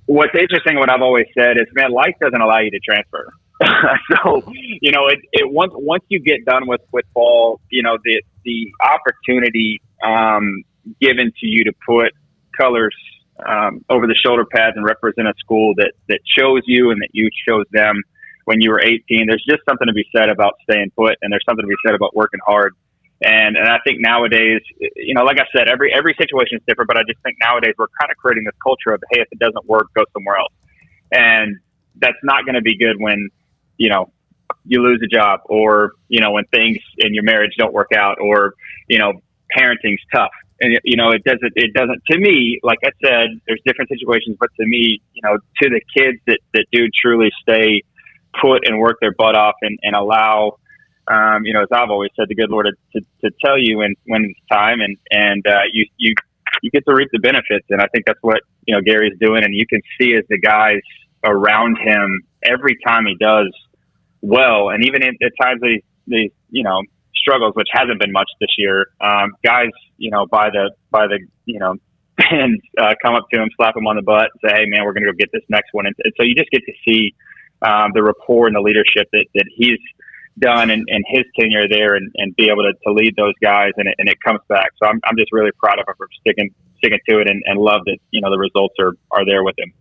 what's interesting, what I've always said is, man, life doesn't allow you to transfer. So, once you get done with football, the opportunity given to you to put colors over the shoulder pads and represent a school that chose you and that you chose them when you were 18, there's just something to be said about staying put, and there's something to be said about working hard. And I think nowadays, like I said, every situation is different, but I just think nowadays we're kind of creating this culture of, hey, if it doesn't work, go somewhere else. And that's not going to be good when, you lose a job, or, when things in your marriage don't work out, or, parenting's tough. And, it doesn't, to me, like I said, there's different situations, but to me, to the kids that do truly stay put and work their butt off and allow, as I've always said, the good Lord to tell you when it's time, and you get to reap the benefits. And I think that's what, Gary's doing. And you can see as the guys around him, every time he does well, and even at times they struggles, which hasn't been much this year, guys, by the fans come up to him, slap him on the butt, say, hey man, we're going to go get this next one. And so you just get to see the rapport and the leadership that he's done in his tenure there, and be able to lead those guys, and it comes back. So I'm just really proud of him for sticking to it, and love that, the results are there with him.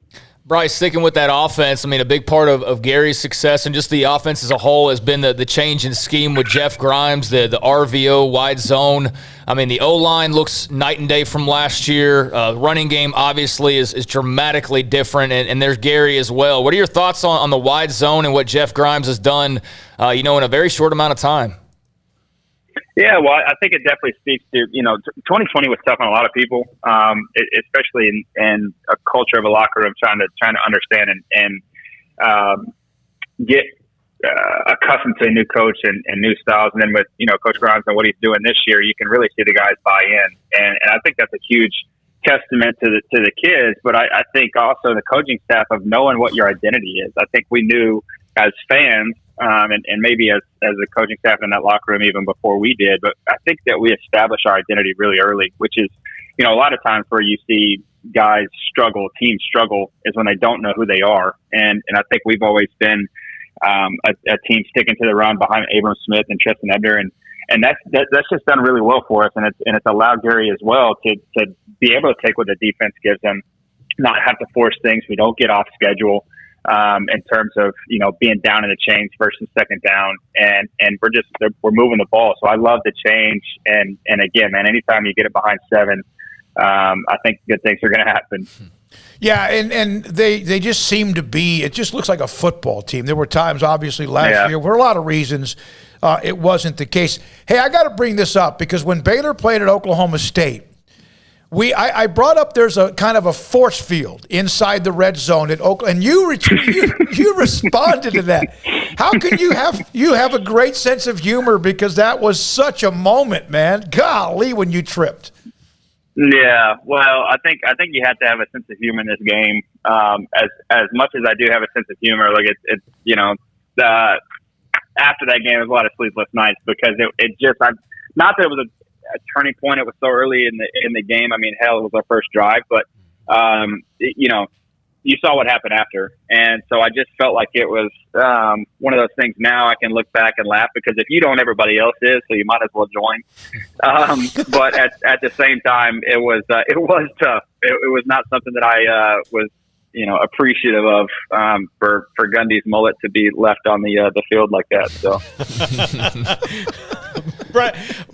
Bryce, sticking with that offense, a big part of Gary's success and just the offense as a whole has been the change in scheme with Jeff Grimes, the RVO wide zone. The O-line looks night and day from last year. Running game obviously is dramatically different, and there's Gary as well. What are your thoughts on the wide zone and what Jeff Grimes has done, in a very short amount of time? Yeah, well, I think it definitely speaks to, 2020 was tough on a lot of people, especially in a culture of a locker room trying to understand and get accustomed to a new coach and new styles. And then with, Coach Grimes and what he's doing this year, you can really see the guys buy in. And I think that's a huge testament to the kids. But I think also the coaching staff of knowing what your identity is. I think we knew as fans, and maybe as a coaching staff in that locker room even before we did, but I think that we established our identity really early, which is, a lot of times where you see guys struggle, teams struggle, is when they don't know who they are. And I think we've always been a team sticking to the run behind Abram Smith and Tristan Ebner, and that's just done really well for us, and it's allowed Gary as well to be able to take what the defense gives him, not have to force things. We don't get off schedule. In terms of, being down in the chains first and second down, and we're moving the ball. So I love the change. And again, man, anytime you get it behind 7, I think good things are going to happen. Yeah. And they just seem to be, it just looks like a football team. There were times obviously last year for a lot of reasons, it wasn't the case. Hey, I got to bring this up because when Baylor played at Oklahoma State, I brought up there's a kind of a force field inside the red zone at Oakland, and you responded to that. How can you have a great sense of humor, because that was such a moment, man. Golly, when you tripped. Yeah, well, I think you have to have a sense of humor in this game. As much as I do have a sense of humor, like it's after that game, it was a lot of sleepless nights, because it just not that it was a turning point. It was so early in the game. I mean, hell, it was our first drive, but you saw what happened after, and so I just felt like it was one of those things. Now I can look back and laugh, because if you don't, everybody else is, so you might as well join. But at the same time, it was tough. It was not something that I was appreciative of, for Gundy's mullet to be left on the field like that. So.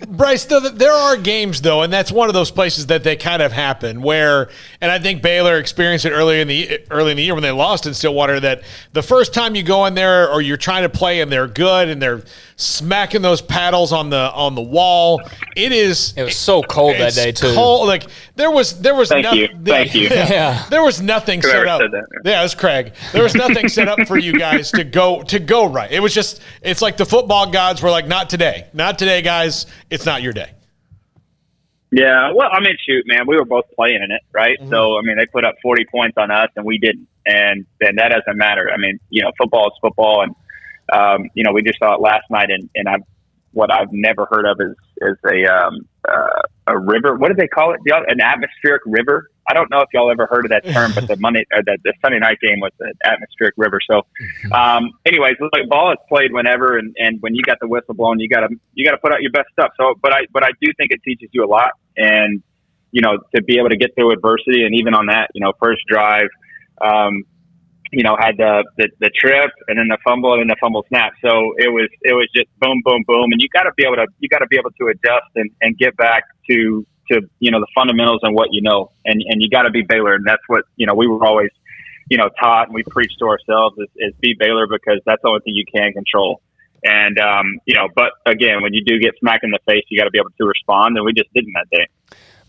Bryce, there are games, though, and that's one of those places that they kind of happen where, and I think Baylor experienced it early in the year when they lost in Stillwater, that the first time you go in there or you're trying to play and they're good and they're smacking those paddles on the wall, it was so cold that day too. Cold, like there was Thank you. Yeah, there was nothing set up. Yeah, it was Craig. There was nothing set up for you guys to go right. It was just, it's like the football gods were like, not today, guys. It's not your day. Yeah, well, I mean, shoot, man, we were both playing in it, right? Mm-hmm. So, I mean, they put up 40 points on us and we didn't, and that doesn't matter. I mean, football is football, and we just saw it last night, and what I've never heard of is a river. What do they call it? An atmospheric river. I don't know if y'all ever heard of that term, but the Sunday night game was an atmospheric river. So, anyways, like, ball is played whenever, and when you got the whistle blown, you got to put out your best stuff. So, but I do think it teaches you a lot, and to be able to get through adversity, and even on that, first drive, had the trip and then the fumble and then the fumble snap. So it was just boom, boom, boom, and you got to be able to adjust and get back to the fundamentals and what and you got to be Baylor, and that's what we were always taught, and we preached to ourselves is be Baylor, because that's the only thing you can control. And but again, when you do get smacked in the face, you got to be able to respond, and we just didn't that day.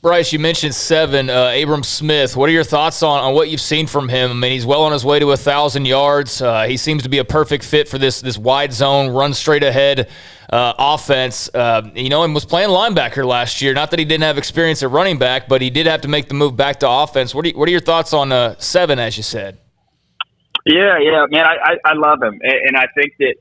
Bryce, you mentioned 7, Abram Smith. What are your thoughts on what you've seen from him? I mean, he's well on his way to 1,000 yards. He seems to be a perfect fit for this wide zone, run straight ahead offense. And was playing linebacker last year. Not that he didn't have experience at running back, but he did have to make the move back to offense. What are your thoughts on 7, as you said? Yeah, man, I love him, and I think that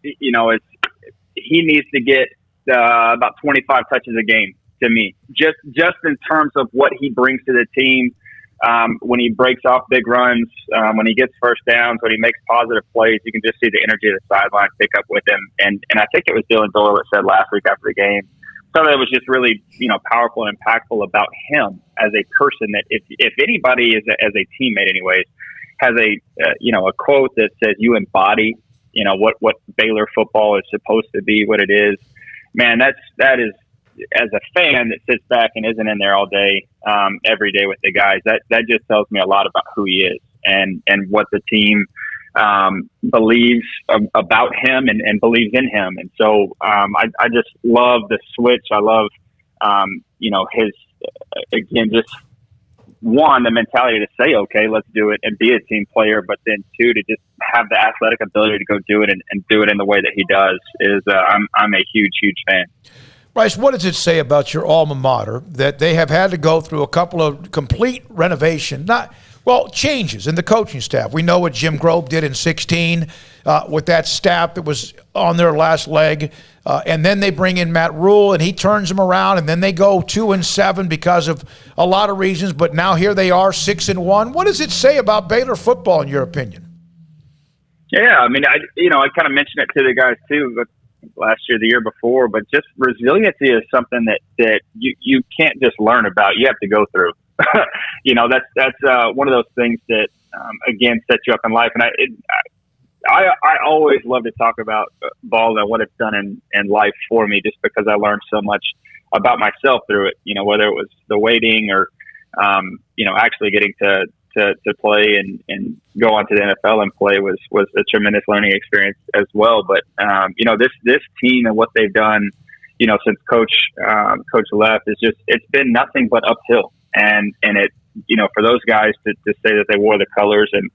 he needs to get about 25 touches a game. To me, just in terms of what he brings to the team, when he breaks off big runs, when he gets first downs, when he makes positive plays, you can just see the energy of the sideline pick up with him. And I think it was Dylan Doyle that said last week after the game, something that was just really powerful and impactful about him as a person. That if anybody is as a teammate, anyways, has a quote that says you embody what Baylor football is supposed to be, what it is. Man, that is. As a fan that sits back and isn't in there all day, every day with the guys, that just tells me a lot about who he is and what the team believes about him and believes in him. And so I just love the switch. I love his again, just one, the mentality to say, okay, let's do it and be a team player, but then 2, to just have the athletic ability to go do it and do it in the way that he does is I'm a huge fan. Bryce, what does it say about your alma mater that they have had to go through a couple of complete changes in the coaching staff? We know what Jim Grove did in 2016 with that staff that was on their last leg. And then they bring in Matt Rule, and he turns them around, and then they go 2-7 because of a lot of reasons. But now here they are, 6-1. What does it say about Baylor football, in your opinion? Yeah, I mean, I kind of mentioned it to the guys too, but last year, the year before, but just resiliency is something that you can't just learn about. You have to go through. That's one of those things that again sets you up in life. And I always love to talk about ball and what it's done in life for me, just because I learned so much about myself through it. Whether it was the waiting or actually getting to play and go on to the NFL and play was a tremendous learning experience as well. But, this team and what they've done, since coach left is just, it's been nothing but uphill. and it, for those guys to say that they wore the colors and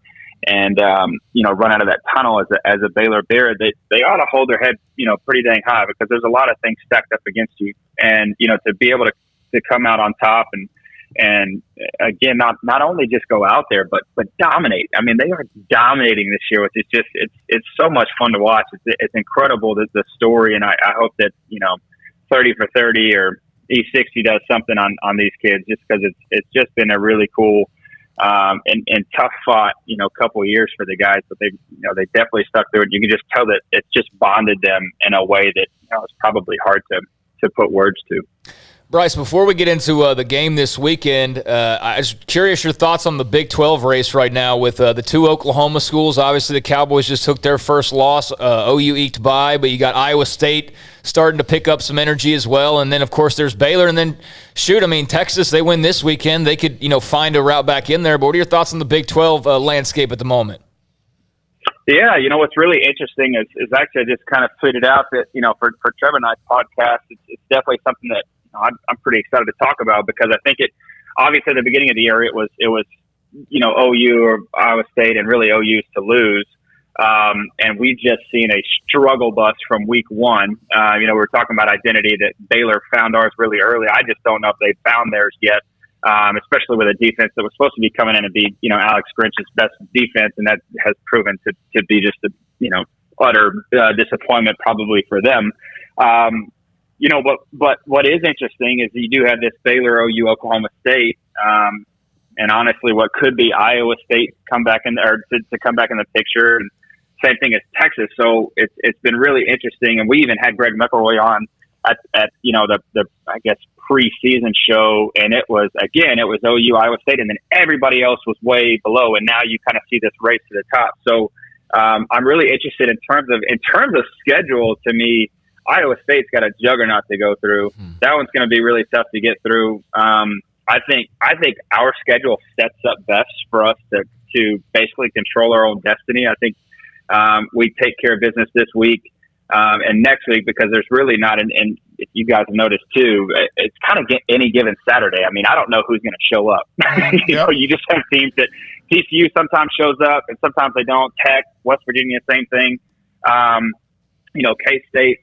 run out of that tunnel as a Baylor Bear, they ought to hold their head, pretty dang high, because there's a lot of things stacked up against you. And, to be able to come out on top and again, not only just go out there, but dominate. I mean, they are dominating this year, which is just, it's so much fun to watch. It's incredible, the story. And I hope that, 30 for 30 or E60 does something on these kids, just because it's just been a really cool, and tough fought, couple of years for the guys, but they definitely stuck through it. You can just tell that it's just bonded them in a way that, it's probably hard to put words to. Bryce, before we get into the game this weekend, I was curious your thoughts on the Big 12 race right now with the two Oklahoma schools. Obviously, the Cowboys just took their first loss. OU eked by, but you got Iowa State starting to pick up some energy as well. And then, of course, there's Baylor. And then, Texas, they win this weekend. They could, find a route back in there. But what are your thoughts on the Big 12 landscape at the moment? Yeah, what's really interesting is actually I just kind of tweeted out that, for Trevor and I's podcast, it's definitely something that I'm pretty excited to talk about, because I think obviously at the beginning of the year it was OU or Iowa State and really OU's to lose. And we've just seen a struggle bus from week one. We're talking about identity, that Baylor found ours really early. I just don't know if they found theirs yet, especially with a defense that was supposed to be coming in and be, Alex Grinch's best defense. And that has proven to be just utter disappointment probably for them. But what is interesting is you do have this Baylor, OU, Oklahoma State, and honestly, what could be Iowa State come back in to come back in the picture, and same thing as Texas. So it's been really interesting, and we even had Greg McElroy on at the I guess preseason show, and it was OU, Iowa State, and then everybody else was way below, and now you kind of see this race to the top. So I'm really interested in terms of schedule. To me, Iowa State's got a juggernaut to go through. That one's going to be really tough to get through. I think our schedule sets up best for us to basically control our own destiny. I think we take care of business this week and next week, because there's really not and if you guys have noticed too, it's kind of any given Saturday. I mean, I don't know who's going to show up. You just have teams that TCU sometimes shows up and sometimes they don't. Tech, West Virginia, same thing. K-State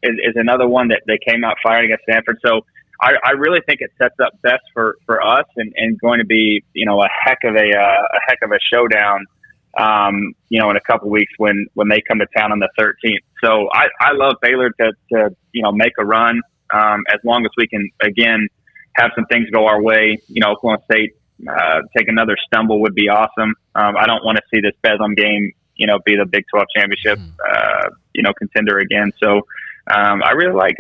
is another one that they came out firing against Stanford. So I really think it sets up best for us and going to be, a heck of a showdown, in a couple weeks when they come to town on the 13th. So I love Baylor to make a run, as long as we can, again, have some things go our way. Oklahoma State, take another stumble would be awesome. I don't want to see this Bedlam game, be the Big 12 championship, contender again. So I really like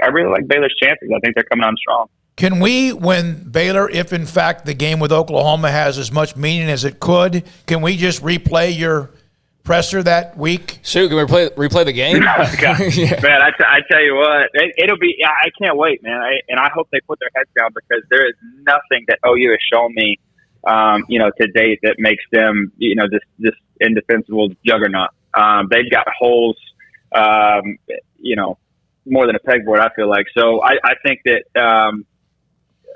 Baylor's chances. I think they're coming on strong. Can we, when Baylor, if in fact the game with Oklahoma has as much meaning as it could, can we just replay your presser that week? Shoot, can we replay the game? Yeah. Man, I tell you what, it'll be. I can't wait, man. And I hope they put their heads down, because there is nothing that OU has shown me, to date that makes them, this indefensible juggernaut. They've got holes, more than a pegboard, I feel like. So I think that,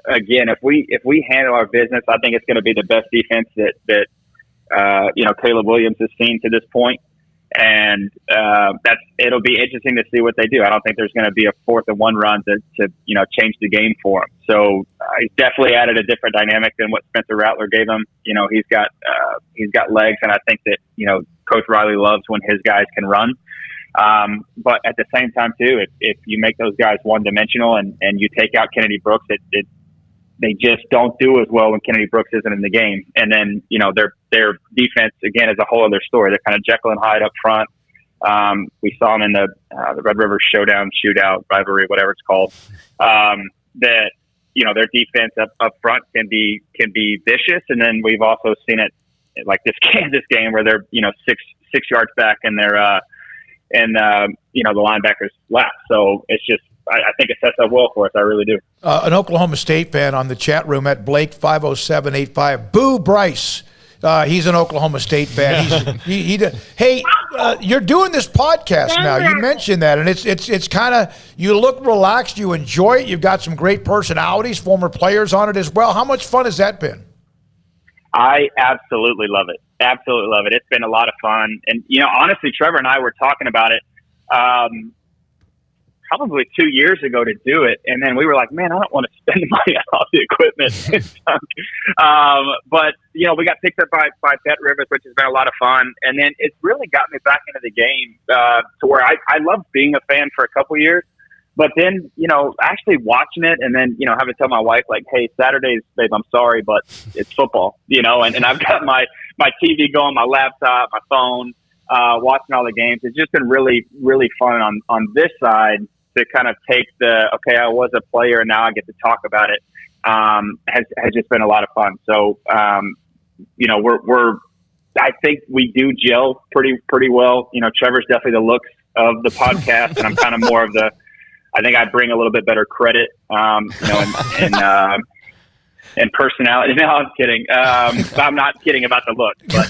again, if we handle our business, I think it's going to be the best defense that Caleb Williams has seen to this point. And it'll be interesting to see what they do. I don't think there's going to be a 4th and 1 run to change the game for him. So he's definitely added a different dynamic than what Spencer Rattler gave him. He's got legs, and I think that Coach Riley loves when his guys can run. But at the same time too, if you make those guys one dimensional and you take out Kennedy Brooks, they just don't do as well when Kennedy Brooks isn't in the game. And then, their defense, again, is a whole other story. They're kind of Jekyll and Hyde up front. We saw them in the Red River Showdown, Shootout, Rivalry, whatever it's called. That, their defense up front can be vicious. And then we've also seen it like this Kansas game where they're, 6 yards back and they're, the linebackers left. So it's just, I think it sets up well for us. I really do. An Oklahoma State fan on the chat room at Blake 50785. Boo Bryce. He's an Oklahoma State fan. Hey, You're doing this podcast now. You mentioned that, and it's kind of, you look relaxed, you enjoy it. You've got some great personalities, former players on it as well. How much fun has that been? I absolutely love it. Absolutely love it. It's been a lot of fun. And, honestly, Trevor and I were talking about it probably 2 years ago to do it. And then we were like, man, I don't want to spend money on all the equipment. But, we got picked up by Bet Rivers, which has been a lot of fun. And then it's really got me back into the game to where I loved being a fan for a couple years. But then, actually watching it and then, having to tell my wife, like, hey, Saturdays, babe, I'm sorry, but it's football, and I've got my TV going, my laptop, my phone, watching all the games. It's just been really, really fun on this side to kind of take okay, I was a player and now I get to talk about it, has just been a lot of fun. So, I think we do gel pretty well. Trevor's definitely the looks of the podcast and I'm kind of more of I think I bring a little bit better credit, and personality. No, I'm kidding. I'm not kidding about the look, but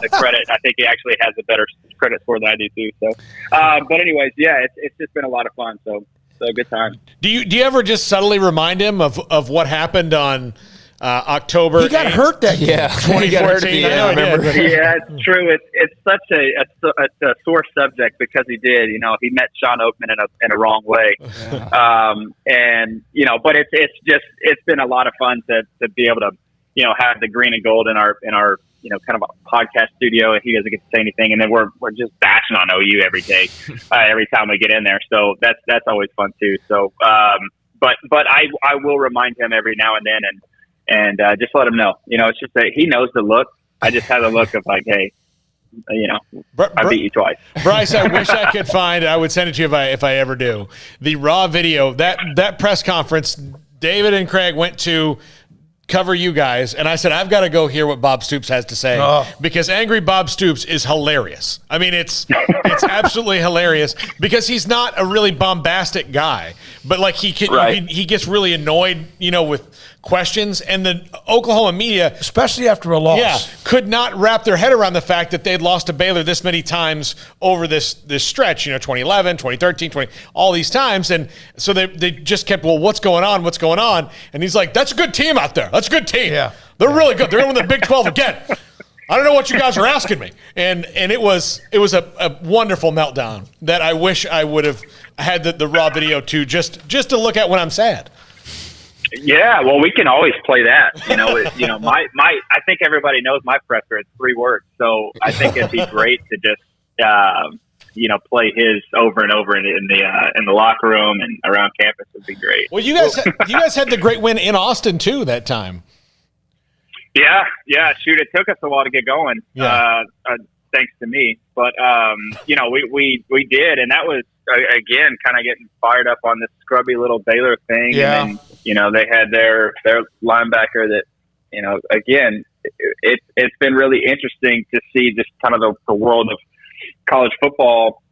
the credit, I think he actually has a better credit score than I do too. So, but anyways, yeah, it's just been a lot of fun. So good time. Do you ever just subtly remind him of what happened on October? He got 8th, hurt that game. Yeah, 2014. I remember. Yeah, it's true. It's such a sore subject because he did. He met Sean Oakman in a wrong way, and but it's been a lot of fun to be able to have the green and gold in our kind of a podcast studio, and he doesn't get to say anything, and then we're just bashing on OU every day, every time we get in there. So that's always fun too. So, but I will remind him every now and then and just let him know. It's just that he knows the look. I just have the look of like, hey, I beat you twice. Bryce, I wish I could find it. I would send it to you if I ever do. The raw video, that press conference, David and Craig went to cover you guys, and I said, I've got to go hear what Bob Stoops has to say because Angry Bob Stoops is hilarious. I mean, it's absolutely hilarious because he's not a really bombastic guy, but like he gets really annoyed, with questions, and the Oklahoma media, especially after a loss, could not wrap their head around the fact that they'd lost to Baylor this many times over this stretch, 2011, 2013, all these times. And so they just kept, well, what's going on? What's going on? And he's like, that's a good team out there. That's a good team. Yeah. They're really good. They're in the Big 12 again. I don't know what you guys are asking me. And it was a wonderful meltdown that I wish I would have had the raw video too, just to look at when I'm sad. Yeah, well, we can always play that. I think everybody knows my presser. It's 3 words. So I think it'd be great to just, play his over and over in the locker room and around campus would be great. Well, you guys had the great win in Austin too that time. Yeah. Shoot, it took us a while to get going. Yeah. Thanks to me, but we did, and that was again kind of getting fired up on this scrubby little Baylor thing. Yeah. And then, they had their linebacker that, again, it's been really interesting to see just kind of the world of college football.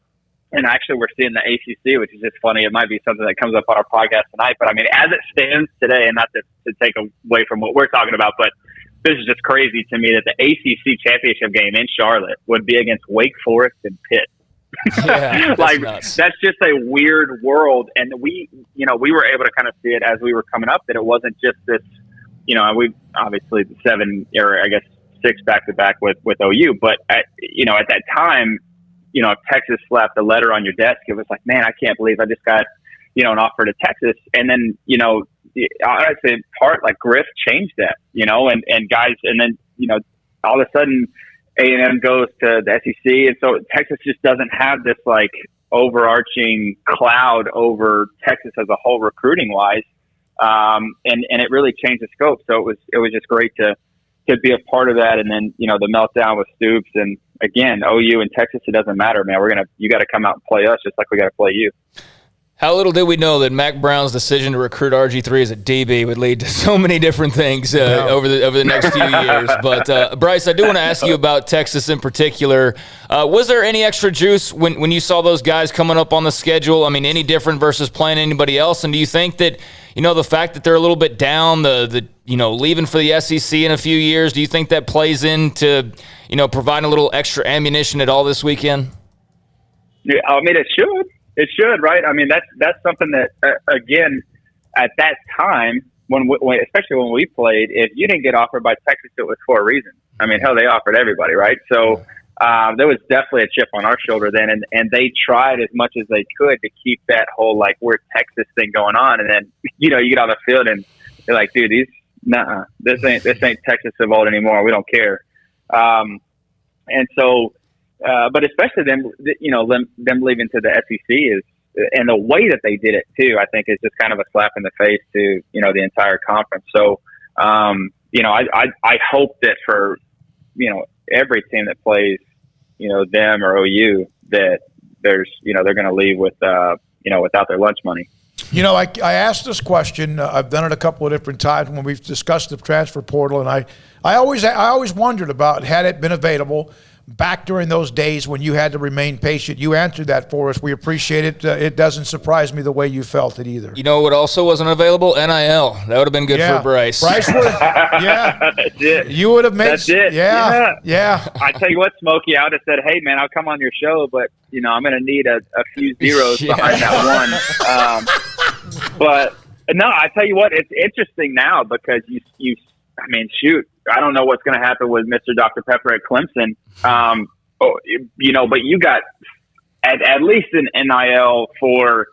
And actually, we're seeing the ACC, which is just funny. It might be something that comes up on our podcast tonight, but I mean, as it stands today, and not to take away from what we're talking about, but this is just crazy to me that the ACC championship game in Charlotte would be against Wake Forest and Pitt. Yeah, that's just a weird world. And we were able to kind of see it as we were coming up, that it wasn't just this, we obviously 7 or I guess 6 back-to-back with OU. But at that time, if Texas slapped a letter on your desk, it was like, man, I can't believe I just got, an offer to Texas. And then, honestly, in part, like Griff changed that, and guys, and then, all of a sudden A&M goes to the SEC. And so Texas just doesn't have this like overarching cloud over Texas as a whole recruiting wise. And it really changed the scope. So it was just great to be a part of that. And then, the meltdown with Stoops, and again, OU and Texas, it doesn't matter, man. You got to come out and play us just like we got to play you. How little did we know that Mac Brown's decision to recruit RG3 as a DB would lead to so many different things over the next few years. But, Bryce, I do want to ask you about Texas in particular. Was there any extra juice when you saw those guys coming up on the schedule? I mean, any different versus playing anybody else? And do you think that, the fact that they're a little bit down, the leaving for the SEC in a few years. Do you think that plays into, providing a little extra ammunition at all this weekend? Yeah, I mean, it should. It should, right? I mean, that's something that, again, at that time, especially when we played, if you didn't get offered by Texas, it was for a reason. I mean, hell, they offered everybody, right? So there was definitely a chip on our shoulder then, and they tried as much as they could to keep that whole, like, we're Texas thing going on. And then, you get on the field and you're like, dude, this ain't Texas of old anymore. We don't care. And so, but especially them leaving to the SEC is, and the way that they did it too, I think is just kind of a slap in the face to, the entire conference. So, I hope that for, every team that plays, them or OU, that there's, they're going to leave with, without their lunch money. I asked this question. I've done it a couple of different times when we've discussed the transfer portal, and I always wondered about, had it been available back during those days when you had to remain patient. You answered that for us. We appreciate it. It doesn't surprise me the way you felt it either. You know what also wasn't available? NIL. That would have been good for Bryce. Bryce would. Yeah. That's it. You would have made. That's it. Yeah. I tell you what, Smokey, I would have said, hey, man, I'll come on your show, but, I'm going to need a few zeros behind that one. But, no, I tell you what, it's interesting now because I don't know what's going to happen with Mr. Dr. Pepper at Clemson. But you got at least an NIL for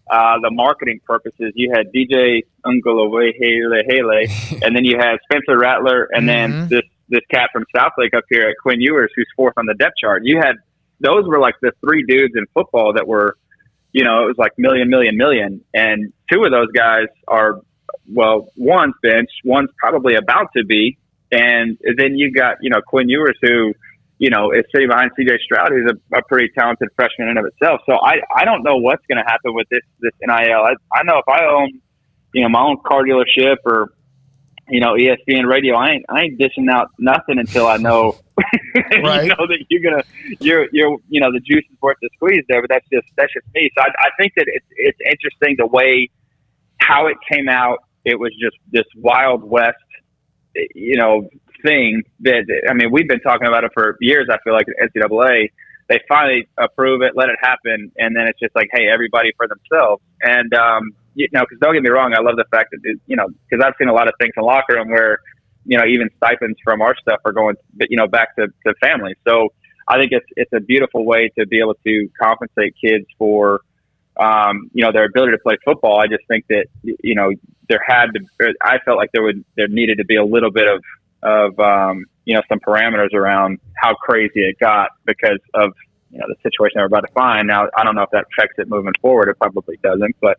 the marketing purposes. You had DJ Ungalaway-Hele, and then you had Spencer Rattler, and then this cat from Southlake up here at Quinn Ewers, who's fourth on the depth chart. Those were like the three dudes in football that were, it was like million. And two of those guys are, well, one's benched, one's probably about to be. And then you got, Quinn Ewers, who, is sitting behind C.J. Stroud, who's a pretty talented freshman in and of itself. So I don't know what's going to happen with this NIL. I know if I own, my own car dealership or, ESPN radio, I ain't dishing out nothing until I know, right. That you're the juice is worth the squeeze there. But that's just me. So I think that it's interesting the way how it came out. It was just this Wild West, thing that, we've been talking about it for years. I feel like at NCAA, they finally approve it, let it happen. And then it's just like, hey, everybody for themselves. And, because don't get me wrong, I love the fact that, because I've seen a lot of things in the locker room where, even stipends from our stuff are going, back to families. So I think it's a beautiful way to be able to compensate kids for, their ability to play football. I just think that, I felt like there needed to be a little bit of some parameters around how crazy it got because of, the situation they're about to find. Now, I don't know if that affects it moving forward. It probably doesn't, but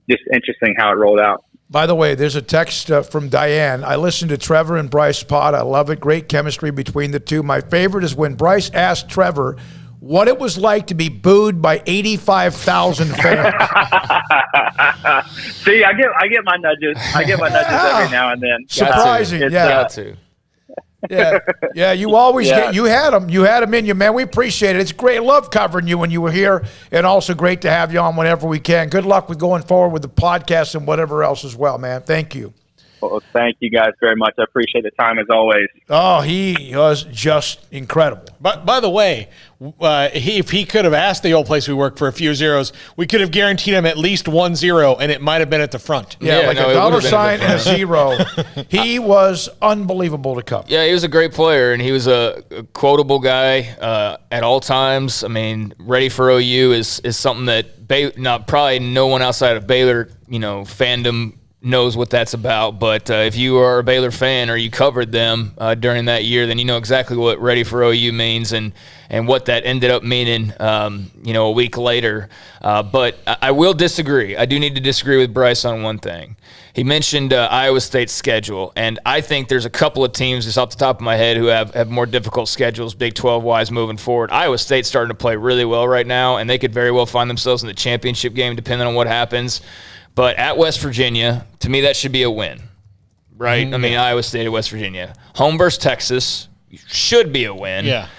just interesting how it rolled out. By the way, there's a text from Diane. I listened to Trevor and Bryce pod. I love it. Great chemistry between the two. My favorite is when Bryce asked Trevor what it was like to be booed by 85,000 fans. See, I get my nudges. Every now and then. Surprising, Yeah, you always get. You had them in you, man. We appreciate it. It's great. Love covering you when you were here, and also great to have you on whenever we can. Good luck with going forward with the podcast and whatever else as well, man. Thank you. Well, thank you guys very much. I appreciate the time as always. Oh, he was just incredible. But by the way, if he could have asked the old place we worked for a few zeros, we could have guaranteed him at least 1 0, and it might have been at the front. Yeah, like a dollar sign and a zero. He was unbelievable to cover. Yeah, he was a great player, and he was a quotable guy at all times. Ready for OU is something that probably no one outside of Baylor, fandom knows what that's about, but if you are a Baylor fan or you covered them during that year, then you know exactly what ready for OU means and what that ended up meaning, a week later. But I will disagree. I do need to disagree with Bryce on one thing. He mentioned Iowa State's schedule, and I think there's a couple of teams just off the top of my head who have more difficult schedules, Big 12-wise, moving forward. Iowa State's starting to play really well right now, and they could very well find themselves in the championship game depending on what happens. But at West Virginia, to me, that should be a win, right? Iowa State at West Virginia. Home versus Texas should be a win. Yeah.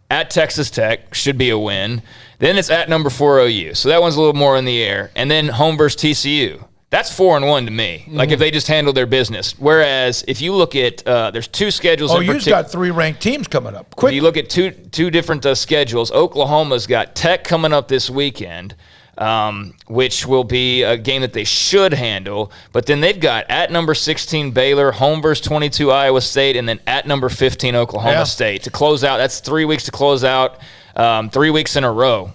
At Texas Tech should be a win. Then it's at number 4 OU. So that one's a little more in the air. And then home versus TCU. That's 4-1 to me. Like if they just handle their business. Whereas if you look at there's two schedules. You've got 3 ranked teams coming up. Quick. If you look at two different schedules. Oklahoma's got Tech coming up this weekend, which will be a game that they should handle. But then they've got at number 16 Baylor, home versus 22 Iowa State, and then at number 15 Oklahoma State to close out. That's 3 weeks to close out. 3 weeks in a row.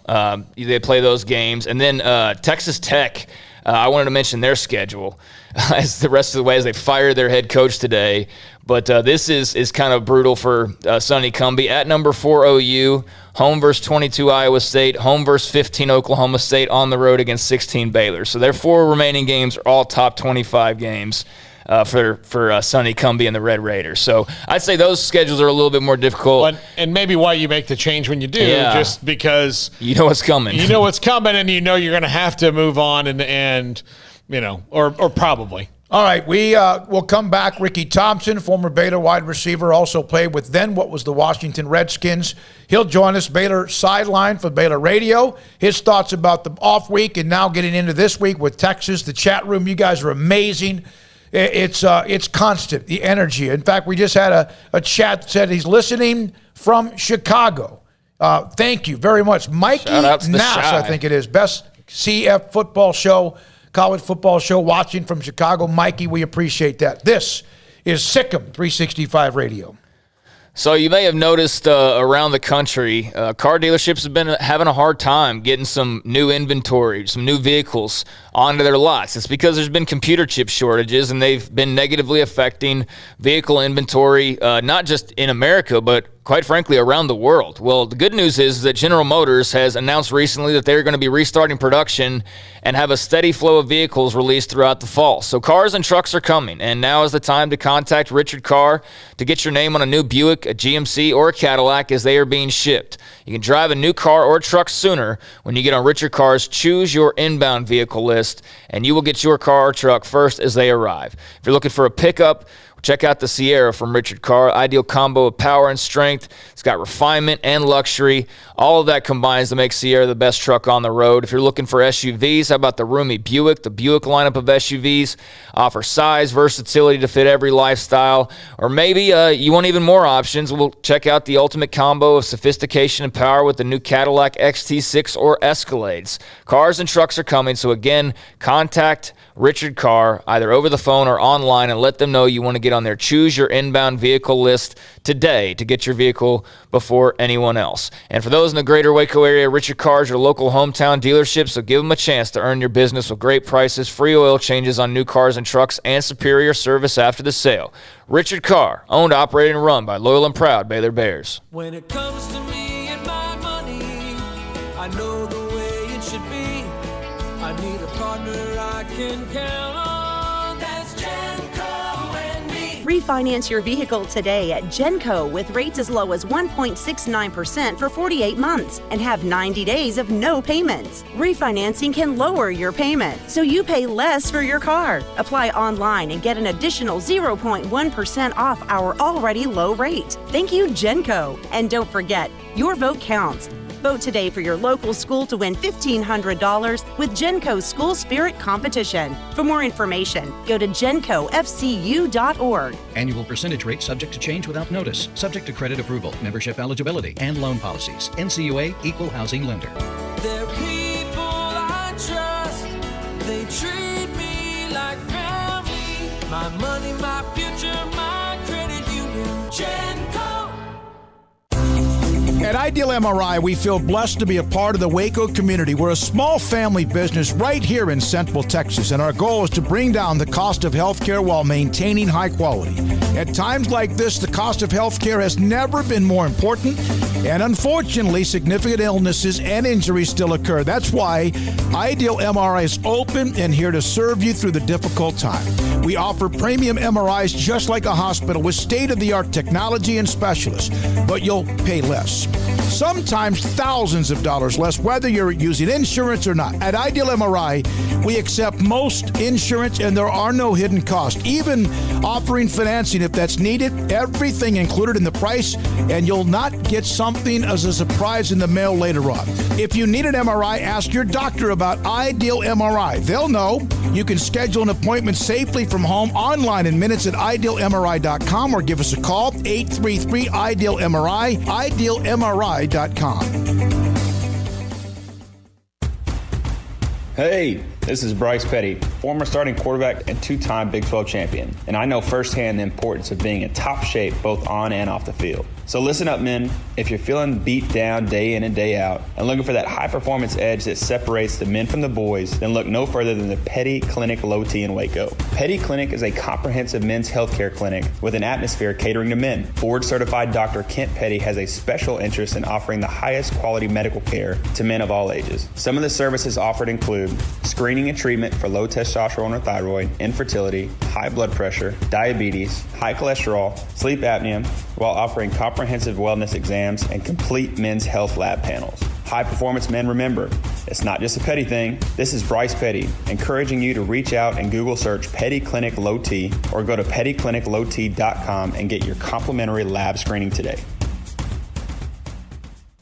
They play those games, and then Texas Tech. I wanted to mention their schedule as the rest of the way as they fired their head coach today. But this is kind of brutal for Sonny Cumbie. At number 4 OU, home versus 22 Iowa State, home versus 15 Oklahoma State, on the road against 16 Baylor. So their 4 remaining games are all top 25 games for Sonny Cumbie and the Red Raiders. So I'd say those schedules are a little bit more difficult. And maybe why you make the change when you do, just because you know what's coming. You know what's coming, and you know you're going to have to move on, and you know, or probably. All right, we'll come back. Ricky Thompson, former Baylor wide receiver, also played with then what was the Washington Redskins. He'll join us, Baylor sideline for Baylor Radio. His thoughts about the off week and now getting into this week with Texas. The chat room, you guys are amazing. It's constant, the energy. In fact, we just had a chat that said he's listening from Chicago. Thank you very much. Mikey Nass, I think it is. Best CF football show, college football show, watching from Chicago. Mikey, we appreciate that. This is Sikkim 365 Radio. So you may have noticed around the country, car dealerships have been having a hard time getting some new inventory, some new vehicles onto their lots. It's because there's been computer chip shortages, and they've been negatively affecting vehicle inventory, not just in America, but quite frankly, around the world. Well, the good news is that General Motors has announced recently that they're going to be restarting production and have a steady flow of vehicles released throughout the fall. So cars and trucks are coming, and now is the time to contact Richard Carr to get your name on a new Buick, a GMC, or a Cadillac as they are being shipped. You can drive a new car or truck sooner when you get on Richard Carr's Choose Your Inbound Vehicle list, and you will get your car or truck first as they arrive. If you're looking for a pickup, check out the Sierra from Richard Carr. Ideal combo of power and strength. It's got refinement and luxury. All of that combines to make Sierra the best truck on the road. If you're looking for SUVs, how about the roomy Buick? The Buick lineup of SUVs offer size, versatility to fit every lifestyle. Or maybe you want even more options. We'll check out the ultimate combo of sophistication and power with the new Cadillac XT6 or Escalades. Cars and trucks are coming, so again, contact Richard Carr either over the phone or online and let them know you want to get on their Choose Your Inbound Vehicle list today to get your vehicle before anyone else. And for those in the greater Waco area, Richard Carr is your local hometown dealership, so give them a chance to earn your business with great prices, free oil changes on new cars and trucks, and superior service after the sale. Richard Carr, owned, operated, and run by loyal and proud Baylor Bears. When it comes to me and my money, I know the way it should be. I need a partner I can count on. That's Genco and me. Refinance your vehicle today at Genco with rates as low as 1.69% for 48 months and have 90 days of no payments. Refinancing can lower your payment, so you pay less for your car. Apply online and get an additional 0.1% off our already low rate. Thank you, Genco. And don't forget, your vote counts. Vote today for your local school to win $1,500 with Genco's School Spirit Competition. For more information, go to gencofcu.org. Annual percentage rate subject to change without notice, subject to credit approval, membership eligibility, and loan policies. NCUA Equal Housing Lender. They're people I trust. They treat me like family. My money, my future, my credit union. Genco. At Ideal MRI, we feel blessed to be a part of the Waco community. We're a small family business right here in Central Texas, and our goal is to bring down the cost of healthcare while maintaining high quality. At times like this, the cost of healthcare has never been more important, and unfortunately, significant illnesses and injuries still occur. That's why Ideal MRI is open and here to serve you through the difficult time. We offer premium MRIs just like a hospital with state-of-the-art technology and specialists, but you'll pay less. sometimes thousands of dollars less, whether you're using insurance or not. At Ideal MRI, we accept most insurance and there are no hidden costs, even offering financing if that's needed. Everything included in the price, and you'll not get something as a surprise in the mail later on. If you need an MRI, ask your doctor about Ideal MRI. They'll know. You can schedule an appointment safely from home online in minutes at idealmri.com or give us a call, 833-IDEAL-MRI, idealmri.com. Hey, this is Bryce Petty, former starting quarterback and two-time Big 12 champion, and I know firsthand the importance of being in top shape both on and off the field. So listen up, men. If you're feeling beat down day in and day out and looking for that high-performance edge that separates the men from the boys, then look no further than the Petty Clinic Low T in Waco. Petty Clinic is a comprehensive men's healthcare clinic with an atmosphere catering to men. Board-certified Dr. Kent Petty has a special interest in offering the highest quality medical care to men of all ages. Some of the services offered include screening and treatment for low testosterone or thyroid, infertility, high blood pressure, diabetes, high cholesterol, sleep apnea, while offering comprehensive wellness exams and complete men's health lab panels. High performance men, remember, it's not just a Petty thing. This is Bryce Petty, encouraging you to reach out and Google search Petty Clinic Low T or go to pettycliniclowt.com and get your complimentary lab screening today.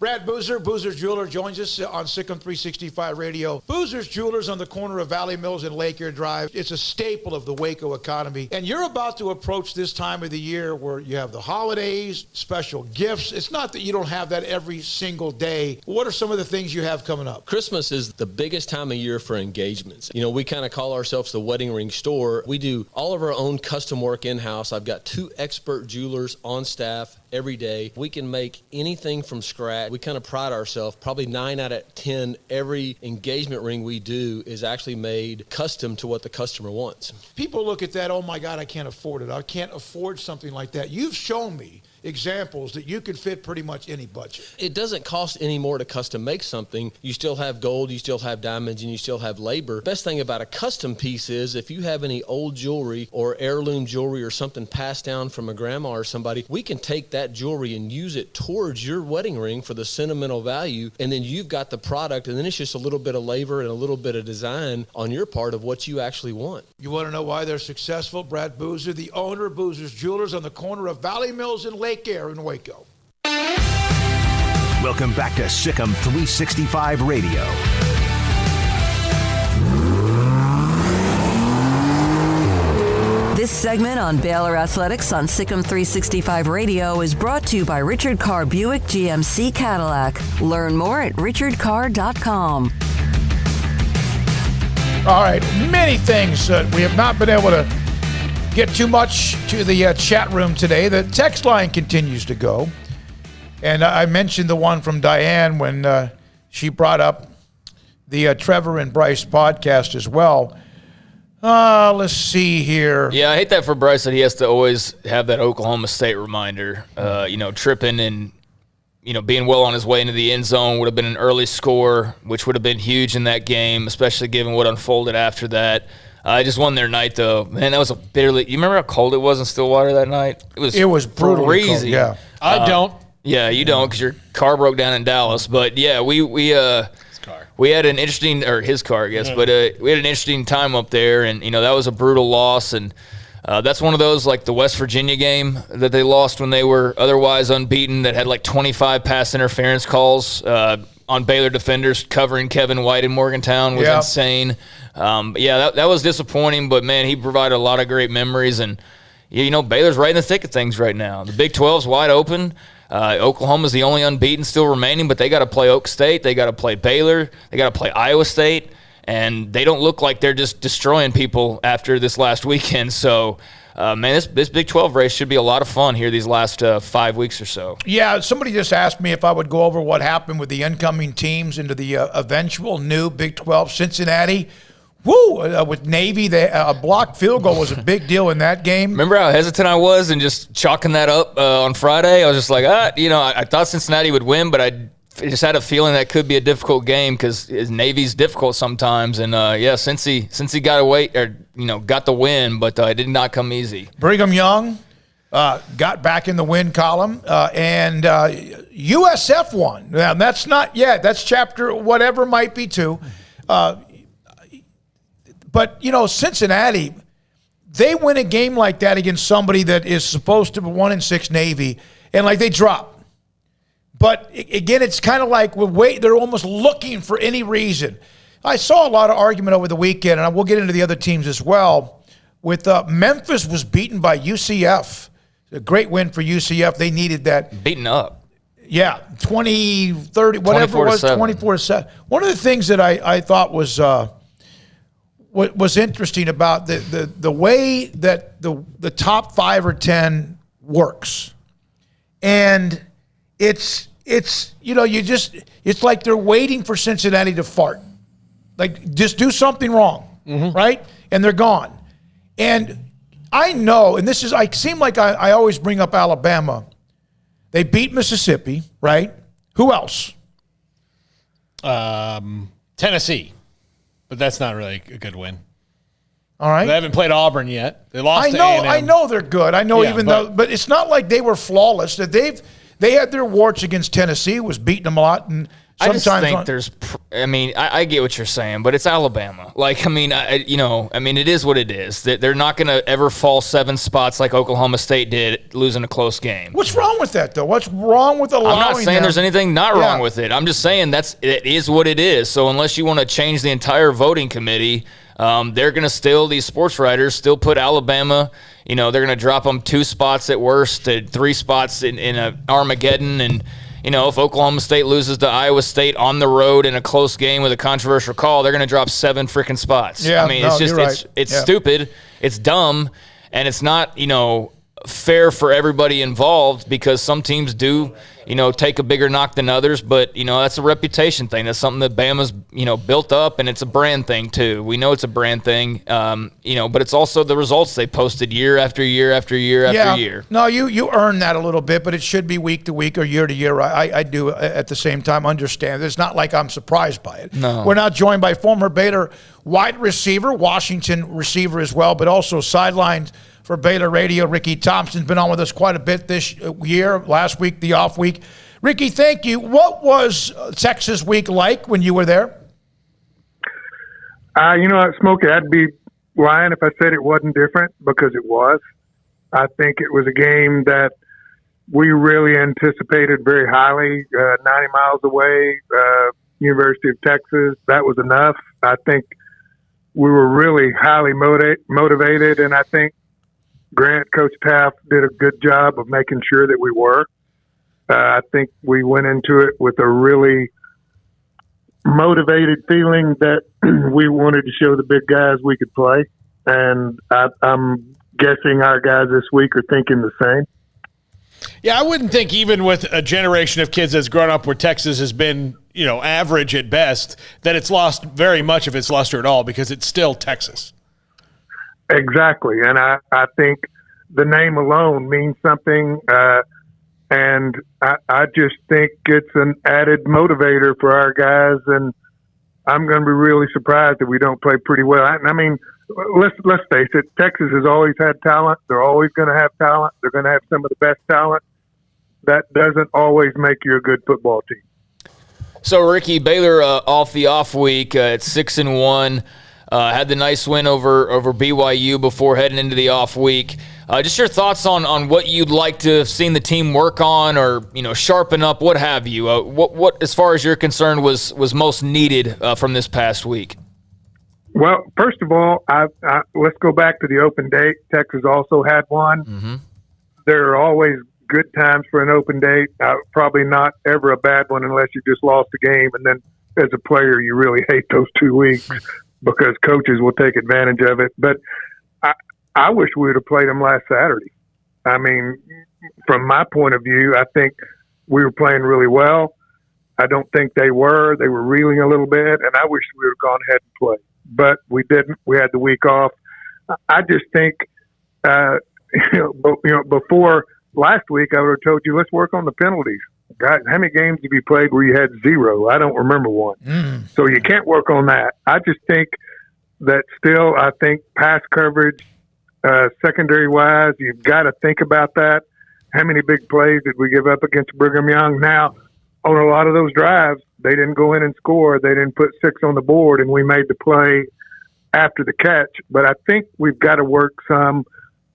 Brad Boozer, Boozer's Jeweler, joins us on Sikkim 365 Radio. Boozer's Jewelers on the corner of Valley Mills and Lake Air Drive. It's a staple of the Waco economy. And you're about to approach this time of the year where you have the holidays, special gifts. It's not that you don't have that every single day. What are some of the things you have coming up? Christmas is the biggest time of year for engagements. You know, we kind of call ourselves the wedding ring store. We do all of our own custom work in-house. I've got 2 expert jewelers on staff every day. We can make anything from scratch. We kind of pride ourselves, probably 9 out of 10, every engagement ring we do is actually made custom to what the customer wants. People look at that, oh my God, I can't afford it. I can't afford something like that. You've shown me examples that you can fit pretty much any budget. It doesn't cost any more to custom make something. You still have gold, you still have diamonds, and you still have labor. Best thing about a custom piece is if you have any old jewelry or heirloom jewelry or something passed down from a grandma or somebody, we can take that jewelry and use it towards your wedding ring for the sentimental value, and then you've got the product, and then it's just a little bit of labor and a little bit of design on your part of what you actually want. You want to know why they're successful? Brad Boozer, the owner of Boozer's Jewelers on the corner of Valley Mills and Lake Air in Waco. Welcome back to Sikkim 365 Radio. This segment on Baylor Athletics on Sikkim 365 Radio is brought to you by Richard Carr Buick GMC Cadillac. Learn more at richardcarr.com. All right, many things we have not been able to get too much to the chat room today. The text line continues to go. And I mentioned the one from Diane when she brought up the Trevor and Bryce podcast as well. Let's see here. Yeah, I hate that for Bryce that he has to always have that Oklahoma State reminder. Tripping and, being well on his way into the end zone would have been an early score, which would have been huge in that game, especially given what unfolded after that. I just won their night, though. Man, that was a bitterly – you remember how cold it was in Stillwater that night? It was brutally cold, yeah. I don't. Yeah, you don't because your car broke down in Dallas. But, yeah, we had an interesting – or his car, I guess. Yeah. But we had an interesting time up there, and, that was a brutal loss. And that's one of those, like the West Virginia game that they lost when they were otherwise unbeaten that had, 25 pass interference calls on Baylor defenders covering Kevin White in Morgantown was insane. That was disappointing, but, man, he provided a lot of great memories. And, Baylor's right in the thick of things right now. The Big 12's wide open. Oklahoma's the only unbeaten still remaining, but they got to play Oak State. They got to play Baylor. They got to play Iowa State. And they don't look like they're just destroying people after this last weekend. So, this Big 12 race should be a lot of fun here these last 5 weeks or so. Yeah, somebody just asked me if I would go over what happened with the incoming teams into the eventual new Big 12 Cincinnati. With Navy, a blocked field goal was a big deal in that game. Remember how hesitant I was in just chalking that up on Friday? I was just like, I thought Cincinnati would win, but I just had a feeling that could be a difficult game because Navy's difficult sometimes. And, since he got away or, got the win, but it did not come easy. Brigham Young got back in the win column. USF won. Now, that's not yet. That's chapter whatever might be too. But, Cincinnati, they win a game like that against somebody that is supposed to be 1-6 Navy, and they drop. But again, it's kind of like they're almost looking for any reason. I saw a lot of argument over the weekend, and I will get into the other teams as well. With Memphis was beaten by UCF. A great win for UCF. They needed that. Beaten up. Yeah, 20, 30, whatever it was, 24-7. One of the things that I thought was interesting about the way that the top 5 or 10 works, and it's like they're waiting for Cincinnati to fart, just do something wrong, right? And they're gone. And I know, and I seem like I always bring up Alabama. They beat Mississippi, right? Who else? Tennessee, but that's not really a good win. All right. They haven't played Auburn yet. They lost to A&M. I know they're good. I know, but it's not like they were flawless. That they had their warts against Tennessee, was beating them a lot, and I just think I get what you're saying, but it's Alabama. It is what it is. They're not going to ever fall 7 spots like Oklahoma State did, losing a close game. What's wrong with that, though? What's wrong with allowing I'm not saying them? there's anything wrong with it. I'm just saying it is what it is. So unless you want to change the entire voting committee, they're going to these sports writers still put Alabama. They're going to drop them 2 spots at worst, to 3 spots in a Armageddon, and if Oklahoma State loses to Iowa State on the road in a close game with a controversial call, they're going to drop 7 freaking spots. Yeah, it's just right. it's stupid, it's dumb, and it's not fair for everybody involved, because some teams do take a bigger knock than others, but that's a reputation thing. That's something that Bama's built up, and it's a brand thing too. We know it's a brand thing, but it's also the results they posted year after year after year after year. No, you earn that a little bit, but it should be week to week or year to year. I do at the same time understand. It's not like I'm surprised by it. No. We're not joined by former Baylor wide receiver, Washington receiver as well, but also sidelines for Baylor Radio. Ricky Thompson's been on with us quite a bit this year. Last week, the off week. Ricky, thank you. What was Texas week like when you were there? Smokey, I'd be lying if I said it wasn't different, because it was. I think it was a game that we really anticipated very highly. 90 miles away, University of Texas, that was enough. I think we were really highly motivated, and I think Coach Taft did a good job of making sure that we were. I think we went into it with a really motivated feeling that we wanted to show the big guys we could play. And I'm guessing our guys this week are thinking the same. Yeah, I wouldn't think, even with a generation of kids that's grown up where Texas has been, average at best, that it's lost very much of its luster at all, because it's still Texas. Exactly. And I think the name alone means something. And I just think it's an added motivator for our guys. And I'm going to be really surprised if we don't play pretty well. Let's face it. Texas has always had talent. They're always going to have talent. They're going to have some of the best talent. That doesn't always make you a good football team. So, Ricky, Baylor off the off week at 6-1. Had the nice win over BYU before heading into the off week. Just your thoughts on what you'd like to have seen the team work on, or sharpen up, what have you. What as far as you're concerned was most needed from this past week? Well, first of all, let's go back to the open date. Texas also had one. Mm-hmm. There are always good times for an open date. Probably not ever a bad one unless you just lost a game, and then as a player you really hate those 2 weeks. Because coaches will take advantage of it. But I wish we would have played them last Saturday. From my point of view, I think we were playing really well. I don't think they were. They were reeling a little bit, and I wish we would have gone ahead and played. But we didn't. We had the week off. I just think, before last week, I would have told you, let's work on the penalties. God, how many games have you played where you had 0? I don't remember one. So you can't work on that. I just think that still, pass coverage, secondary-wise, you've got to think about that. how many big plays did we give up against Brigham Young? Now, on a lot of those drives, they didn't go in and score. They didn't put 6 on the board, and we made the play after the catch. But I think we've got to work some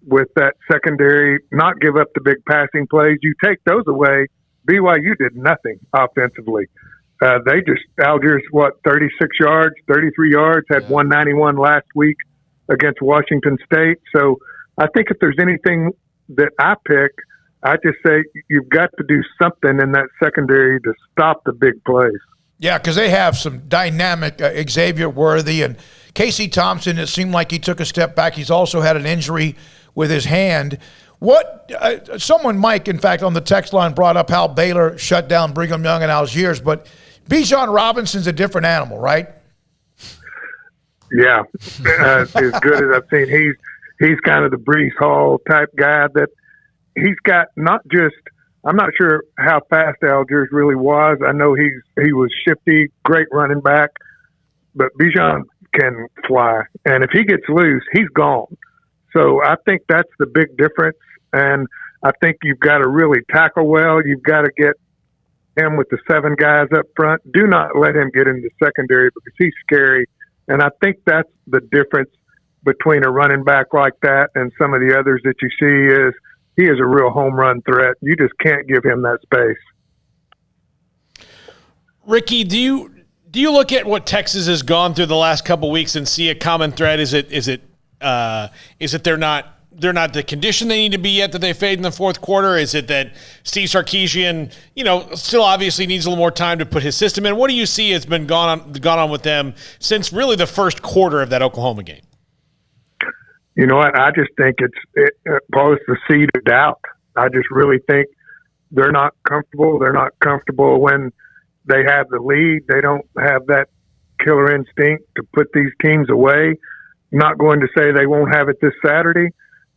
with that secondary, not give up the big passing plays. You take those away, BYU did nothing offensively. Algiers, 36 yards, 33 yards, had 191 last week against Washington State. So I think if there's anything that I pick, I just say you've got to do something in that secondary to stop the big plays. Yeah, because they have some dynamic Xavier Worthy and Casey Thompson. It seemed like he took a step back. He's also had an injury with his hand. Someone, Mike, in fact, on the text line brought up how Baylor shut down Brigham Young and Algiers, but Bijan Robinson's a different animal, right? Yeah, as good as I've seen. He's kind of the Breece Hall type guy that he's got not just – I'm not sure how fast Algiers really was. I know he was shifty, great running back, but Bijan can fly. And if he gets loose, he's gone. So I think that's the big difference. And I think you've got to really tackle well. You've got to get him with the 7 guys up front. Do not let him get into the secondary because he's scary. And I think that's the difference between a running back like that and some of the others that you see is he is a real home run threat. You just can't give him that space. Ricky, do you look at what Texas has gone through the last couple of weeks and see a common thread? Is it they're not the condition they need to be yet that they fade in the fourth quarter? Is it that Steve Sarkisian, still obviously needs a little more time to put his system in? What do you see has been gone on with them since really the first quarter of that Oklahoma game? You know what? I just think it's posed the seed of doubt. I just really think they're not comfortable. They're not comfortable when they have the lead. They don't have that killer instinct to put these teams away. I'm not going to say they won't have it this Saturday,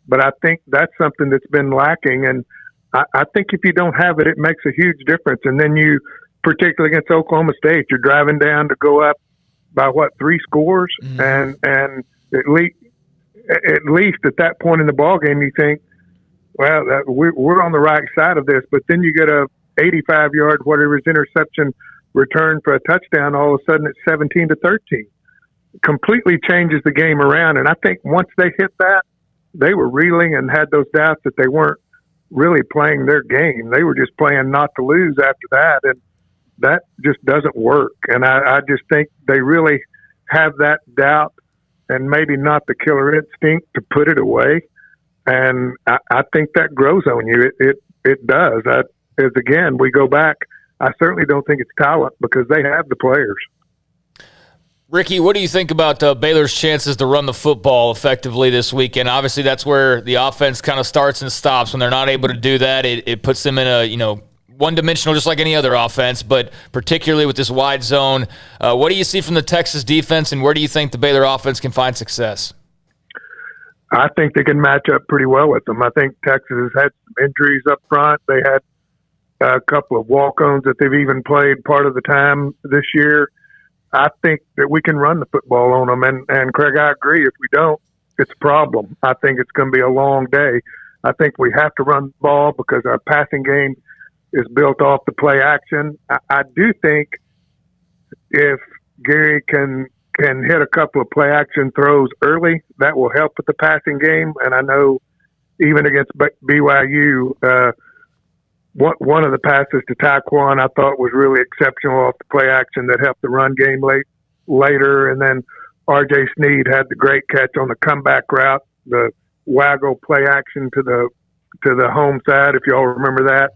but I think that's something that's been lacking. And I think if you don't have it, it makes a huge difference. And then you, particularly against Oklahoma State, you're driving down to go up by 3 scores, and at least at that point in the ball game, you think, well, we're on the right side of this. But then you get a 85-yard, whatever his interception return for a touchdown. All of a sudden, it's 17-13. Completely changes the game around. And I think once they hit that, they were reeling and had those doubts that they weren't really playing their game. They were just playing not to lose after that, and that just doesn't work. And I just think they really have that doubt and maybe not the killer instinct to put it away. And I think that grows on you. It does. As again, we go back, I certainly don't think it's talent because they have the players. Ricky, what do you think about Baylor's chances to run the football effectively this weekend? Obviously, that's where the offense kind of starts and stops. When they're not able to do that, it puts them in a, one-dimensional just like any other offense, but particularly with this wide zone. What do you see from the Texas defense, and where do you think the Baylor offense can find success? I think they can match up pretty well with them. I think Texas has had some injuries up front. They had a couple of walk-ons that they've even played part of the time this year. I think that we can run the football on them. And Craig, I agree. If we don't, it's a problem. I think it's going to be a long day. I think we have to run the ball because our passing game is built off the play action. I do think if Gary can hit a couple of play action throws early, that will help with the passing game. And I know even against BYU, one of the passes to Taquan I thought was really exceptional off the play action that helped the run game later. And then R.J. Sneed had the great catch on the comeback route, the waggle play action to the home side, if y'all remember that.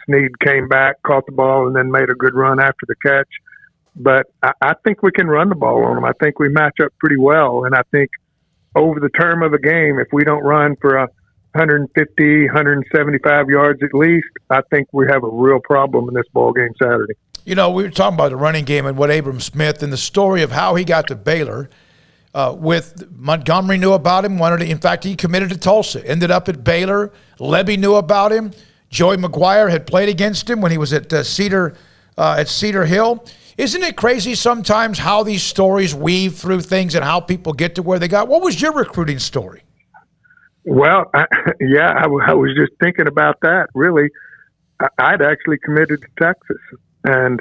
Sneed came back, caught the ball, and then made a good run after the catch. But I think we can run the ball on them. I think we match up pretty well. And I think over the term of a game, if we don't run for 150, 175 yards at least, I think we have a real problem in this ball game Saturday. We were talking about the running game and what Abram Smith and the story of how he got to Baylor. With Montgomery knew about him. In fact, he committed to Tulsa. Ended up at Baylor. Levy knew about him. Joey McGuire had played against him when he was at Cedar Hill. Isn't it crazy sometimes how these stories weave through things and how people get to where they got? What was your recruiting story? Well, I was just thinking about that. Really, I'd actually committed to Texas, and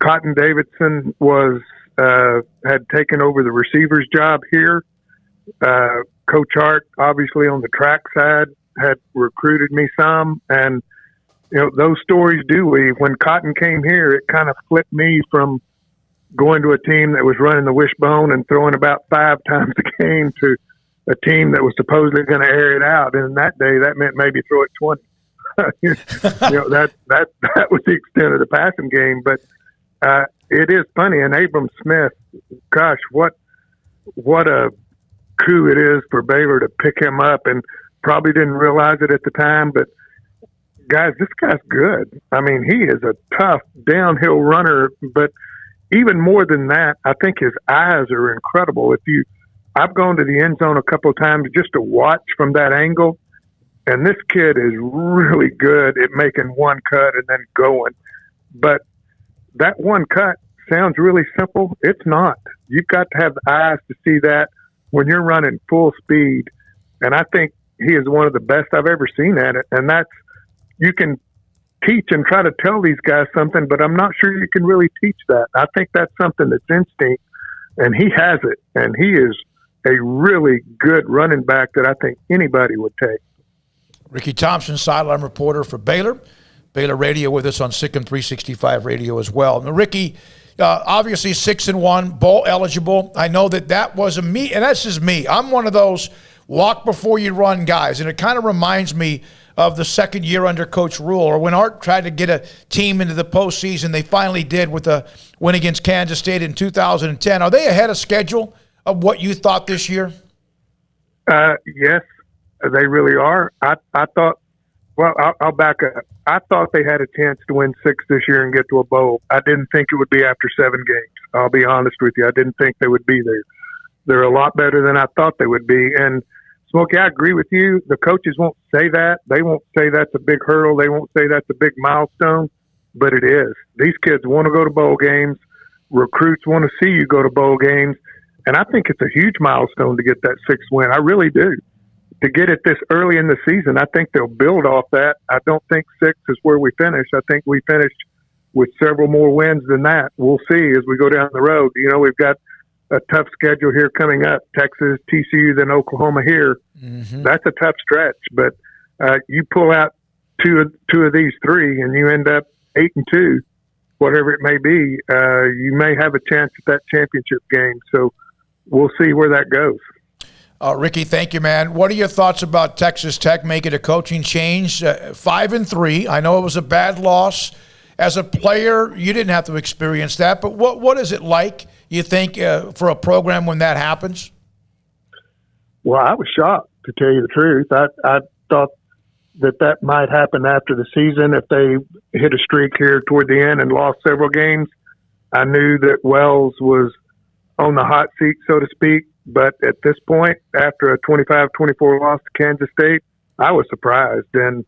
Cotton Davidson had taken over the receivers job here. Coach Art, obviously on the track side, had recruited me some, and those stories do leave. When Cotton came here, it kind of flipped me from going to a team that was running the wishbone and throwing about 5 times a game to a team that was supposedly going to air it out. And in that day, that meant maybe throw it 20. That was the extent of the passing game. But it is funny. And Abram Smith, gosh, what a coup it is for Baylor to pick him up, and probably didn't realize it at the time. But guys, this guy's good. I mean, he is a tough downhill runner, but even more than that, I think his eyes are incredible. I've gone to the end zone a couple of times just to watch from that angle, and this kid is really good at making one cut and then going. But that one cut sounds really simple. It's not. You've got to have the eyes to see that when you're running full speed, and I think he is one of the best I've ever seen at it. And you can teach and try to tell these guys something, but I'm not sure you can really teach that. I think that's something that's instinct, and he has it, and he is a really good running back that I think anybody would take. Ricky Thompson, sideline reporter for Baylor Radio, with us on Sikkim 365 Radio as well. Now, Ricky, obviously 6-1, bowl eligible. I know that was and that's just me. I'm one of those walk before you run guys, and it kind of reminds me of the second year under Coach Rule, or when Art tried to get a team into the postseason. They finally did with a win against Kansas State in 2010. Are they ahead of schedule of what you thought this year? Yes, they really are. I thought, well, I'll back up. I thought they had a chance to win 6 this year and get to a bowl. I didn't think it would be after 7 games. I'll be honest with you. I didn't think they would be there. They're a lot better than I thought they would be. And Smokey, I agree with you. The coaches won't say that. They won't say that's a big hurdle. They won't say that's a big milestone, but it is. These kids want to go to bowl games. Recruits want to see you go to bowl games. And I think it's a huge milestone to get that 6th win. I really do. To get it this early in the season, I think they'll build off that. I don't think 6 is where we finish. I think we finished with several more wins than that. We'll see as we go down the road. We've got a tough schedule here coming up. Texas, TCU, then Oklahoma here. Mm-hmm. That's a tough stretch. But you pull out two of these 3 and you end up 8-2, whatever it may be. You may have a chance at that championship game. So we'll see where that goes. Ricky, thank you, man. What are your thoughts about Texas Tech making a coaching change? 5-3. I know it was a bad loss. As a player, you didn't have to experience that, but what is it like, you think, for a program when that happens? Well, I was shocked, to tell you the truth. I thought that might happen after the season if they hit a streak here toward the end and lost several games. I knew that Wells was on the hot seat, so to speak. But at this point, after a 25-24 loss to Kansas State, I was surprised. And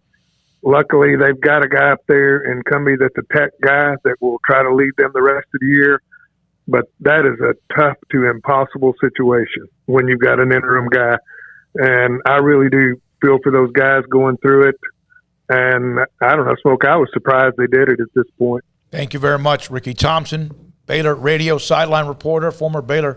luckily, they've got a guy up there in Cumbie that's a Tech guy that will try to lead them the rest of the year. But that is a tough to impossible situation when you've got an interim guy. And I really do feel for those guys going through it. And I don't know, Smoke, I was surprised they did it at this point. Thank you very much, Ricky Thompson, Baylor Radio sideline reporter, former Baylor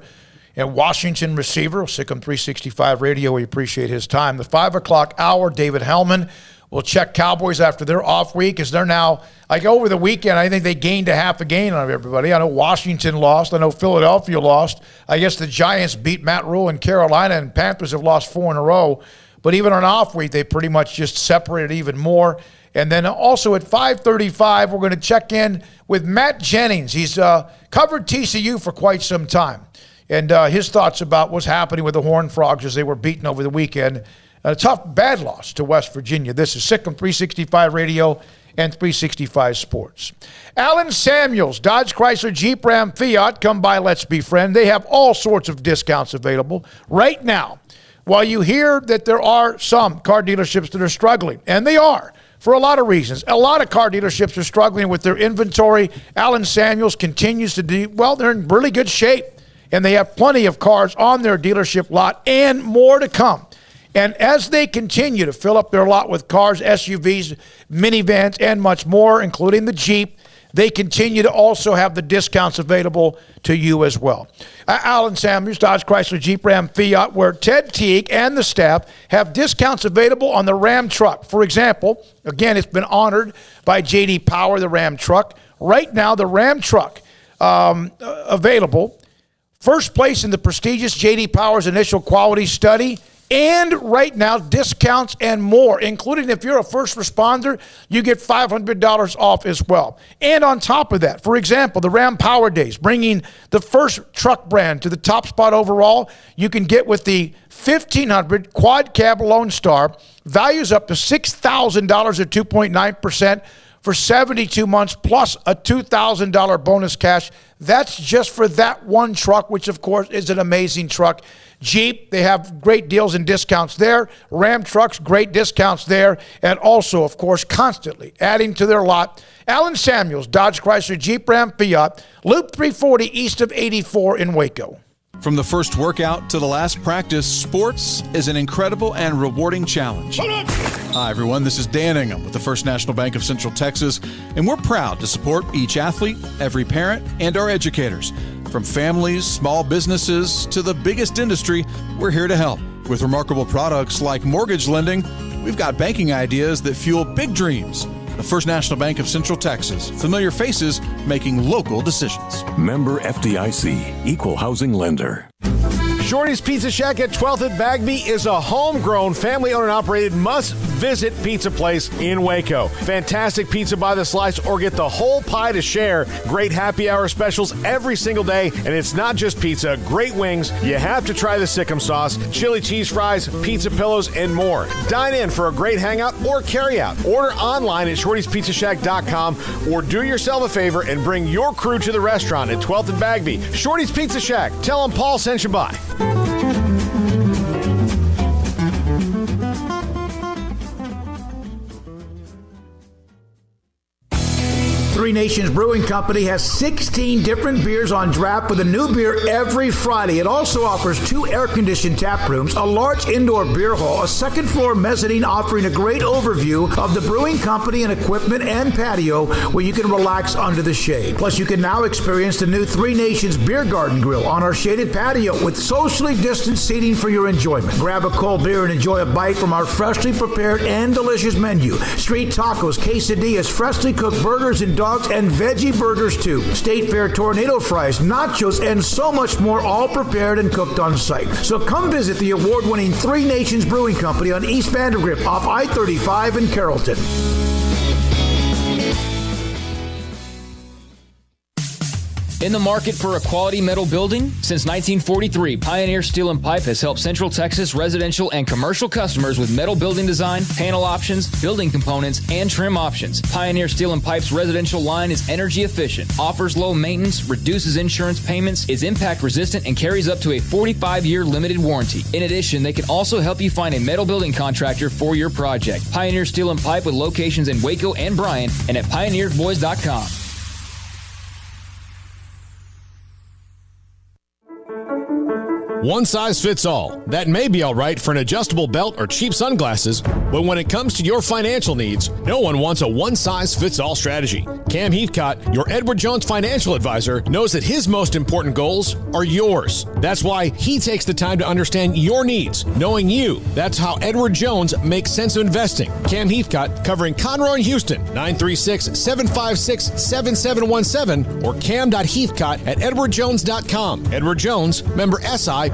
and Washington receiver, Sikkim 365 Radio. We appreciate his time. The 5 o'clock hour, David Helman will check Cowboys after their off week, as they're now, like over the weekend, I think they gained a half a game on everybody. I know Washington lost. I know Philadelphia lost. I guess the Giants beat Matt Rule in Carolina, and Panthers have lost 4 in a row. But even on off week, they pretty much just separated even more. And then also at 5:35, we're going to check in with Matt Jennings. He's covered TCU for quite some time. And his thoughts about what's happening with the Horned Frogs as they were beaten over the weekend. A tough, bad loss to West Virginia. This is Sikkim 365 Radio and 365 Sports. Allen Samuels, Dodge, Chrysler, Jeep, Ram, Fiat. Come by, let's be friends. They have all sorts of discounts available right now. While you hear that there are some car dealerships that are struggling, and they are, for a lot of reasons. A lot of car dealerships are struggling with their inventory. Allen Samuels continues to do, well, they're in really good shape. And they have plenty of cars on their dealership lot and more to come. And as they continue to fill up their lot with cars, SUVs, minivans, and much more, including the Jeep, they continue to also have the discounts available to you as well. Allen Samuels, Dodge, Chrysler, Jeep, Ram, Fiat, where Ted Teague and the staff have discounts available on the Ram truck. For example, again, it's been honored by J.D. Power, the Ram truck. Right now, the Ram truck available, first place in the prestigious J.D. Power's initial quality study, and right now, discounts and more, including if you're a first responder, you get $500 off as well. And on top of that, for example, the Ram Power Days, bringing the first truck brand to the top spot overall, you can get with the 1500 Quad Cab Lone Star, values up to $6,000 at 2.9%. for 72 months, plus a $2,000 bonus cash. That's just for that one truck, which, of course, is an amazing truck. Jeep, they have great deals and discounts there. Ram trucks, great discounts there. And also, of course, constantly adding to their lot. Allen Samuels, Dodge, Chrysler, Jeep, Ram, Fiat, Loop 340 east of 84 in Waco. From the first workout to the last practice, sports is an incredible and rewarding challenge. Hi, everyone. This is Dan Ingham with the First National Bank of Central Texas, and we're proud to support each athlete, every parent, and our educators. From families, small businesses, to the biggest industry, we're here to help. With remarkable products like mortgage lending, we've got banking ideas that fuel big dreams. The First National Bank of Central Texas. Familiar faces making local decisions. Member FDIC, Equal Housing Lender. Shorty's Pizza Shack at 12th and Bagby is a homegrown, family-owned and operated must-visit pizza place in Waco. Fantastic pizza by the slice or get the whole pie to share. Great happy hour specials every single day, and it's not just pizza. Great wings. You have to try the Sikkim sauce, chili cheese fries, pizza pillows, and more. Dine in for a great hangout or carry-out. Order online at shortyspizzashack.com or do yourself a favor and bring your crew to the restaurant at 12th and Bagby. Shorty's Pizza Shack. Tell them Paul sent you by. Three Nations Brewing Company has 16 different beers on draft with a new beer every Friday. It also offers 2 air-conditioned tap rooms, a large indoor beer hall, a second-floor mezzanine offering a great overview of the brewing company and equipment and patio where you can relax under the shade. Plus, you can now experience the new Three Nations Beer Garden Grill on our shaded patio with socially distanced seating for your enjoyment. Grab a cold beer and enjoy a bite from our freshly prepared and delicious menu. Street tacos, quesadillas, freshly cooked burgers and dogs and veggie burgers too. State Fair tornado fries, nachos, and so much more, all prepared and cooked on site. So come visit the award-winning Three Nations Brewing Company on East Vandergrift off I-35 in Carrollton. In the market for a quality metal building? Since 1943, Pioneer Steel & Pipe has helped Central Texas residential and commercial customers with metal building design, panel options, building components, and trim options. Pioneer Steel & Pipe's residential line is energy efficient, offers low maintenance, reduces insurance payments, is impact resistant, and carries up to a 45-year limited warranty. In addition, they can also help you find a metal building contractor for your project. Pioneer Steel & Pipe with locations in Waco and Bryan and at pioneersboys.com. One size fits all. That may be all right for an adjustable belt or cheap sunglasses, but when it comes to your financial needs, no one wants a one-size-fits-all strategy. Cam Heathcott, your Edward Jones financial advisor, knows that his most important goals are yours. That's why he takes the time to understand your needs, knowing you. That's how Edward Jones makes sense of investing. Cam Heathcott, covering Conroe and Houston, 936-756-7717 or cam.heathcott@edwardjones.com. Edward Jones, member SIPC.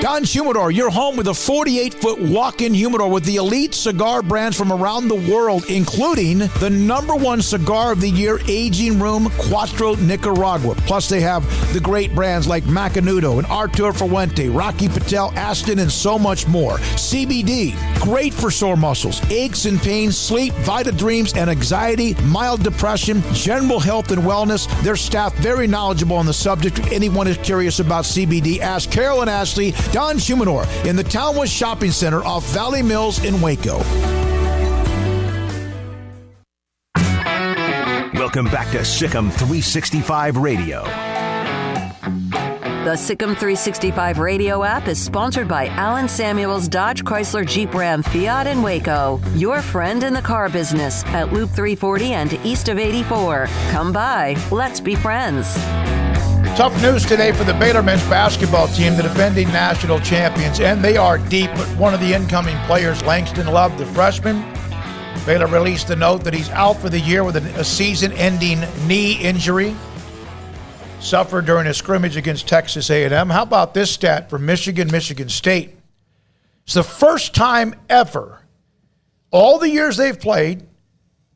Don Humidor, your home with a 48-foot walk-in humidor with the elite cigar brands from around the world, including the #1 cigar of the year, Aging Room Cuatro Nicaragua. Plus, they have the great brands like Macanudo and Artur Fuente, Rocky Patel, Aston, and so much more. CBD, great for sore muscles, aches and pains, sleep, Vita Dreams, and anxiety, mild depression, general health and wellness. Their staff very knowledgeable on the subject. If anyone is curious about CBD, ask Carol and Ashley. Don Humidor in the Townwest Shopping Center off Valley Mills in Waco. Welcome back to Sikkim 365 Radio. The Sikkim 365 radio app is sponsored by Allen Samuels Dodge Chrysler Jeep Ram Fiat in Waco. Your friend in the car business at Loop 340 and east of 84. Come by. Let's be friends. Tough news today for the Baylor men's basketball team, the defending national champions, and they are deep. But one of the incoming players, Langston Love, the freshman, Baylor released a note that he's out for the year with a season-ending knee injury suffered during a scrimmage against Texas A&M. How about this stat from Michigan State? It's the first time ever, all the years they've played.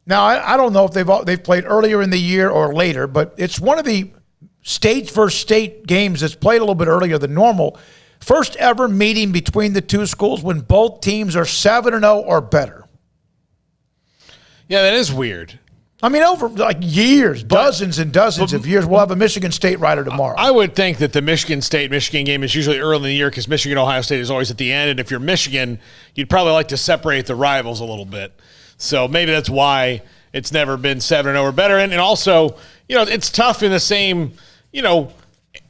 Now, I don't know if they've played earlier in the year or later, but it's one of the state versus state games that's played a little bit earlier than normal. First ever meeting between the two schools when both teams are 7-0 or better. Yeah, that is weird. I mean, over like years, dozens and dozens of years. We'll have a Michigan State rider tomorrow. I would think that the Michigan State-Michigan game is usually early in the year because Michigan-Ohio State is always at the end. And if you're Michigan, you'd probably like to separate the rivals a little bit. So maybe that's why it's never been 7-0 or better. And also, it's tough in the same –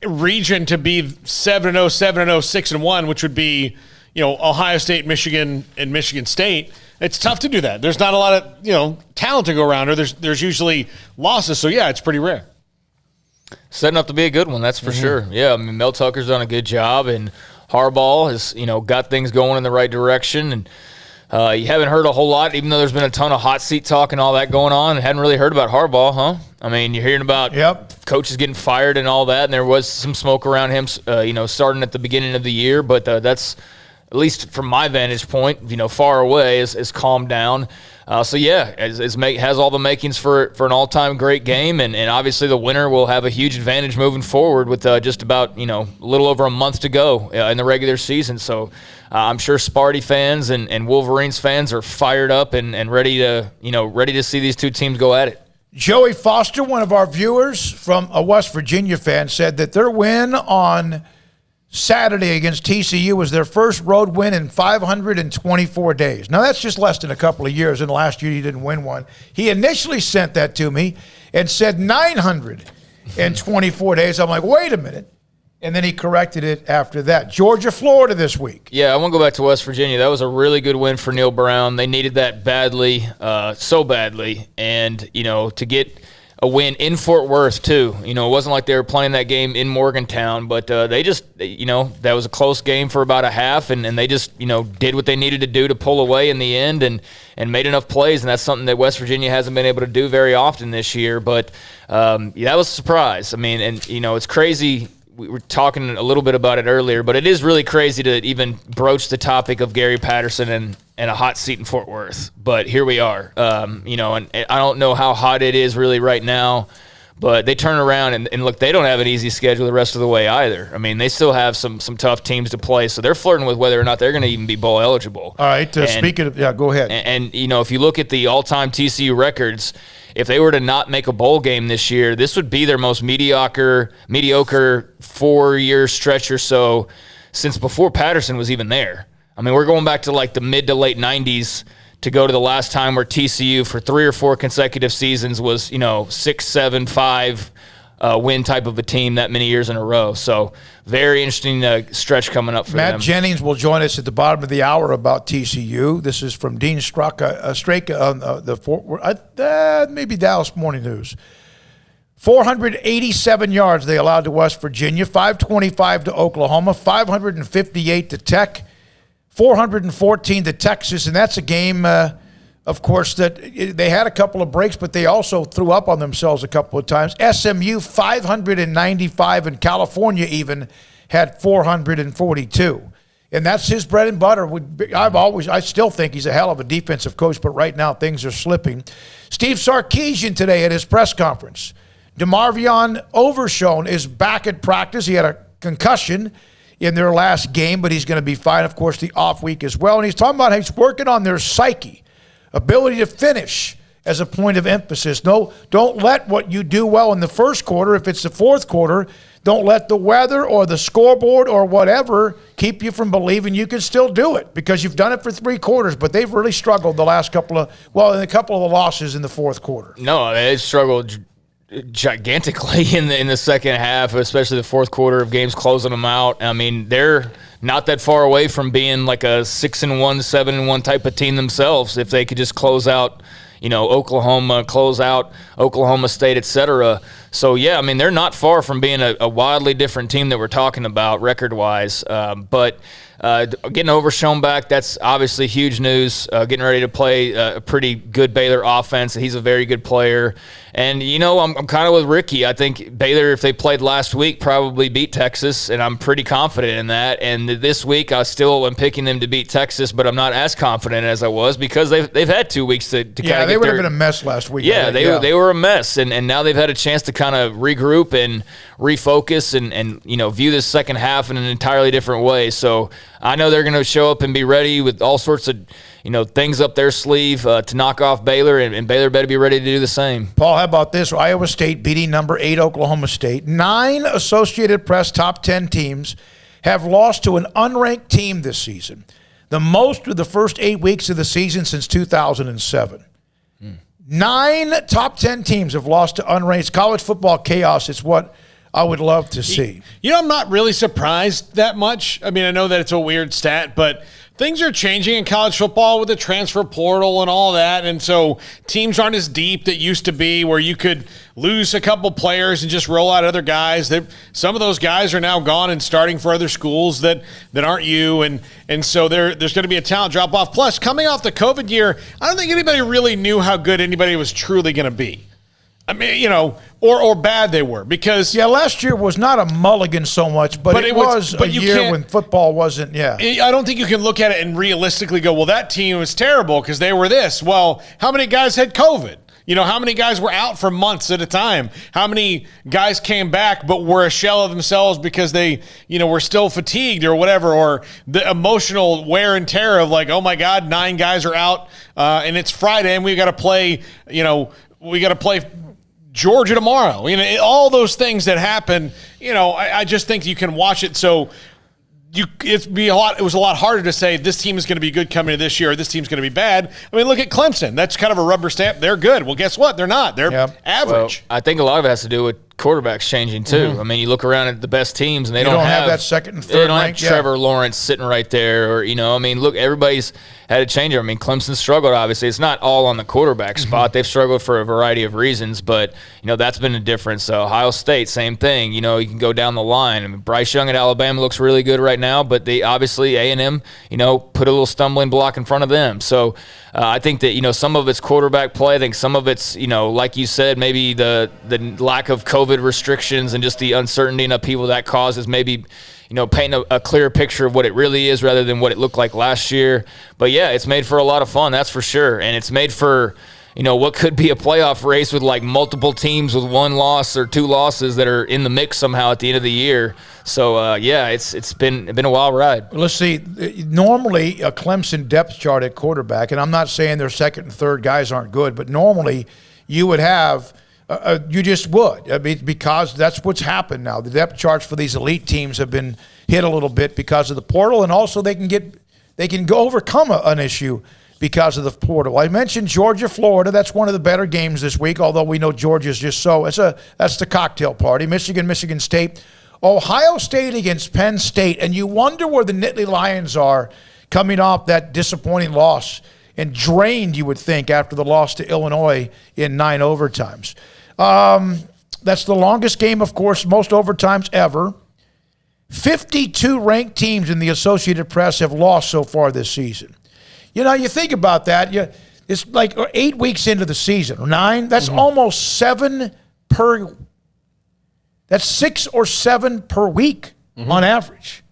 region to be 7-0, 7-0, 6-1, which would be, Ohio State, Michigan, and Michigan State. It's tough to do that. There's not a lot of, talent to go around, or there's usually losses. So, yeah, it's pretty rare. Setting up to be a good one, that's for sure. Yeah, I mean, Mel Tucker's done a good job, and Harbaugh has, got things going in the right direction. And you haven't heard a whole lot, even though there's been a ton of hot seat talk and all that going on. I hadn't really heard about Harbaugh, huh? I mean, you're hearing about coaches getting fired and all that, and there was some smoke around him, starting at the beginning of the year. But that's, at least from my vantage point, far away, is calmed down. Has all the makings for an all-time great game, and obviously the winner will have a huge advantage moving forward with just about a little over a month to go in the regular season. So I'm sure Sparty fans and Wolverines fans are fired up and ready to see these two teams go at it. Joey Foster, one of our viewers from a West Virginia fan, said that their win on Saturday against TCU was their first road win in 524 days. Now, that's just less than a couple of years, and last year he didn't win one. He initially sent that to me and said 924 days. I'm like, wait a minute. And then he corrected it after that. Georgia, Florida this week. Yeah, I want to go back to West Virginia. That was a really good win for Neil Brown. They needed that badly, so badly. And, to get a win in Fort Worth, too. It wasn't like they were playing that game in Morgantown, but they just, that was a close game for about a half, and they just, did what they needed to do to pull away in the end and made enough plays, and that's something that West Virginia hasn't been able to do very often this year. But, that was a surprise. I mean, and, it's crazy. We were talking a little bit about it earlier, but it is really crazy to even broach the topic of Gary Patterson and a hot seat in Fort Worth. But here we are, and I don't know how hot it is really right now, but they turn around and look, they don't have an easy schedule the rest of the way either. I mean, they still have some tough teams to play, so they're flirting with whether or not they're going to even be bowl eligible. All right, speaking of, go ahead. And if you look at the all-time TCU records, if they were to not make a bowl game this year, this would be their most mediocre 4-year stretch or so since before Patterson was even there. I mean, we're going back to like the mid to late 90s to go to the last time where TCU for 3 or 4 consecutive seasons was, 6, 7, 5 win type of a team that many years in a row. So very interesting stretch coming up for them. Matt Jennings will join us at the bottom of the hour about TCU. This is from Dean Straka on maybe Dallas Morning News. 487 yards they allowed to West Virginia, 525 to Oklahoma, 558 to Tech, 414 to Texas, and that's a game, of course, that they had a couple of breaks, but they also threw up on themselves a couple of times. SMU, 595, and California even had 442. And that's his bread and butter. I still think he's a hell of a defensive coach, but right now things are slipping. Steve Sarkisian today at his press conference. DeMarvion Overshown is back at practice. He had a concussion in their last game, but he's going to be fine, of course, the off week as well. And he's talking about how he's working on their psyche, ability to finish as a point of emphasis. No, don't let what you do well in the first quarter, if it's the fourth quarter, don't let the weather or the scoreboard or whatever keep you from believing you can still do it, because you've done it for 3 quarters, but they've really struggled the last couple of the losses in the fourth quarter. No, they struggled gigantically in the second half, especially the fourth quarter of games, closing them out. I mean, they're not that far away from being like a 6-1, 7-1 type of team themselves if they could just close out, Oklahoma, close out Oklahoma State, etc. So, yeah, I mean, they're not far from being a wildly different team that we're talking about record-wise. But getting over Schoenbach, that's obviously huge news. Getting ready to play a pretty good Baylor offense. He's a very good player. And, I'm kind of with Ricky. I think Baylor, if they played last week, probably beat Texas, and I'm pretty confident in that. And this week, I still am picking them to beat Texas, but I'm not as confident as I was because they've had 2 weeks to kind of they would have been a mess last week. Yeah, they were a mess, and now they've had a chance to kind of regroup and refocus and view this second half in an entirely different way. So I know they're going to show up and be ready with all sorts of things up their sleeve to knock off Baylor, and Baylor better be ready to do the same. Paul, how about this? Iowa State beating number 8 Oklahoma State. 9 Associated Press top 10 teams have lost to an unranked team this season, the most through the first 8 weeks of the season since 2007. 9 top 10 teams have lost to unranked. College football chaos is what I would love to see. I'm not really surprised that much. I mean, I know that it's a weird stat, but things are changing in college football with the transfer portal and all that. And so teams aren't as deep that used to be, where you could lose a couple players and just roll out other guys. Some of those guys are now gone and starting for other schools that aren't you. And so there's going to be a talent drop off. Plus, coming off the COVID year, I don't think anybody really knew how good anybody was truly going to be. I mean, or bad they were, because last year was not a mulligan so much, but it was a year when football wasn't. I don't think you can look at it and realistically go, well, that team was terrible because they were this. Well, how many guys had COVID? How many guys were out for months at a time? How many guys came back but were a shell of themselves because they, were still fatigued or whatever, or the emotional wear and tear of like, oh my God, 9 guys are out and it's Friday and we got to play, Georgia tomorrow. All those things that happen, I just think you can watch it. So it was a lot harder to say this team is going to be good coming to this year or this team's going to be bad. I mean, look at Clemson. That's kind of a rubber stamp. They're good. Well, guess what? They're not. They're average. Well, I think a lot of it has to do with quarterbacks changing too. I mean, you look around at the best teams and they don't have that second and third. They don't have Trevor Lawrence sitting right there, or look, everybody's had a change. I mean, Clemson struggled. Obviously, it's not all on the quarterback spot. They've struggled for a variety of reasons, but that's been a difference. Ohio State, same thing. You can go down the line. I mean, Bryce Young at Alabama looks really good right now, but they obviously A&M, put a little stumbling block in front of them. So I think that some of it's quarterback play. I think some of it's like you said, maybe the lack of COVID restrictions and just the uncertainty and upheaval that causes maybe painting a clearer picture of what it really is rather than what it looked like last year. But yeah, it's made for a lot of fun, that's for sure, and it's made for what could be a playoff race with like multiple teams with 1 loss or 2 losses that are in the mix somehow at the end of the year. So it's been a wild ride. Let's see. Normally, a Clemson depth chart at quarterback, and I'm not saying their second and third guys aren't good, but normally you would have. You just would. I mean, because that's what's happened now. The depth charts for these elite teams have been hit a little bit because of the portal, and also they can go overcome an issue because of the portal. I mentioned Georgia, Florida. That's one of the better games this week, although we know Georgia's just so. That's the cocktail party. Michigan State. Ohio State against Penn State, and you wonder where the Nittany Lions are coming off that disappointing loss and drained, you would think, after the loss to Illinois in 9 overtimes. That's the longest game, of course, most overtimes ever. 52 ranked teams in the Associated Press have lost so far this season. You think about that. It's like 8 weeks into the season, or 9. That's almost 7 per. That's 6 or 7 per week on average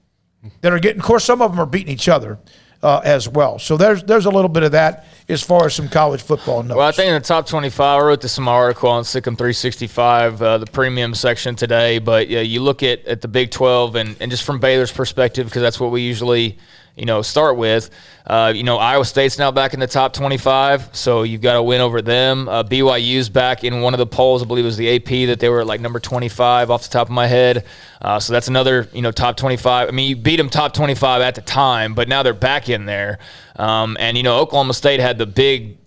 that are getting. Of course, some of them are beating each other as well. So there's a little bit of that as far as some college football notes. Well, I think in the top 25, I wrote this in my article on Sikkim 365, the premium section today. But you look at the Big 12 and just from Baylor's perspective, because that's what we usually start with. Iowa State's now back in the top 25, so you've got to win over them. BYU's back in one of the polls. I believe it was the AP that they were at like number 25 off the top of my head. So that's another, top 25. I mean, you beat them top 25 at the time, but now they're back in there. And Oklahoma State had the big,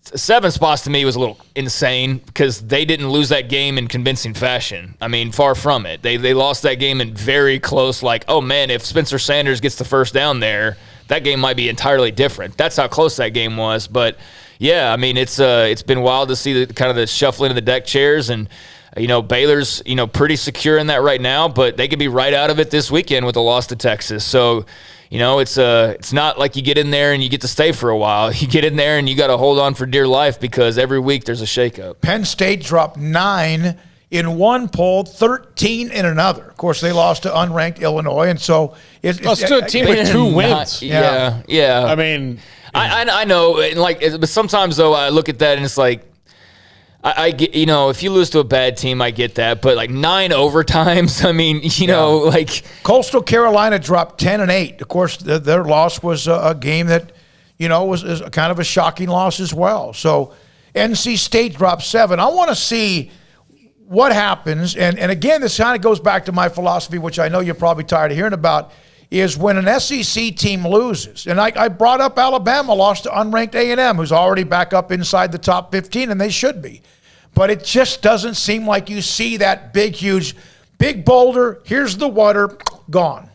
7 spots to me was a little insane because they didn't lose that game in convincing fashion. I mean, far from it. They lost that game in very close, like, oh, man, if Spencer Sanders gets the first down there, that game might be entirely different. That's how close that game was. But, yeah, I mean, it's been wild to see the shuffling of the deck chairs. And, Baylor's, pretty secure in that right now, but they could be right out of it this weekend with a loss to Texas. So, it's not like you get in there and you get to stay for a while. You get in there and you got to hold on for dear life because every week there's a shakeup. Penn State dropped 9 in one poll, 13 in another. Of course, they lost to unranked Illinois, and so it's to a team with 2 wins. Yeah. I mean, I know, and but sometimes though I look at that and it's like, I get, if you lose to a bad team, I get that. But 9 overtimes, I mean, Coastal Carolina dropped 10-8. Of course, their loss was a game that, was kind of a shocking loss as well. So NC State dropped 7. I want to see what happens. And again, this kind of goes back to my philosophy, which I know you're probably tired of hearing about, is when an SEC team loses. And I brought up Alabama lost to unranked A&M, who's already back up inside the top 15, and they should be. But it just doesn't seem like you see that big boulder, here's the water, gone.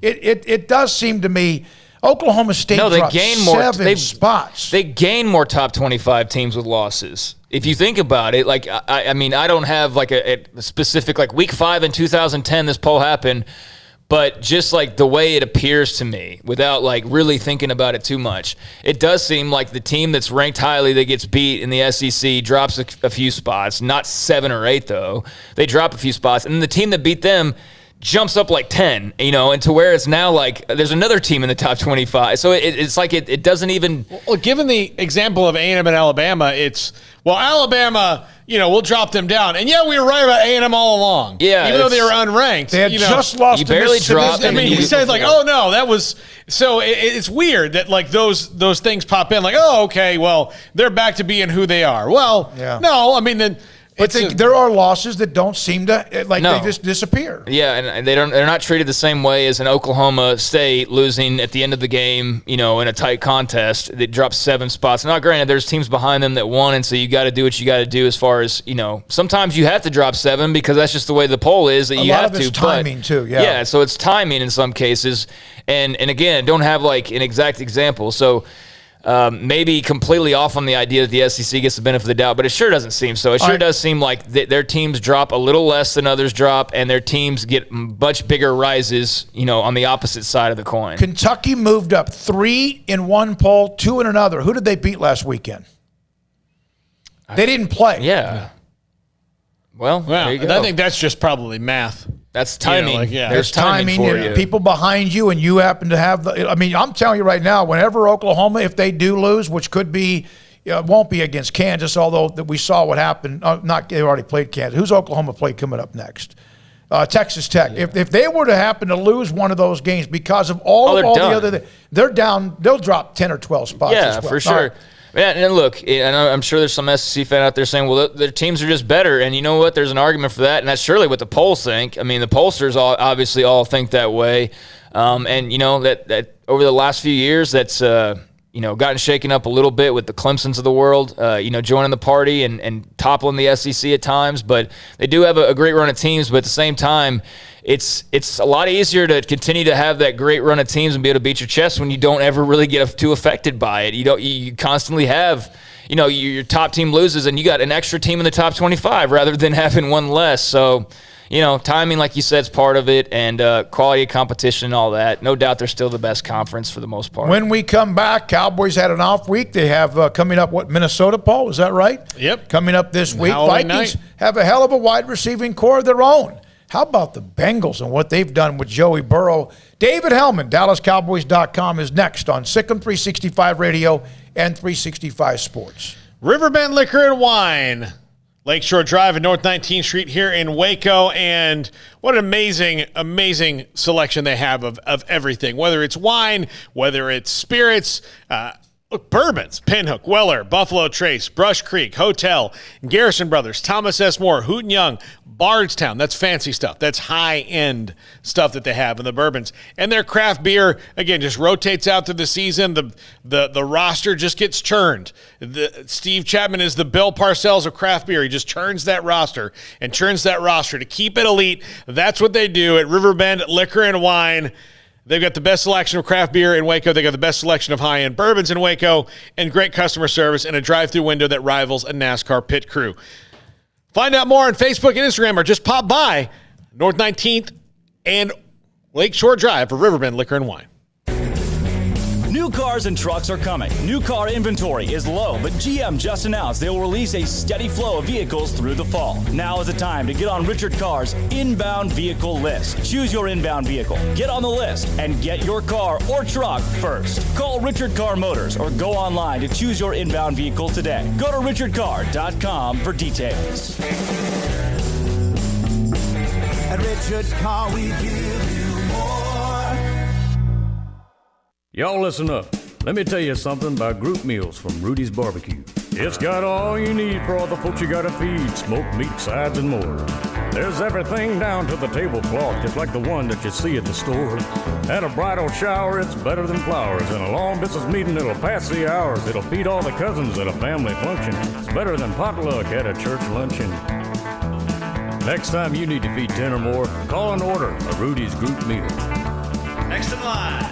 It does seem to me Oklahoma State dropped 7 spots. They gain more top 25 teams with losses. If you think about it, I mean, I don't have a specific, week 5 in 2010, this poll happened. But just the way it appears to me, without really thinking about it too much, it does seem like the team that's ranked highly that gets beat in the SEC drops a few spots, not 7 or 8 though. They drop a few spots, and the team that beat them jumps up 10, and to where it's now there's another team in the top 25. So it's it doesn't even. Well, given the example of A&M and Alabama, Alabama, we'll drop them down. And we were right about A&M all along. Yeah. Even though they were unranked. They had just lost you to barely Mississippi dropped. State. I mean, he said oh no, that was so. It's weird that those things pop in. Okay, well they're back to being who they are. Well, no, I mean then. But there are losses that don't seem to they just disappear. Yeah, and they're not treated the same way as an Oklahoma State losing at the end of the game, in a tight contest. They dropped 7 spots. Now, granted, there's teams behind them that won, and so you got to do what you got to do as far as sometimes you have to drop 7 because that's just the way the poll is that you have to. A lot of it's timing too. Yeah. Yeah, so it's timing in some cases, and again, don't have an exact example. So. Maybe completely off on the idea that the SEC gets the benefit of the doubt, but it sure doesn't seem so. It sure does seem like their teams drop a little less than others drop, and their teams get much bigger rises, on the opposite side of the coin. Kentucky moved up 3 in one poll, 2 in another. Who did they beat last weekend? They didn't play. Yeah. Well, there you go. I think that's just probably math. That's timing. There's timing for you. People behind you, and you happen to have the. I mean, I'm telling you right now, whenever Oklahoma, if they do lose, which could be, won't be against Kansas, although that we saw what happened. They already played Kansas. Who's Oklahoma play coming up next? Texas Tech. Yeah. If they were to happen to lose one of those games because of all the other, they're down. They'll drop 10 or 12 spots. Yeah, as well. for sure. Yeah, and look, I'm sure there's some SEC fan out there saying, well, their teams are just better. And you know what? There's an argument for that, and that's surely what the polls think. I mean, the pollsters obviously all think that way. And, that over the last few years, that's, gotten shaken up a little bit with the Clemsons of the world, joining the party and toppling the SEC at times. But they do have a great run of teams, but at the same time, it's a lot easier to continue to have that great run of teams and be able to beat your chest when you don't ever really get too affected by it. You constantly have, your top team loses and you got an extra team in the top 25 rather than having one less. So, timing, like you said, is part of it, and quality of competition and all that. No doubt they're still the best conference for the most part. When we come back, Cowboys had an off week. They have coming up, Minnesota, Paul? Is that right? Yep. Coming up this week. Halloween Vikings night. have a hell of a wide receiving core of their own. How about the Bengals and what they've done with Joey Burrow? David Helman, DallasCowboys.com, is next on Sikkim 365 Radio and 365 Sports. Riverbend Liquor and Wine, Lakeshore Drive and North 19th Street here in Waco. And what an amazing, amazing selection they have of everything, whether it's wine, whether it's spirits, Look, Bourbons, Pinhook, Weller, Buffalo Trace, Brush Creek, Hotel, Garrison Brothers, Thomas S. Moore, Hooten Young, Bardstown. That's fancy stuff. That's high-end stuff that they have in the bourbons. And their craft beer, again, just rotates out through the season. The roster just gets churned. Steve Chapman is the Bill Parcells of craft beer. He just churns that roster and churns that roster to keep it elite. That's what they do at Riverbend Liquor and Wine. They've got the best selection of craft beer in Waco. They've got the best selection of high-end bourbons in Waco and great customer service and a drive-through window that rivals a NASCAR pit crew. Find out more on Facebook and Instagram or just pop by North 19th and Lakeshore Drive for Riverbend Liquor and Wine. New cars and trucks are coming. New car inventory is low, but GM just announced they will release a steady flow of vehicles through the fall. Now is the time to get on Richard Carr's inbound vehicle list. Choose your inbound vehicle, get on the list, and get your car or truck first. Call Richard Carr Motors or go online to choose your inbound vehicle today. Go to richardcarr.com for details. At Richard Carr, we give you more. Y'all listen up. Let me tell you something about group meals from Rudy's Barbecue. It's got all you need for all the folks you gotta feed, smoked meat, sides, and more. There's everything down to the tablecloth, just like the one that you see at the store. At a bridal shower, it's better than flowers. And a long business meeting, it'll pass the hours. It'll feed all the cousins at a family function. It's better than potluck at a church luncheon. Next time you need to feed 10 or more, call and order a Rudy's group meal. Next in line.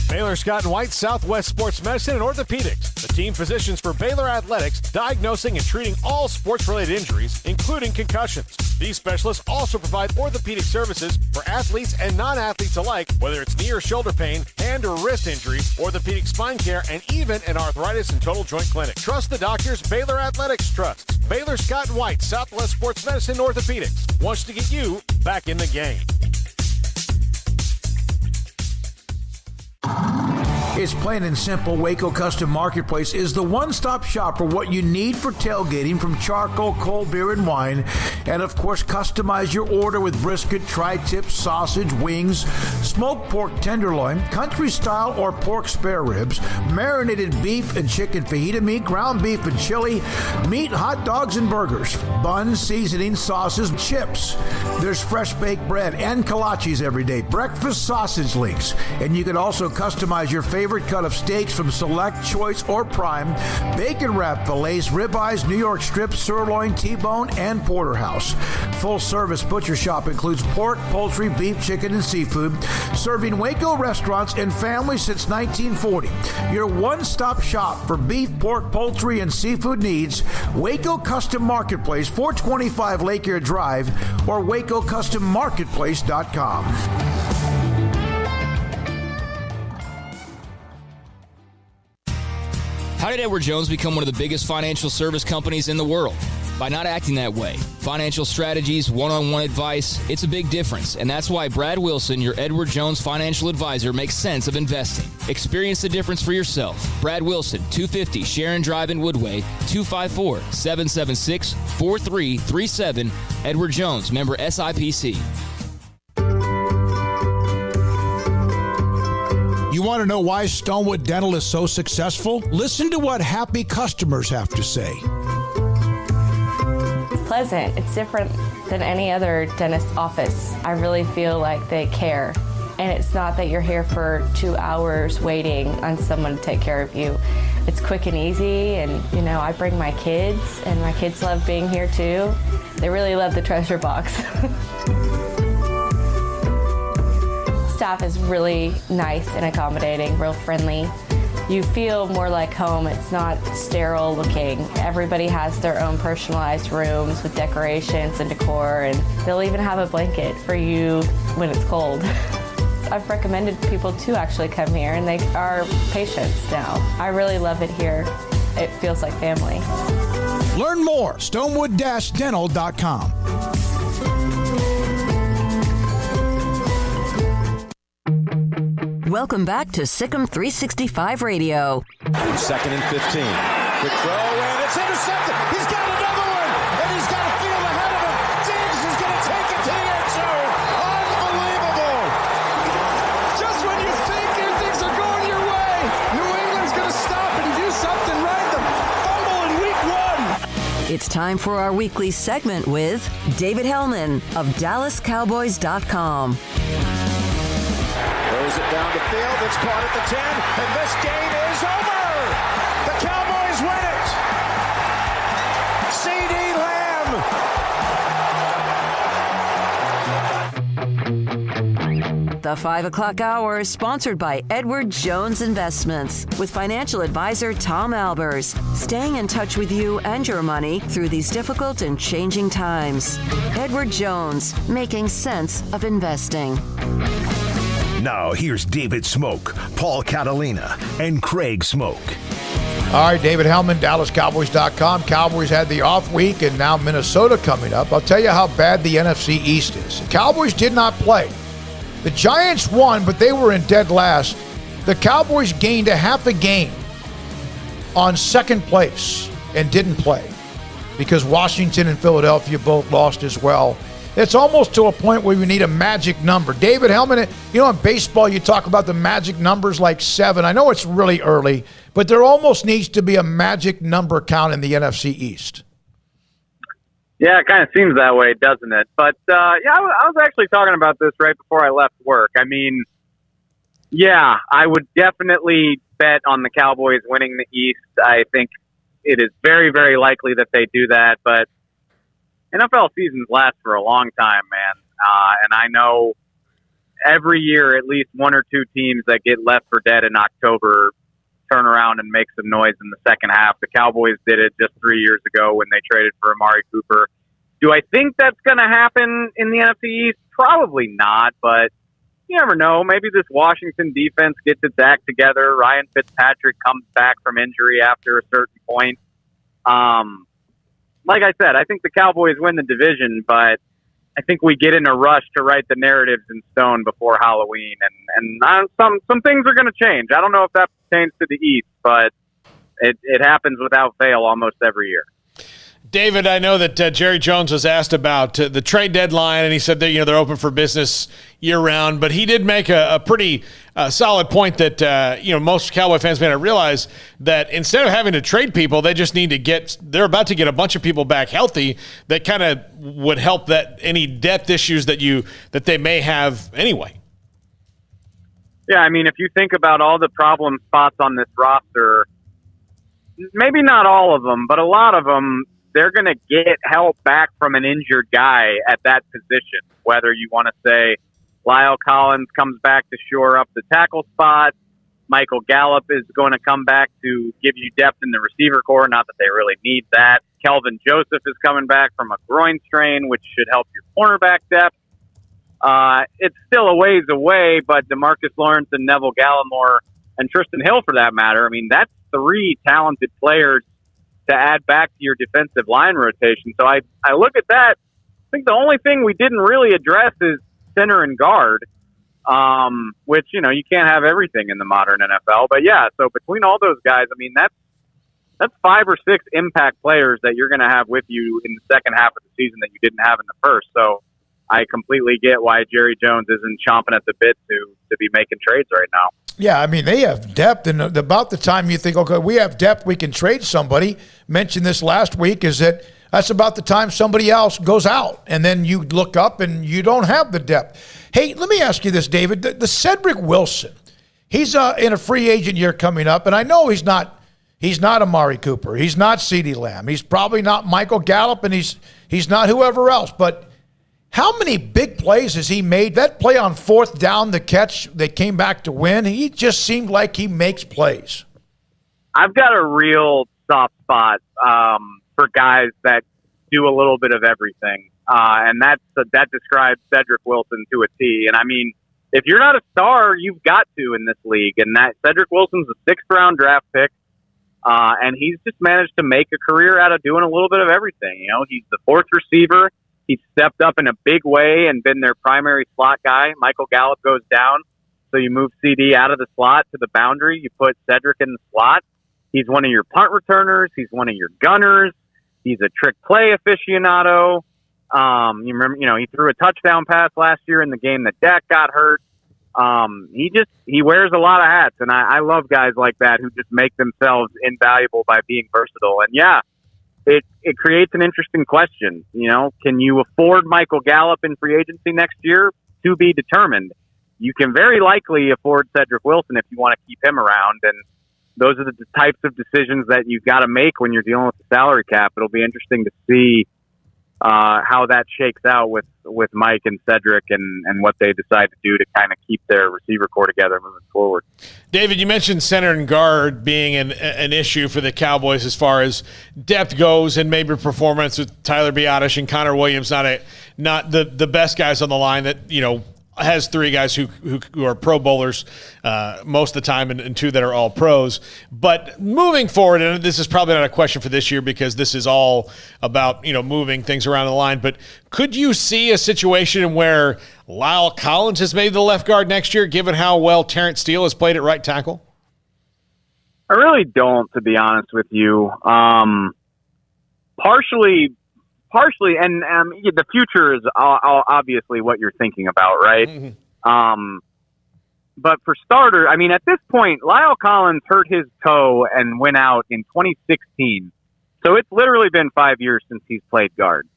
Baylor Scott and White, Southwest Sports Medicine and Orthopedics. The team physicians for Baylor Athletics, diagnosing and treating all sports-related injuries, including concussions. These specialists also provide orthopedic services for athletes and non-athletes alike, whether it's knee or shoulder pain, hand or wrist injuries, orthopedic spine care, and even an arthritis and total joint clinic. Trust the doctors Baylor Athletics trusts. Baylor Scott and White, Southwest Sports Medicine and Orthopedics wants to get you back in the game. It's plain and simple. Waco Custom Marketplace is the one-stop shop for what you need for tailgating, from charcoal, cold beer, and wine. And, of course, customize your order with brisket, tri-tip, sausage, wings, smoked pork tenderloin, country-style or pork spare ribs, marinated beef and chicken fajita meat, ground beef and chili, meat, hot dogs, and burgers, buns, seasoning, sauces, chips. There's fresh baked bread and kolaches every day, breakfast sausage links. And you can also customize your favorite cut of steaks from Select, Choice, or Prime, bacon wrap fillets, ribeyes, New York strip, sirloin, T-bone, and porterhouse. Full service butcher shop includes pork, poultry, beef, chicken, and seafood, serving Waco restaurants and families since 1940. Your one-stop shop for beef, pork, poultry, and seafood needs. Waco Custom Marketplace, 425 Lake Erie Drive, or WacoCustomMarketplace.com. How did Edward Jones become one of the biggest financial service companies in the world? By not acting that way. Financial strategies, one-on-one advice, it's a big difference. And that's why Brad Wilson, your Edward Jones financial advisor, makes sense of investing. Experience the difference for yourself. Brad Wilson, 250 Sharon Drive in Woodway, 254-776-4337. Edward Jones, member SIPC. You want to know why Stonewood Dental is so successful? Listen to what happy customers have to say. It's pleasant. It's different than any other dentist's office. I really feel like they care. And it's not that you're here for 2 hours waiting on someone to take care of you. It's quick and easy, and I bring my kids, and my kids love being here too. They really love the treasure box. Staff is really nice and accommodating, real friendly. You feel more like home. It's not sterile looking. Everybody has their own personalized rooms with decorations and decor, and they'll even have a blanket for you when it's cold. I've recommended people to actually come here, and they are patients now. I really love it here. It feels like family. Learn more, stonewood-dental.com. Welcome back to Sikkim 365 Radio. 2nd and 15. Quick throw, and it's intercepted. He's got another one, and he's got a field ahead of him. Jennings is going to take it to the end zone. Unbelievable. Just when you think things are going your way, It's time for our weekly segment with David Helman of DallasCowboys.com. Throws it down the field. It's caught at the 10, and this game is over. The Cowboys win it. C.D. Lamb. The 5 o'clock hour is sponsored by Edward Jones Investments with financial advisor Tom Albers. Staying in touch with you and your money through these difficult and changing times. Edward Jones, making sense of investing. Now here's David Smoak, Paul Catalina, and Craig Smoak. All right, David Helman, DallasCowboys.com. Cowboys had the off week, and now Minnesota coming up. I'll tell you how bad the NFC East is. The Cowboys did not play. The Giants won, but they were in dead last. The Cowboys gained a half a game on second place and didn't play because Washington and Philadelphia both lost as well. It's almost to a point where we need a magic number. David Helman, you know, in baseball, you talk about the magic numbers like 7. I know it's really early, but there almost needs to be a magic number count in the NFC East. Yeah, it kind of seems that way, doesn't it? But, I was actually talking about this right before I left work. I mean, yeah, I would definitely bet on the Cowboys winning the East. I think it is very, very likely that they do that, but NFL seasons last for a long time, man. And I know every year at least one or two teams that get left for dead in October turn around and make some noise in the second half. The Cowboys did it just 3 years ago when they traded for Amari Cooper. Do I think that's going to happen in the NFC East? Probably not, but you never know. Maybe this Washington defense gets its act together. Ryan Fitzpatrick comes back from injury after a certain point. Like I said, I think the Cowboys win the division, but I think we get in a rush to write the narratives in stone before Halloween, and some things are going to change. I don't know if that pertains to the East, but it happens without fail almost every year. David, I know that Jerry Jones was asked about the trade deadline, and he said that they're open for business year-round. But he did make a pretty solid point that most Cowboy fans may not realize that instead of having to trade people, they just need to they're about to get a bunch of people back healthy that kind of would help that any depth issues that they may have anyway. Yeah, I mean, if you think about all the problem spots on this roster, maybe not all of them, but a lot of them, they're going to get help back from an injured guy at that position, whether you want to say Lyle Collins comes back to shore up the tackle spot. Michael Gallup is going to come back to give you depth in the receiver core, not that they really need that. Kelvin Joseph is coming back from a groin strain, which should help your cornerback depth. It's still a ways away, but DeMarcus Lawrence and Neville Gallimore and Tristan Hill, for that matter, I mean, that's 3 talented players to add back to your defensive line rotation. So I look at that. I think the only thing we didn't really address is center and guard, which, you can't have everything in the modern NFL. But, yeah, so between all those guys, I mean, that's 5 or 6 impact players that you're going to have with you in the second half of the season that you didn't have in the first. So I completely get why Jerry Jones isn't chomping at the bit to be making trades right now. Yeah, I mean, they have depth, and about the time you think, okay, we have depth, we can trade somebody. Mentioned this last week, is that's about the time somebody else goes out, and then you look up and you don't have the depth. Hey, let me ask you this, David. The Cedric Wilson, he's in a free agent year coming up, and I know he's not Amari Cooper, he's not CeeDee Lamb, he's probably not Michael Gallup, and he's not whoever else, but how many big plays has he made? That play on 4th down, the catch, they came back to win. He just seemed like he makes plays. I've got a real soft spot for guys that do a little bit of everything. And that describes Cedric Wilson to a T. And I mean, if you're not a star, you've got to in this league. And that Cedric Wilson's a 6th-round draft pick. And he's just managed to make a career out of doing a little bit of everything. He's the 4th receiver. He's stepped up in a big way and been their primary slot guy. Michael Gallup goes down, so you move CD out of the slot to the boundary. You put Cedric in the slot. He's one of your punt returners. He's one of your gunners. He's a trick play aficionado. You remember, he threw a touchdown pass last year in the game that Dak got hurt. He wears a lot of hats, and I love guys like that who just make themselves invaluable by being versatile. And yeah, it creates an interesting question. You know, can you afford Michael Gallup in free agency next year? To be determined. You can very likely afford Cedric Wilson if you want to keep him around, and those are the types of decisions that you've got to make when you're dealing with the salary cap. It'll be interesting to see how that shakes out with Mike and Cedric and what they decide to do to kind of keep their receiver core together moving forward. David, you mentioned center and guard being an issue for the Cowboys as far as depth goes, and maybe performance with Tyler Biadasz and Connor Williams, not the best guys on the line that, you know, has three guys who are Pro Bowlers most of the time and two that are all pros. But moving forward, and this is probably not a question for this year because this is all about, you know, moving things around the line, but could you see a situation where Lyle Collins has made the left guard next year, given how well Terrence Steele has played at right tackle? I really don't, to be honest with you. Partially, and the future is obviously what you're thinking about, right? Mm-hmm. But for starters, I mean, at this point, Lyle Collins hurt his toe and went out in 2016. So it's literally been 5 years since he's played guard.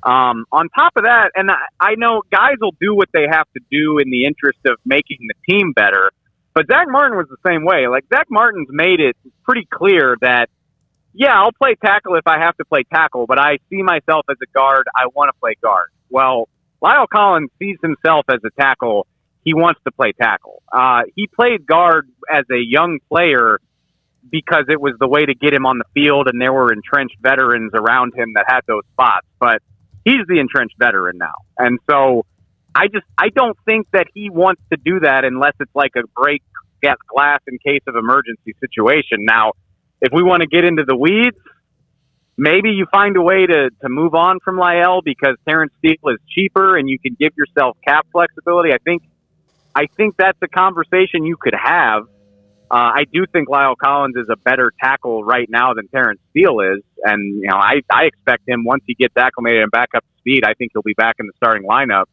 On top of that, and I know guys will do what they have to do in the interest of making the team better, but Zach Martin was the same way. Like, Zach Martin's made it pretty clear that, yeah, I'll play tackle if I have to play tackle, but I see myself as a guard. I want to play guard. Well, Lyle Collins sees himself as a tackle. He wants to play tackle. He played guard as a young player because it was the way to get him on the field, and there were entrenched veterans around him that had those spots. But he's the entrenched veteran now. And so I don't think that he wants to do that unless it's like a break glass in case of emergency situation. Now, if we want to get into the weeds, maybe you find a way to move on from Lyle because Terrence Steele is cheaper and you can give yourself cap flexibility. I think that's a conversation you could have. I do think Lyle Collins is a better tackle right now than Terrence Steele is. And, you know, I expect him, once he gets acclimated and back up to speed, I think he'll be back in the starting lineup.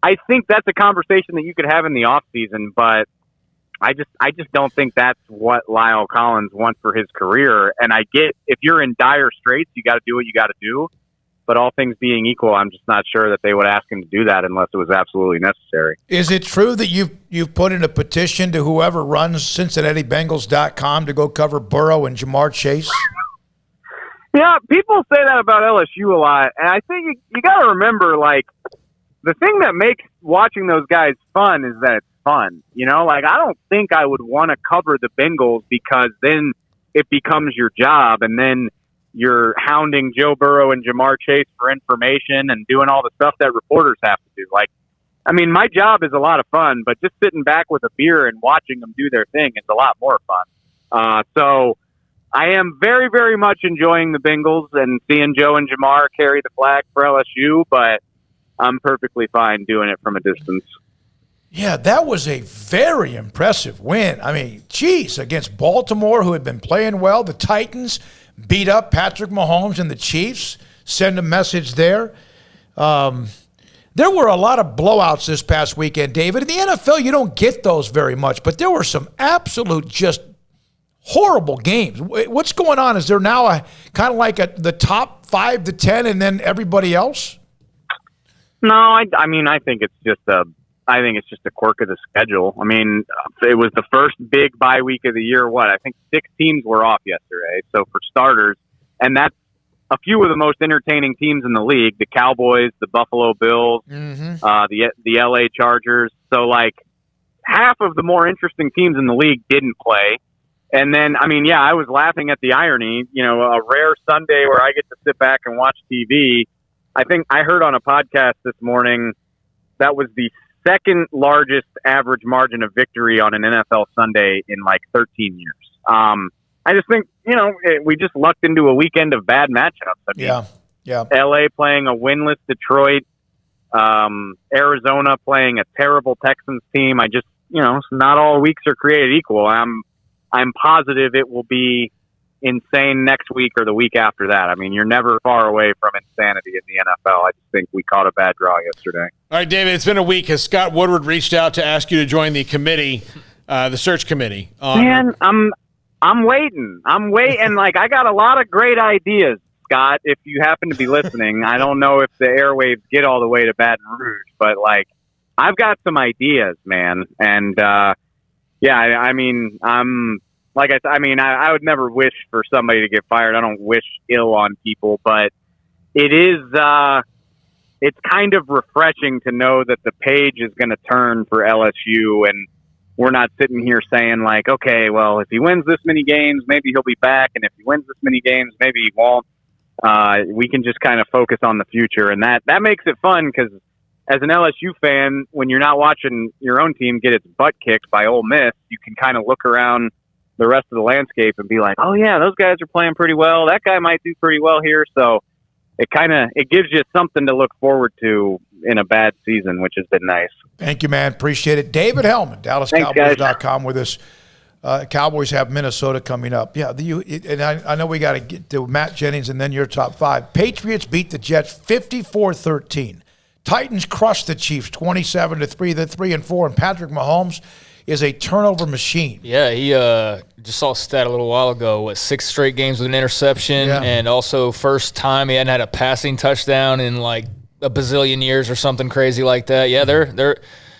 I think that's a conversation that you could have in the offseason, but I just don't think that's what Lyle Collins wants for his career. And I get, if you're in dire straits, you got to do what you got to do. But all things being equal, I'm just not sure that they would ask him to do that unless it was absolutely necessary. Is it true that you've put in a petition to whoever runs CincinnatiBengals.com to go cover Burrow and Jamar Chase? Yeah, people say that about LSU a lot. And I think you got to remember, like, the thing that makes watching those guys fun is that it's fun. You know, like, I don't think I would want to cover the Bengals because then it becomes your job and then you're hounding Joe Burrow and Jamar Chase for information and doing all the stuff that reporters have to do. Like, I mean, my job is a lot of fun, but just sitting back with a beer and watching them do their thing is a lot more fun. So I am very, very much enjoying the Bengals and seeing Joe and Jamar carry the flag for LSU, but I'm perfectly fine doing it from a distance. Yeah, that was a very impressive win. I mean, geez, against Baltimore, who had been playing well. The Titans beat up Patrick Mahomes and the Chiefs. Send a message there. There were a lot of blowouts this past weekend, David. In the NFL, you don't get those very much, but there were some absolute just horrible games. What's going on? Is there now a kind of like the top 5 to 10 and then everybody else? No, I mean, I think it's just a quirk of the schedule. I mean, it was the first big bye week of the year. I think 6 teams were off yesterday. So for starters, and that's a few of the most entertaining teams in the league, the Cowboys, the Buffalo Bills, the LA Chargers. So, like, half of the more interesting teams in the league didn't play. And then, I mean, yeah, I was laughing at the irony, you know, a rare Sunday where I get to sit back and watch TV. I think I heard on a podcast this morning that was the second largest average margin of victory on an NFL Sunday in like 13 years. I just think, you know, we just lucked into a weekend of bad matchups. I mean, yeah. LA playing a winless Detroit, Arizona playing a terrible Texans team. I just, you know, not all weeks are created equal. I'm positive it will be insane next week or the week after that. I mean, you're never far away from insanity in the NFL. I just think we caught a bad draw yesterday. All right, David, it's been a week. Has Scott Woodward reached out to ask you to join the committee, the search committee? Man, I'm waiting. Like, I got a lot of great ideas, Scott, if you happen to be listening, I don't know if the airwaves get all the way to Baton Rouge, but like, I've got some ideas, man. And, yeah, I mean, I would never wish for somebody to get fired. I don't wish ill on people, but it is, it's kind of refreshing to know that the page is going to turn for LSU, and we're not sitting here saying like, okay, well, if he wins this many games, maybe he'll be back. And if he wins this many games, maybe he won't. We can just kind of focus on the future. And that makes it fun because as an LSU fan, when you're not watching your own team get its butt kicked by Ole Miss, you can kind of look around the rest of the landscape and be like, oh yeah, those guys are playing pretty well. That guy might do pretty well here. So it gives you something to look forward to in a bad season, which has been nice. Thank you, man. Appreciate it. David Helman, DallasCowboys.com with us. Cowboys have Minnesota coming up. Yeah, and I know we got to get to Matt Jennings and then your top five. Patriots beat the Jets 54-13. Titans crushed the Chiefs 27-3. They're 3-4, and Patrick Mahomes is a turnover machine. Yeah, he just saw a stat a little while ago. 6 straight games with an interception, and also first time he hadn't had a passing touchdown in like a bazillion years or something crazy like that. Yeah, they're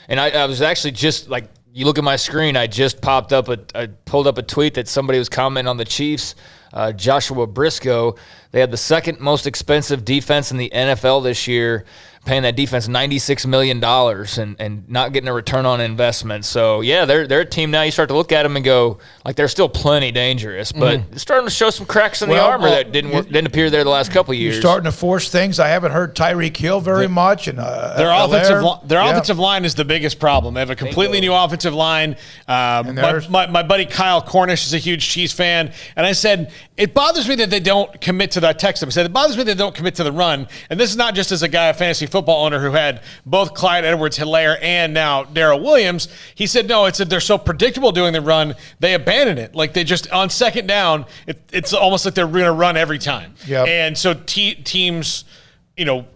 and I was actually just like, you look at my screen, I just pulled up a tweet that somebody was commenting on the Chiefs. Joshua Briscoe, they had the second most expensive defense in the NFL this year, paying that defense $96 million and not getting a return on investment. So, yeah, they're a team now. You start to look at them and go, like, they're still plenty dangerous, but they're starting to show some cracks in the armor that didn't appear there the last couple of years. You're starting to force things. I haven't heard Tyreek Hill very much. And their offensive line is the biggest problem. They have a completely new offensive line. My buddy Kyle Cornish is a huge Chiefs fan, and I said, it bothers me that they don't commit to that. Text him. I said, it bothers me that they don't commit to the run, and this is not just as a guy, a fantasy football owner who had both Clyde Edwards-Helaire and now Darrell Williams. He said, no, it's that they're so predictable doing the run, they abandon it. Like, they just, on second down, it's almost like they're going to run every time. Yep. And so teams,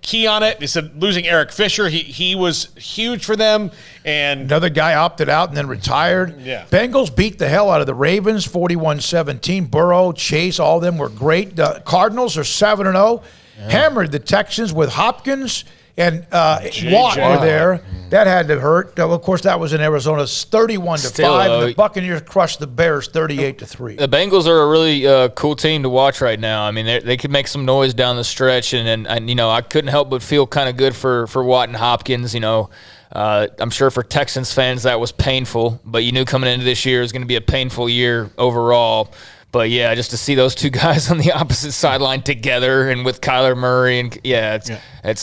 key on it. They said losing Eric Fisher, he was huge for them. And another guy opted out and then retired. Yeah. Bengals beat the hell out of the Ravens, 41-17. Burrow, Chase, all of them were great. The Cardinals are 7-0. Hammered the Texans with Hopkins and Watt were there. That had to hurt. Of course, that was in Arizona, 31-5. And the Buccaneers crushed the Bears 38-3. The Bengals are a really cool team to watch right now. I mean, they could make some noise down the stretch, and I couldn't help but feel kind of good for Watt and Hopkins. I'm sure for Texans fans that was painful, but you knew coming into this year it was going to be a painful year overall. But, yeah, just to see those two guys on the opposite sideline together and with Kyler Murray, and it's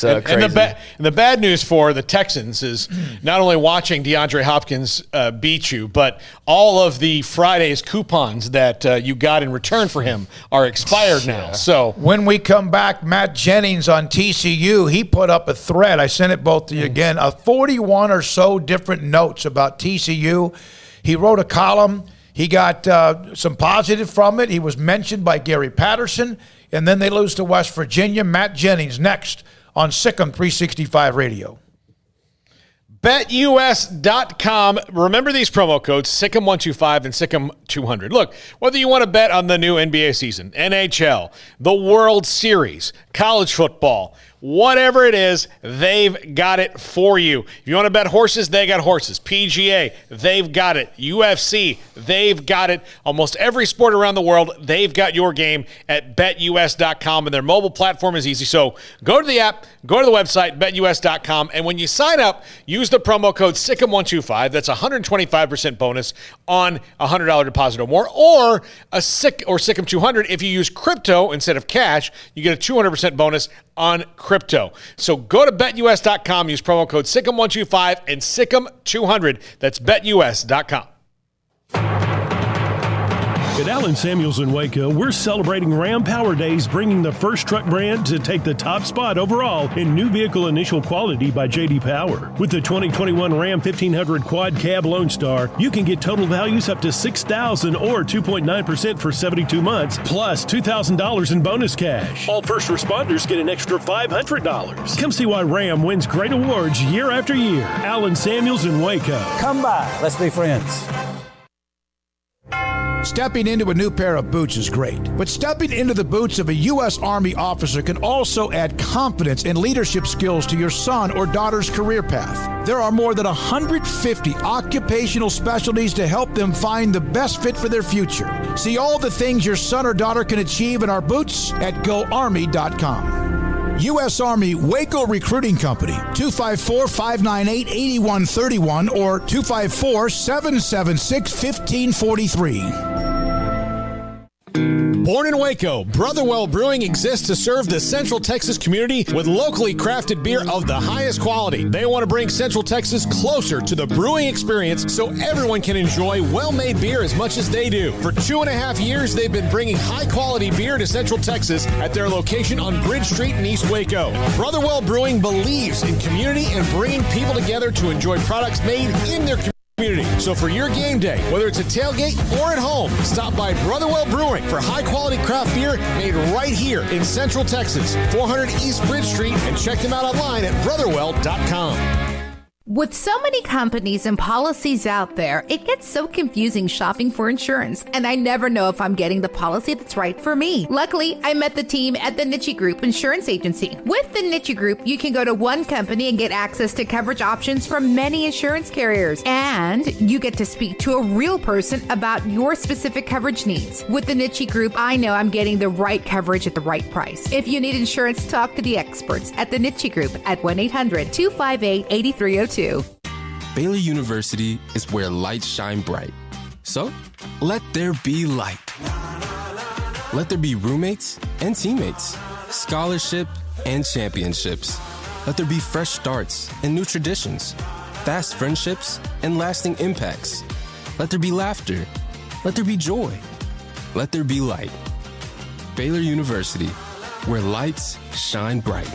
crazy. And the bad news for the Texans is not only watching DeAndre Hopkins beat you, but all of the Friday's coupons that you got in return for him are expired now. So when we come back, Matt Jennings on TCU, he put up a thread. I sent it both to you again, 41 or so different notes about TCU. He wrote a column. He got some positive from it. He was mentioned by Gary Patterson, and then they lose to West Virginia. Matt Jennings next on Sikkim 365 Radio. BetUS.com. Remember these promo codes, Sikkim125 and Sikkim200. Look, whether you want to bet on the new NBA season, NHL, the World Series, college football, whatever it is, they've got it for you. If you want to bet horses, they got horses. PGA, they've got it. UFC, they've got it. Almost every sport around the world, they've got your game at BetUS.com, and their mobile platform is easy. So go to the app, go to the website, BetUS.com, and when you sign up, use the promo code SICKM125. That's a 125% bonus on a $100 deposit or more, or SICKM200. If you use crypto instead of cash, you get a 200% bonus on crypto. So go to BetUS.com, use promo code SICKM125 and SICKM200. That's BetUS.com. At Allen Samuels in Waco, we're celebrating Ram Power Days, bringing the first truck brand to take the top spot overall in new vehicle initial quality by J.D. Power. With the 2021 Ram 1500 Quad Cab Lone Star, you can get total values up to $6,000 or 2.9% for 72 months, plus $2,000 in bonus cash. All first responders get an extra $500. Come see why Ram wins great awards year after year. Allen Samuels in Waco. Come by. Let's be friends. stepping into a new pair of boots is great, but stepping into the boots of a U.S. Army officer can also add confidence and leadership skills to your son or daughter's career path. There are more than 150 occupational specialties to help them find the best fit for their future. See all the things your son or daughter can achieve in our boots at GoArmy.com. U.S. Army Waco Recruiting Company, 254-598-8131 or 254-776-1543. Born in Waco, Brotherwell Brewing exists to serve the Central Texas community with locally crafted beer of the highest quality. They want to bring Central Texas closer to the brewing experience so everyone can enjoy well-made beer as much as they do. For 2.5 years, they've been bringing high-quality beer to Central Texas at their location on Bridge Street in East Waco. Brotherwell Brewing believes in community and bringing people together to enjoy products made in their community. So for your game day, whether it's a tailgate or at home, stop by Brotherwell Brewing for high-quality craft beer made right here in Central Texas, 400 East Bridge Street, and check them out online at brotherwell.com. With so many companies and policies out there, it gets so confusing shopping for insurance, and I never know if I'm getting the policy that's right for me. Luckily, I met the team at the Niche Group Insurance Agency. With the Niche Group, you can go to one company and get access to coverage options from many insurance carriers, and you get to speak to a real person about your specific coverage needs. With the Niche Group, I know I'm getting the right coverage at the right price. If you need insurance, talk to the experts at the Niche Group at 1-800-258-8302. Baylor University is where lights shine bright. So, let there be light. Let there be roommates and teammates, scholarship and championships. Let there be fresh starts and new traditions, fast friendships and lasting impacts. Let there be laughter. Let there be joy. Let there be light. Baylor University, where lights shine bright.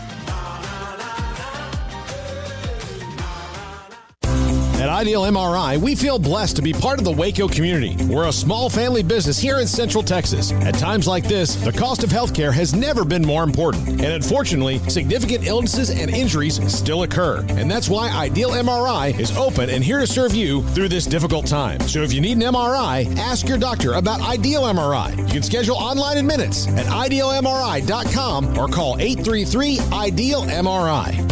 At Ideal MRI, we feel blessed to be part of the Waco community. We're a small family business here in Central Texas. At times like this, the cost of healthcare has never been more important. And unfortunately, significant illnesses and injuries still occur. And that's why Ideal MRI is open and here to serve you through this difficult time. So if you need an MRI, ask your doctor about Ideal MRI. You can schedule online in minutes at idealmri.com or call 833-IDEAL-MRI.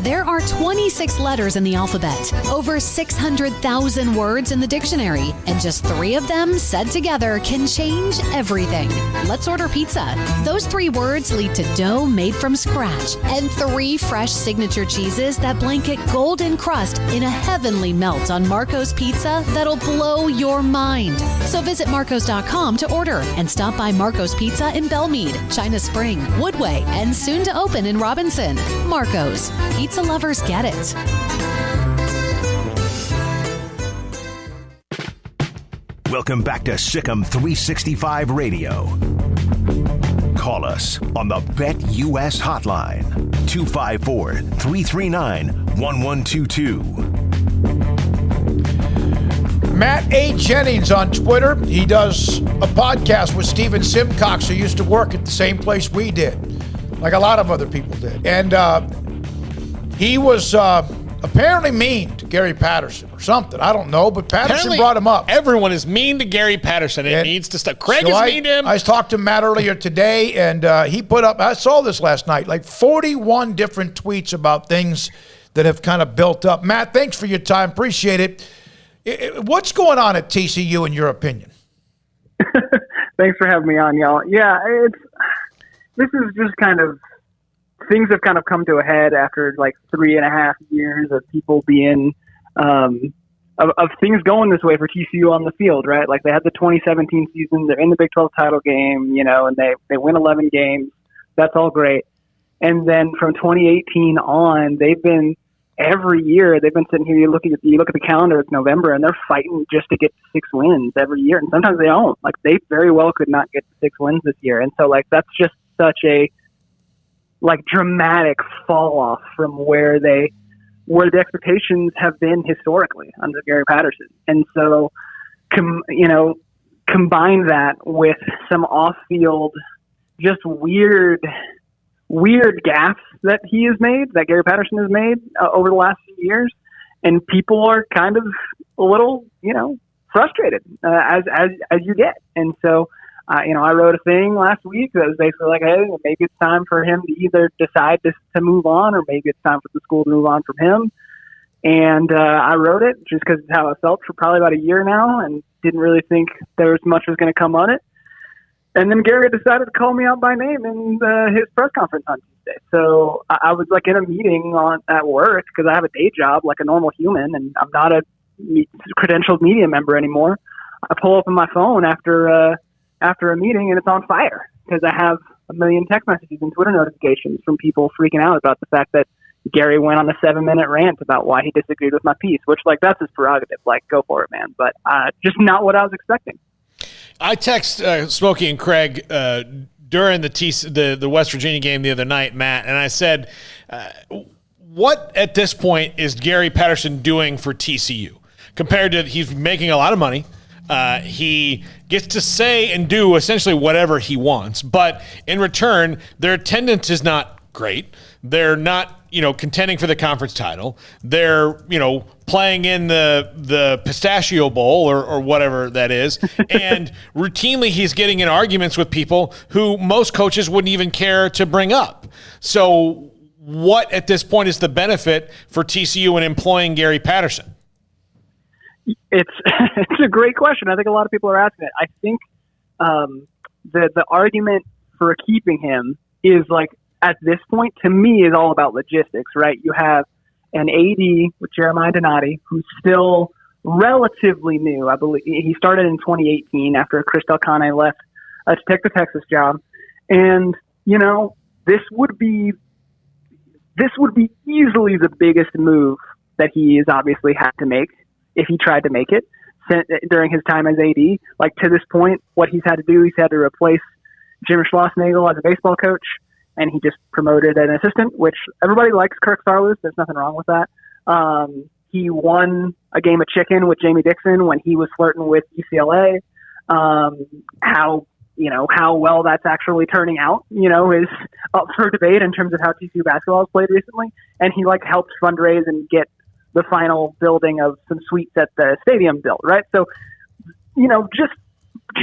There are 26 letters in the alphabet, over 600,000 words in the dictionary, and just 3 of them said together can change everything. Let's order pizza. Those 3 words lead to dough made from scratch and 3 fresh signature cheeses that blanket golden crust in a heavenly melt on Marco's Pizza that'll blow your mind. So visit marcos.com to order and stop by Marco's Pizza in Belmead, China Spring, Woodway, and soon to open in Robinson. Marco's. Pizza lovers get it. Welcome back to Sikkim 365 Radio. Call us on the Bet US hotline, 254-339-1122. Matt A. Jennings on Twitter. He does a podcast with Steven Simcox, who used to work at the same place we did, like a lot of other people did. And he was apparently mean to Gary Patterson or something. I don't know, but Patterson Apparently, brought him up. Everyone is mean to Gary Patterson. It needs to stop. Craig is mean to him. I talked to Matt earlier today, and he put up, I saw this last night, like 41 different tweets about things that have kind of built up. Matt, thanks for your time. Appreciate it. What's going on at TCU in your opinion? Thanks for having me on, y'all. Yeah, this is just kind of, things have kind of come to a head after like 3.5 years of people being, of things going this way for TCU on the field, right? Like they had the 2017 season, they're in the Big 12 title game, and they win 11 games. That's all great. And then from 2018 on, they've been, every year they've been sitting here, you look at the calendar, it's November, and they're fighting just to get 6 wins every year. And sometimes they don't. Like they very well could not get 6 wins this year. And so like that's just such a dramatic fall off from where the expectations have been historically under Gary Patterson. And so, combine that with some off-field, just weird gaffes that he has made, that Gary Patterson has made over the last few years. and people are kind of a little, frustrated as you get. And so, I wrote a thing last week that was basically like, hey, maybe it's time for him to either decide to move on, or maybe it's time for the school to move on from him. And I wrote it just because it's how I felt for probably about a year now, and didn't really think there was much was going to come on it. And then Gary decided to call me out by name in his press conference on Tuesday. So I was like in a meeting at work, because I have a day job like a normal human, and I'm not a credentialed media member anymore. I pull up on my phone after a meeting, and it's on fire because I have a million text messages and Twitter notifications from people freaking out about the fact that Gary went on a 7-minute rant about why he disagreed with my piece, which, like, that's his prerogative. Like, go for it, man. But just not what I was expecting. I text Smokey and Craig during the West Virginia game the other night, Matt, and I said, what at this point is Gary Patterson doing for TCU? Compared to, he's making a lot of money. He gets to say and do essentially whatever he wants, but in return, their attendance is not great. They're not, contending for the conference title. They're, playing in the Pistachio Bowl or whatever that is. And routinely he's getting in arguments with people who most coaches wouldn't even care to bring up. So what at this point is the benefit for TCU in employing Gary Patterson? It's a great question. I think a lot of people are asking it. I think the argument for keeping him is, like, at this point, to me, is all about logistics, right? You have an AD with Jeremiah Donati, who's still relatively new. I believe he started in 2018 after Chris Delcane left to take the Texas job. And, this would be easily the biggest move that he has obviously had to make if he tried to make it during his time as AD. Like, to this point, what he's had to do, he's had to replace Jim Schlossnagle as a baseball coach, and he just promoted an assistant, which everybody likes Kirk Saarloos. There's nothing wrong with that. He won a game of chicken with Jamie Dixon when he was flirting with UCLA. How well that's actually turning out, is up for debate in terms of how TCU basketball has played recently. And he helped fundraise and get the final building of some suites at the stadium built, right? So, just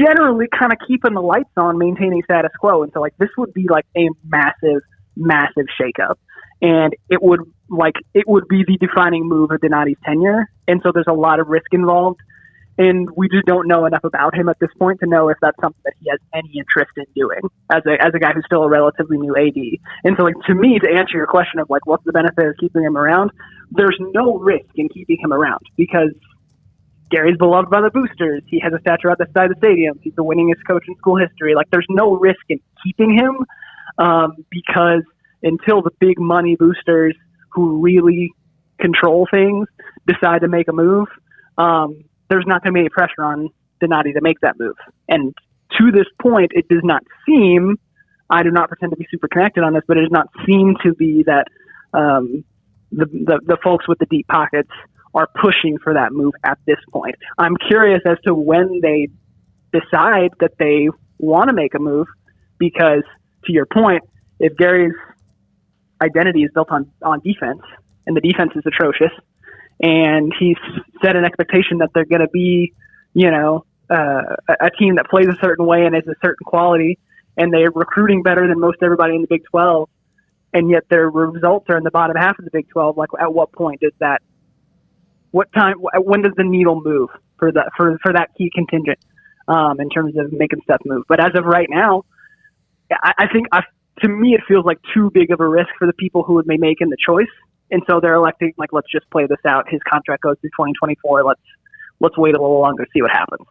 generally kind of keeping the lights on, maintaining status quo. And so, this would be a massive, massive shakeup. And it would be the defining move of Donati's tenure. And so there's a lot of risk involved. And we just don't know enough about him at this point to know if that's something that he has any interest in doing as a guy who's still a relatively new AD. And so, to me, to answer your question of what's the benefit of keeping him around, there's no risk in keeping him around because Gary's beloved by the boosters. He has a statue outside the stadium. He's the winningest coach in school history. There's no risk in keeping him because until the big money boosters who really control things decide to make a move, there's not going to be any pressure on Donati to make that move. And to this point, it does not seem, I do not pretend to be super connected on this, but it does not seem to be that the folks with the deep pockets are pushing for that move at this point. I'm curious as to when they decide that they want to make a move, because to your point, if Gary's identity is built on defense and the defense is atrocious, and he's set an expectation that they're going to be, a team that plays a certain way and is a certain quality, and they're recruiting better than most everybody in the Big 12, and yet their results are in the bottom half of the Big 12. At what point does that? When does the needle move for that key contingent in terms of making stuff move? But as of right now, I think to me it feels like too big of a risk for the people who would be making the choice. And so they're electing, let's just play this out. His contract goes through 2024. Let's wait a little longer, see what happens.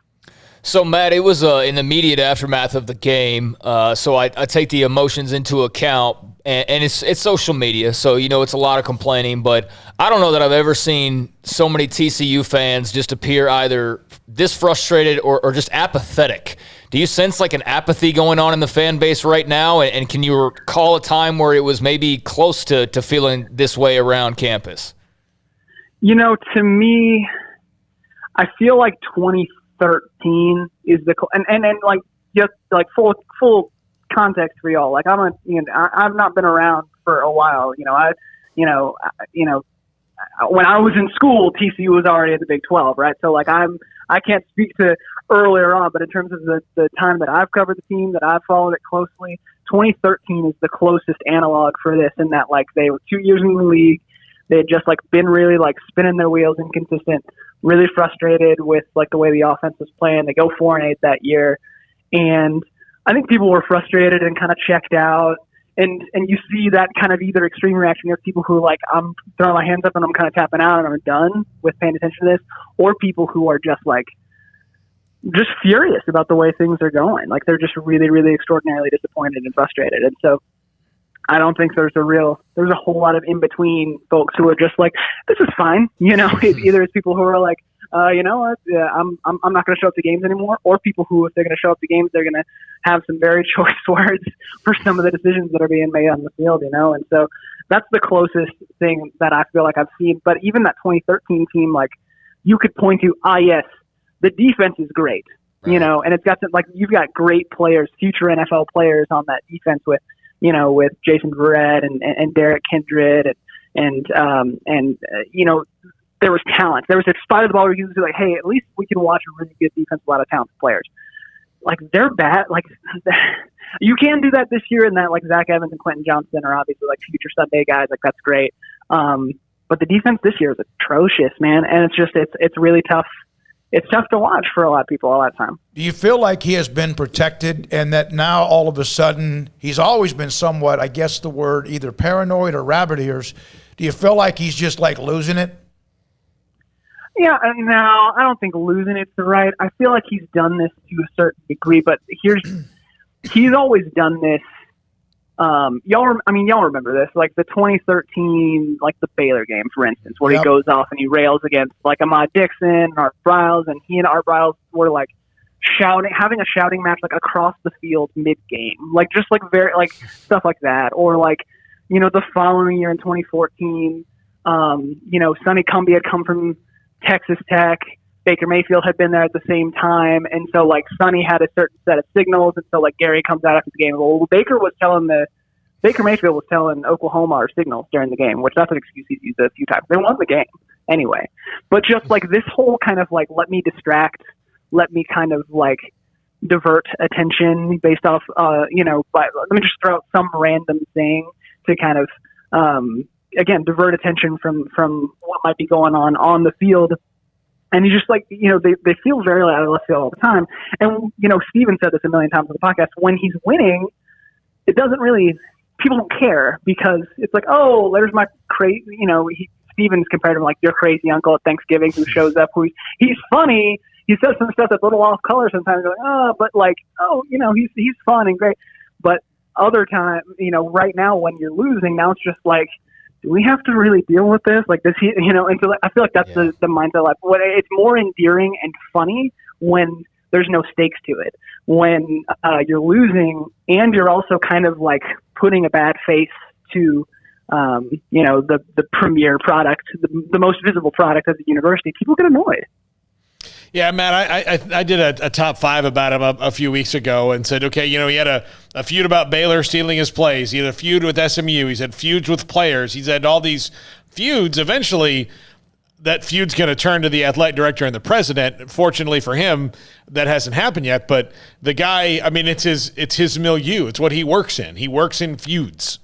So, Matt, it was in the immediate aftermath of the game, so I take the emotions into account, and it's social media, so, it's a lot of complaining, but I don't know that I've ever seen so many TCU fans just appear either this frustrated or just apathetic. Do you sense an apathy going on in the fan base right now, and can you recall a time where it was maybe close to feeling this way around campus? To me, I feel like 2013 is full context for y'all. I've not been around for a while. when I was in school, TCU was already in the Big 12, right? So like I can't speak to earlier on, but in terms of the time that I've covered the team, that I've followed it closely, 2013 is the closest analog for this, in that like they were 2 years in the league. They had just like been really like spinning their wheels, inconsistent, really frustrated with like the way the offense was playing. They go 4-8 that year. And I think people were frustrated and kind of checked out. And you see that kind of either extreme reaction of people who are like, I'm throwing my hands up and I'm kind of tapping out and I'm done with paying attention to this, or people who are just like, just furious about the way things are going. Like they're just really, really extraordinarily disappointed and frustrated. And so I don't think there's a whole lot of in between folks who are just like, this is fine. You know, either it's people who are like, you know what, I'm not going to show up to games anymore, or people who, if they're going to show up to games, they're going to have some very choice words for some of the decisions that are being made on the field, you know? And so that's the closest thing that I feel like I've seen. But even that 2013 team, like you could point to, yes, the defense is great, right. You know, and it's got some, like, you've got great players, future NFL players on that defense with, you know, with Jason Verrett and Derek Kindred and you know, there was talent. There was a spot of the ball where you could be like, hey, at least we can watch a really good defense, a lot of talented players. Like, they're bad. Like, you can do that this year, and that, like, Zach Evans and Quentin Johnson are obviously, like, future Sunday guys. Like, that's great. But the defense this year is atrocious, man. And it's just, it's really tough. It's tough to watch for a lot of people a lot of time. Do you feel like he has been protected, and that now all of a sudden he's always been somewhat, I guess the word, either paranoid or rabbit ears? Do you feel like he's just like losing it? Yeah, no, I don't think losing it's the right. I feel like he's done this to a certain degree, but he's always done this. Y'all remember this, like the 2013, like the Baylor game, for instance, where he goes off and he rails against like Ahmad Dixon, Art Briles, and he and Art Briles were like having a shouting match like across the field mid-game, like just like very like stuff like that, or like, you know, the following year in 2014, you know, Sonny Cumbie had come from Texas Tech. Baker Mayfield had been there at the same time, and so like Sonny had a certain set of signals, and so like Gary comes out after the game. Well, Baker Mayfield was telling Oklahoma our signals during the game, which that's an excuse he's used a few times. They won the game anyway, but just like this whole kind of like let me distract, let me kind of like divert attention based off, you know, but let me just throw out some random thing to kind of again divert attention from what might be going on the field. And you just like, you know, they feel very out of left field all the time. And, you know, Steven said this a million times on the podcast, when he's winning, it doesn't really, people don't care, because it's like, oh, there's my crazy, you know, Steven's compared to him like your crazy uncle at Thanksgiving who shows up, he's funny. He says some stuff that's a little off color sometimes. You're like, oh, but like, oh, you know, he's fun and great. But other time, you know, right now when you're losing, now it's just like, do we have to really deal with this? Like, does he, you know, and so I feel like that's the mindset. Like, it's more endearing and funny when there's no stakes to it. When you're losing and you're also kind of like putting a bad face to, you know, the premier product, the most visible product of the university, people get annoyed. Yeah, Matt, I did a top 5 about him a few weeks ago and said, okay, you know, he had a feud about Baylor stealing his plays. He had a feud with SMU. He's had feuds with players. He's had all these feuds. Eventually, that feud's going to turn to the athletic director and the president. Fortunately for him, that hasn't happened yet. But the guy, I mean, it's his milieu. It's what he works in. He works in feuds.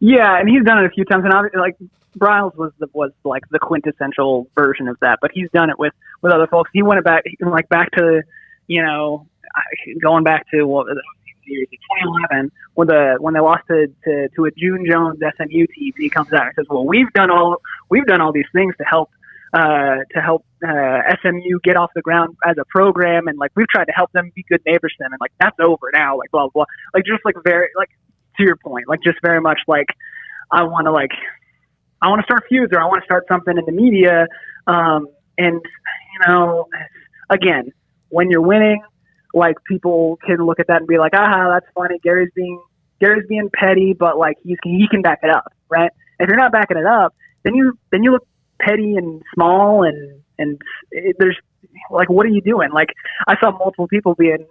Yeah, and he's done it a few times. And obviously, like, Briles was like the quintessential version of that, but he's done it with other folks. He went back to, you know, going back to 2011 when they lost to a June Jones SMU team. He comes out and says, "Well, we've done all these things to help SMU get off the ground as a program, and like we've tried to help them be good neighbors to them, and like that's over now." Like blah blah, like just like very like to your point, like just very much like I want to start feuds, or I want to start something in the media. And, you know, again, when you're winning, like people can look at that and be like, that's funny. Gary's being petty, but like he can back it up. Right. If you're not backing it up, then you look petty and small and there's like, what are you doing? Like I saw multiple people being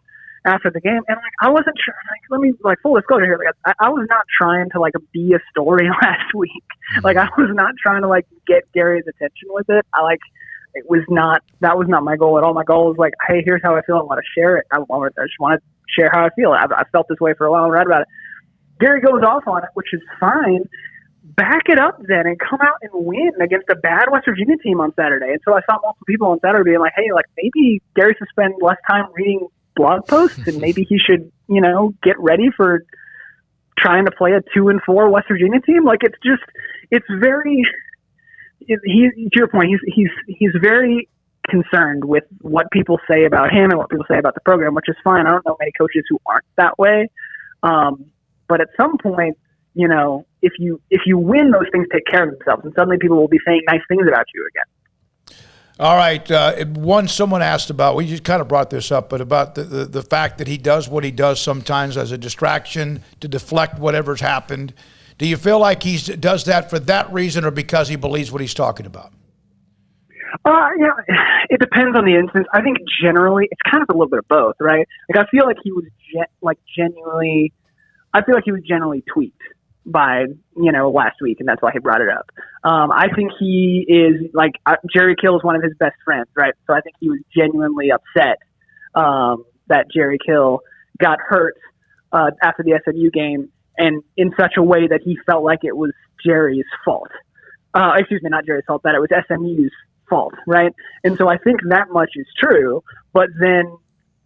after the game, and like I wasn't sure. Like, let me full disclosure here. Like I was not trying to be a story last week. Like I was not trying to get Gary's attention with it. That was not my goal at all. My goal was hey, here's how I feel. I want to share it. I just want to share how I feel. I've felt this way for a while and read about it. Gary goes off on it, which is fine. Back it up then and come out and win against a bad West Virginia team on Saturday. And so I saw multiple people on Saturday being like, hey, maybe Gary should spend less time reading blog posts and maybe he should, get ready for trying to play a 2-4 West Virginia team. It's very, to your point, he's very concerned with what people say about him and what people say about the program, which is fine. I don't know many coaches who aren't that way. But at some point, if you win, those things take care of themselves, and suddenly people will be saying nice things about you again. All right. Someone asked about, we just kind of brought this up, but about the fact that he does what he does sometimes as a distraction to deflect whatever's happened. Do you feel like he does that for that reason or because he believes what he's talking about? It depends on the instance. I think generally it's kind of a little bit of both, right? I feel like he was genuinely tweaked by, last week, and that's why he brought it up. I think he is, Jerry Kill is one of his best friends, right? So I think he was genuinely upset that Jerry Kill got hurt after the SMU game, and in such a way that he felt like it was Jerry's fault. Excuse me, not Jerry's fault, that it was SMU's fault, right? And so I think that much is true, but then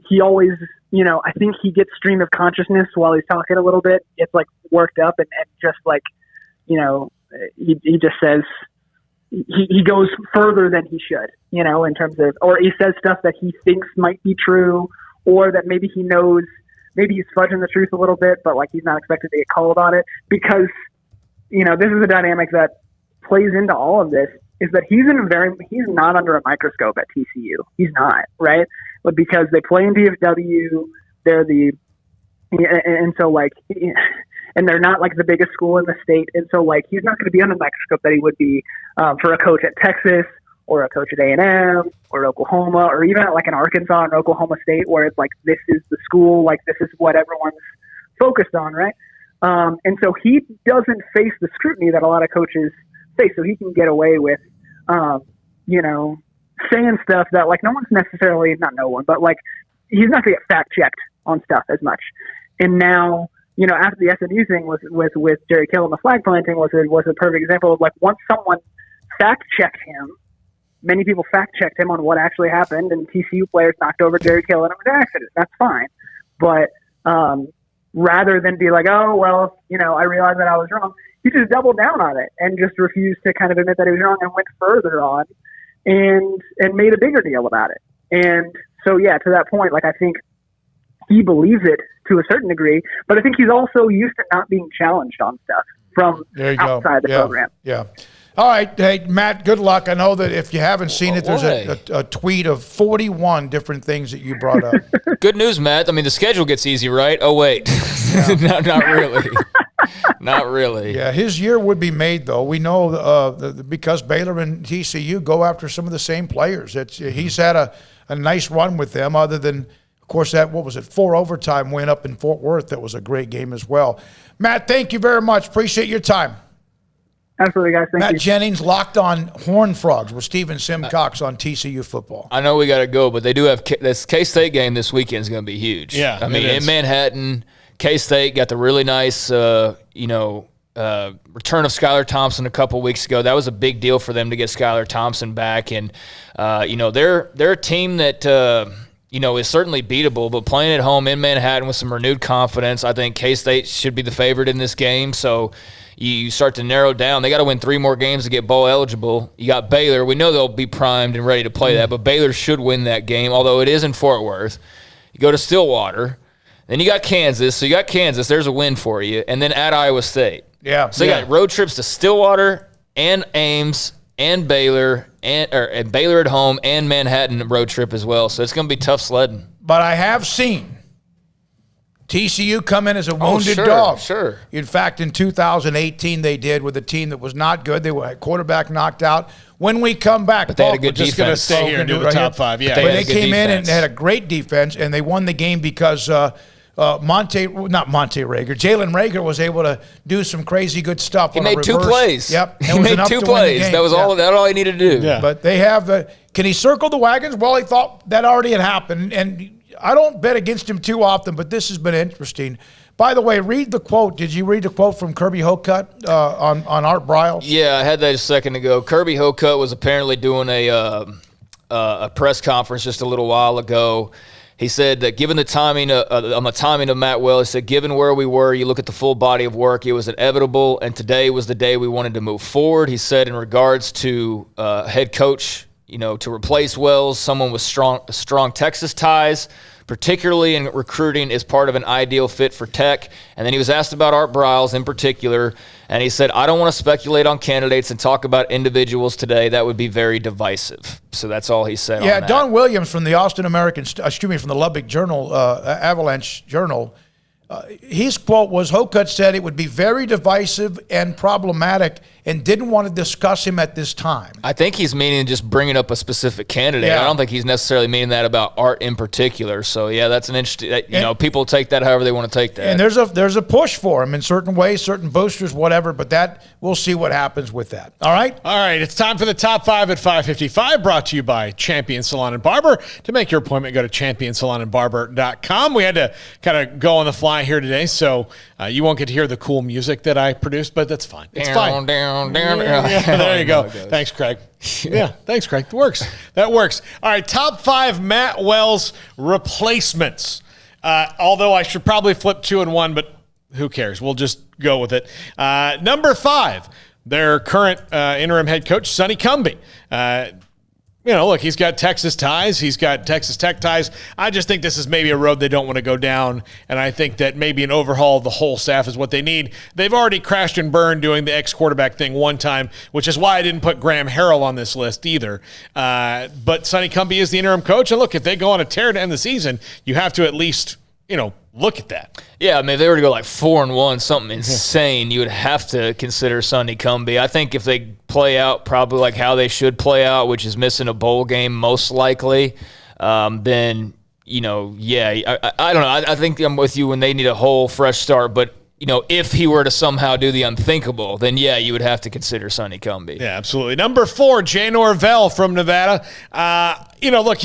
he always, I think he gets stream of consciousness while he's talking a little bit. It's worked up and just he just says he goes further than he should, in terms of, or he says stuff that he thinks might be true, or that maybe he knows, maybe he's fudging the truth a little bit, but he's not expected to get called on it because, this is a dynamic that plays into all of this, is that he's not under a microscope at TCU. He's not, right? But because they play in DFW, and they're not the biggest school in the state. And so he's not going to be under the microscope that he would be for a coach at Texas or a coach at A&M or Oklahoma, or even at an Arkansas and Oklahoma State, where it's this is the school, this is what everyone's focused on, right? And so he doesn't face the scrutiny that a lot of coaches face. So he can get away with, saying stuff that no one's necessarily, not no one, but he's not going to get fact checked on stuff as much. And now, after the SMU thing with Jerry Kill and the flag planting was a perfect example of once someone fact checked him, many people fact checked him on what actually happened, and TCU players knocked over Jerry Kill and it was an accident. That's fine. But rather than be oh, well, I realized that I was wrong, he just doubled down on it and just refused to kind of admit that he was wrong and went further on and made a bigger deal about it. And so, to that point, I think he believes it to a certain degree, but I think he's also used to not being challenged on stuff from outside the program. Yeah. All right. Hey, Matt, good luck. I know that if you haven't seen it, there's a tweet of 41 different things that you brought up. Good news, Matt. I mean, the schedule gets easy, right? Oh, wait. Not really. Not really. Yeah, his year would be made, though. We know because Baylor and TCU go after some of the same players. He's had a nice run with them, other than, of course, that, 4 overtime win up in Fort Worth. That was a great game as well. Matt, thank you very much. Appreciate your time. Absolutely, guys. Thank you. Matt Jennings, Locked On Horned Frogs with Stephen Simcox on TCU football. I know we got to go, but they do have this K-State game this weekend is going to be huge. Yeah, I mean, in Manhattan, K-State got the really nice, return of Skylar Thompson a couple weeks ago. That was a big deal for them to get Skylar Thompson back, and they're a team that is certainly beatable, but playing at home in Manhattan with some renewed confidence, I think K-State should be the favorite in this game. So you start to narrow down. They got to win 3 more games to get bowl eligible. You got Baylor. We know they'll be primed and ready to play that, but Baylor should win that game, although it is in Fort Worth. You go to Stillwater. Then you got Kansas. So you got Kansas. There's a win for you. And then at Iowa State. Yeah. So you got road trips to Stillwater and Ames and Baylor and Baylor at home and Manhattan road trip as well. So it's going to be tough sledding. But I have seen TCU come in as a wounded dog. Sure. In fact, in 2018, they did with a team that was not good. They were quarterback knocked out. When we come back, but they had a good defense. Just going to stay here and do the top five. Yeah, but they came in and they had a great defense, and they won the game because Jalen Reagor was able to do some crazy good stuff. He made 2 plays. Yep, he made 2 plays. That was all he needed to do. Yeah. But they have. Can he circle the wagons? Well, he thought that already had happened, and I don't bet against him too often, but this has been interesting. By the way, read the quote. Did you read the quote from Kirby Hocutt on Art Briles? Yeah, I had that a second ago. Kirby Hocutt was apparently doing a press conference just a little while ago. He said that given the timing of Matt Wells, he said, given where we were, you look at the full body of work, it was inevitable, and today was the day we wanted to move forward. He said in regards to head coach, to replace Wells, someone with strong Texas ties, particularly in recruiting, is part of an ideal fit for Tech. And then he was asked about Art Briles in particular, and he said, I don't want to speculate on candidates and talk about individuals today. That would be very divisive. So that's all he said on that. Don Williams from the from the Lubbock Journal, Avalanche Journal, his quote was, Hocutt said it would be very divisive and problematic and didn't want to discuss him at this time. I think he's meaning just bringing up a specific candidate. Yeah. I don't think he's necessarily meaning that about Art in particular. So, yeah, that's an interesting people take that however they want to take that. And there's a push for him in certain ways, certain boosters, whatever, but that we'll see what happens with that. All right? All right, it's time for the top 5 at 5:55, brought to you by Champion Salon and Barber. To make your appointment, go to championsalonandbarber.com. We had to kind of go on the fly here today, so you won't get to hear the cool music that I produced, but that's fine. It's fine. There you go. Thanks, Craig. Yeah, thanks, Craig. That works. All right, top 5 Matt Wells replacements. Although I should probably flip 2 and 1, but who cares? We'll just go with it. Number 5, their current interim head coach, Sonny Cumbie. Look, he's got Texas ties. He's got Texas Tech ties. I just think this is maybe a road they don't want to go down, and I think that maybe an overhaul of the whole staff is what they need. They've already crashed and burned doing the ex-quarterback thing one time, which is why I didn't put Graham Harrell on this list either. But Sonny Cumbie is the interim coach, and look, if they go on a tear to end the season, you have to at least, look at that. Yeah, I mean, if they were to go like 4-1, something insane, you would have to consider Sonny Cumbie. I think if they play out probably like how they should play out, which is missing a bowl game most likely, then, I don't know. I think I'm with you when they need a whole fresh start. But, if he were to somehow do the unthinkable, then, yeah, you would have to consider Sonny Cumbie. Yeah, absolutely. Number 4, Jay Norvell from Nevada. Look,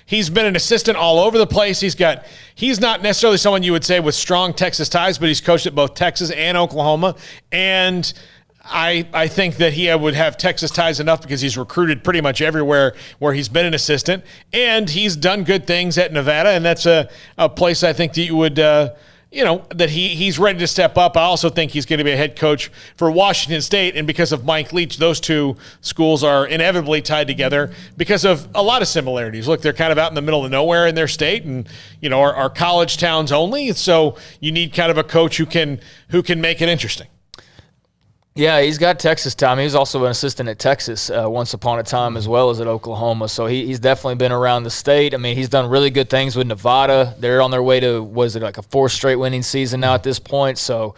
He's been an assistant all over the place. He's not necessarily someone you would say with strong Texas ties, but he's coached at both Texas and Oklahoma. And I think that he would have Texas ties enough because he's recruited pretty much everywhere where he's been an assistant. And he's done good things at Nevada, and that's a place I think that you would that he's ready to step up. I also think he's going to be a head coach for Washington State, and because of Mike Leach, those two schools are inevitably tied together because of a lot of similarities. Look, they're kind of out in the middle of nowhere in their state, and are college towns only. So you need kind of a coach who can make it interesting. Yeah, he's got Texas time. He was also an assistant at Texas once upon a time as well as at Oklahoma. So he's definitely been around the state. I mean, he's done really good things with Nevada. They're on their way to, was it like a 4th straight winning season now at this point? So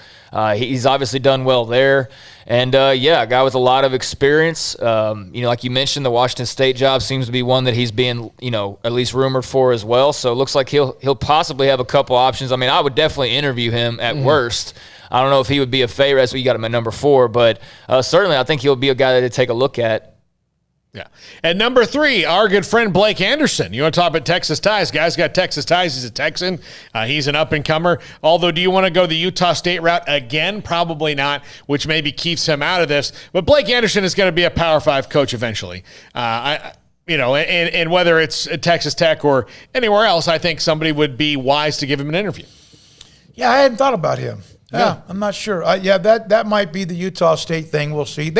he's obviously done well there. And, a guy with a lot of experience. Like you mentioned, the Washington State job seems to be one that he's being, at least rumored for as well. So it looks like he'll possibly have a couple options. I mean, I would definitely interview him at worst. I don't know if he would be a favorite. That's why you got him at number 4, but certainly I think he'll be a guy to take a look at. Yeah. At number 3, our good friend Blake Anderson. You want to talk about Texas ties? Guy's got Texas ties. He's a Texan. He's an up-and-comer. Although, do you want to go the Utah State route again? Probably not, which maybe keeps him out of this. But Blake Anderson is going to be a Power 5 coach eventually. And whether it's at Texas Tech or anywhere else, I think somebody would be wise to give him an interview. Yeah, I hadn't thought about him. Yeah, I'm not sure. That might be the Utah State thing. We'll see.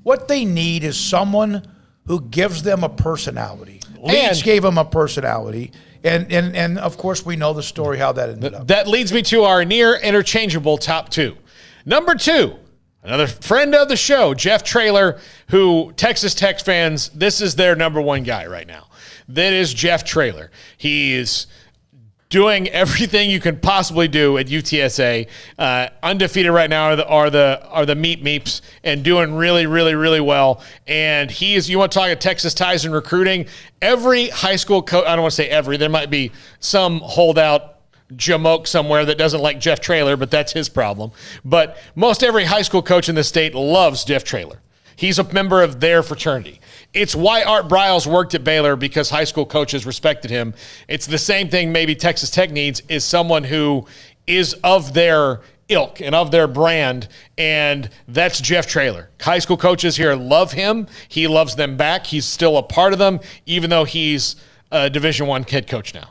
What they need is someone who gives them a personality. Leach gave him a personality, and of course we know the story how that ended up. That leads me to our near interchangeable top 2. Number 2, another friend of the show, Jeff Traylor, who Texas Tech fans, this is their number 1 guy right now. That is Jeff Traylor. He is doing everything you can possibly do at UTSA. Undefeated right now are the Meep Meeps and doing really, really, really well. And you want to talk about Texas ties and recruiting? Every high school coach, I don't want to say every, there might be some holdout jamoke somewhere that doesn't like Jeff Traylor, but that's his problem. But most every high school coach in the state loves Jeff Traylor. He's a member of their fraternity. It's why Art Briles worked at Baylor, because high school coaches respected him. It's the same thing maybe Texas Tech needs, is someone who is of their ilk and of their brand, and that's Jeff Traylor. High school coaches here love him. He loves them back. He's still a part of them, even though he's a Division I head coach now.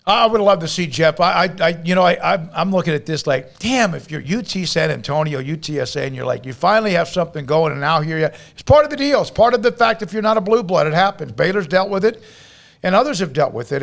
I would love to see Jeff. I'm looking at this like, damn, if you're UT San Antonio, UTSA, and you're like, you finally have something going, and now here you are. It's part of the deal. It's part of the fact if you're not a blue blood, it happens. Baylor's dealt with it, and others have dealt with it.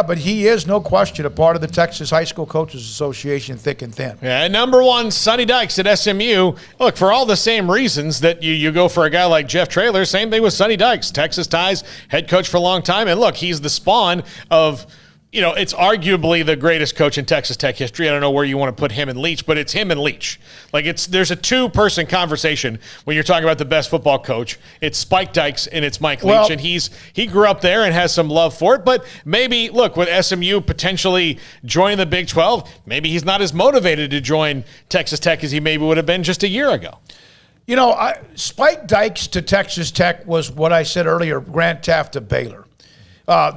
But he is, no question, a part of the Texas High School Coaches Association, thick and thin. Yeah, number one, Sonny Dykes at SMU. Look, for all the same reasons that you go for a guy like Jeff Traylor, same thing with Sonny Dykes. Texas ties, head coach for a long time. And look, he's the spawn of – it's arguably the greatest coach in Texas Tech history. I don't know where you want to put him and Leach, but it's him and Leach. There's a two-person conversation when you're talking about the best football coach. It's Spike Dykes and it's Mike Leach, and he grew up there and has some love for it. But maybe, look, with SMU potentially joining the Big 12, maybe he's not as motivated to join Texas Tech as he maybe would have been just a year ago. Spike Dykes to Texas Tech was what I said earlier, Grant Taft to Baylor.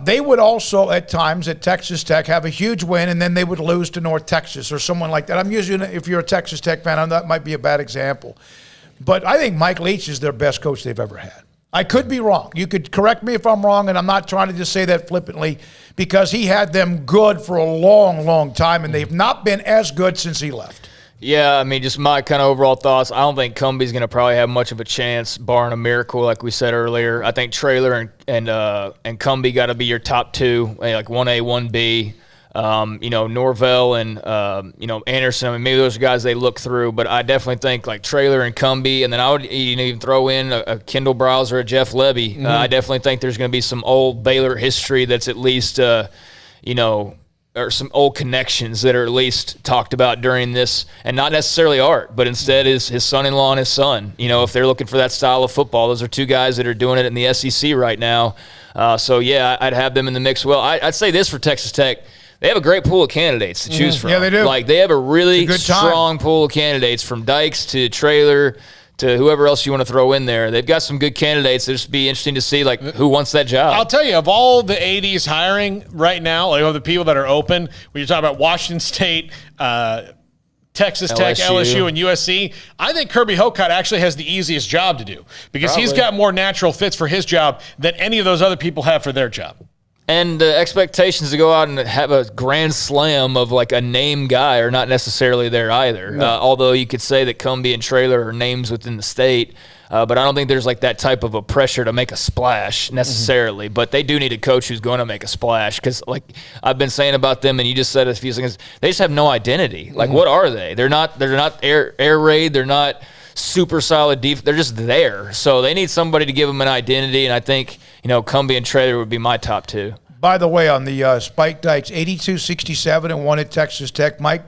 They would also, at times, at Texas Tech, have a huge win, and then they would lose to North Texas or someone like that. I'm using, if you're a Texas Tech fan, that might be a bad example. But I think Mike Leach is their best coach they've ever had. I could be wrong. You could correct me if I'm wrong, and I'm not trying to just say that flippantly, because he had them good for a long, long time, and they've not been as good since he left. Yeah, I mean, just my kind of overall thoughts. I don't think Cumbie's going to probably have much of a chance, barring a miracle, like we said earlier. I think Traylor and Cumbie got to be your top two, like 1A, 1B. Norvell and Anderson. I mean, maybe those are guys they look through, but I definitely think like Traylor and Cumbie, and then I would even throw in a Kendall Briles or a Jeff Levy. Mm-hmm. I definitely think there's going to be some old Baylor history that's at least, or some old connections that are at least talked about during this, and not necessarily Art, but instead his son-in-law and his son. If they're looking for that style of football, those are two guys that are doing it in the SEC right now. I'd have them in the mix. Well, I'd say this for Texas Tech. They have a great pool of candidates to choose from. Yeah, they do. They have a really strong pool of candidates, from Dykes to Traylor to whoever else you want to throw in there. They've got some good candidates. It'll just be interesting to see who wants that job. I'll tell you, of all the ADs hiring right now, of the people that are open, when you're talking about Washington State, Texas Tech, LSU, and USC, I think Kirby Hocutt actually has the easiest job to do, because he's got more natural fits for his job than any of those other people have for their job. And the expectations to go out and have a grand slam of a name guy are not necessarily there either. No. Although you could say that Cumbie and Traylor are names within the state. But I don't think there's that type of a pressure to make a splash necessarily. Mm-hmm. But they do need a coach who's going to make a splash, because I've been saying about them, and you just said a few seconds, they just have no identity. What are they? They're not air raid. They're not super solid defense. They're just there. So they need somebody to give them an identity, and I think Cumbie and Traylor would be my top two. By the way, on the Spike Dykes, 82-67-1 at Texas Tech. Mike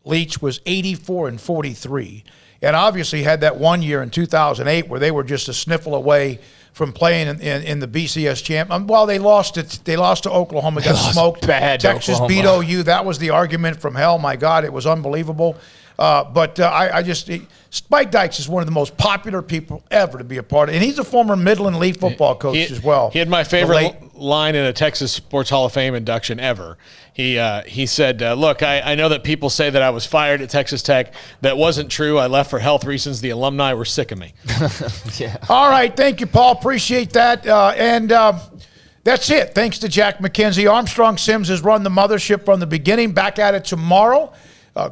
Leach was 84-43. And obviously had that one year in 2008 where they were just a sniffle away from playing in the BCS champ. They lost to Oklahoma, got smoked. Bad Texas Oklahoma. beat OU. That was the argument from hell. My God, it was unbelievable. Spike Dykes is one of the most popular people ever to be a part of, and he's a former Midland Leaf football coach as well. He had my favorite line in a Texas Sports Hall of Fame induction ever. He said, look, I know that people say that I was fired at Texas Tech. That wasn't true. I left for health reasons. The alumni were sick of me. Yeah. All right. Thank you, Paul. Appreciate that. That's it. Thanks to Jack McKenzie. Armstrong Sims has run the mothership from the beginning. Back at it tomorrow.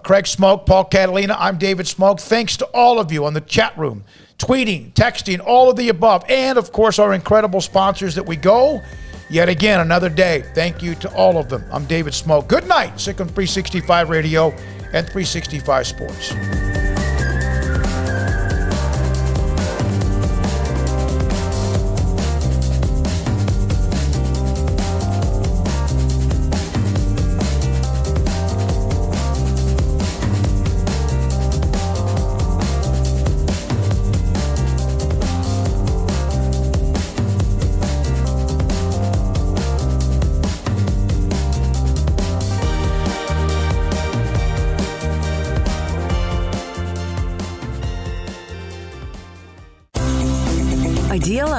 Craig Smoak, Paul Catalina. I'm David Smoak. Thanks to all of you on the chat room, tweeting, texting, all of the above. And, of course, our incredible sponsors that we go. Yet again, another day. Thank you to all of them. I'm David Smoak. Good night, Sikkim 365 Radio and 365 Sports.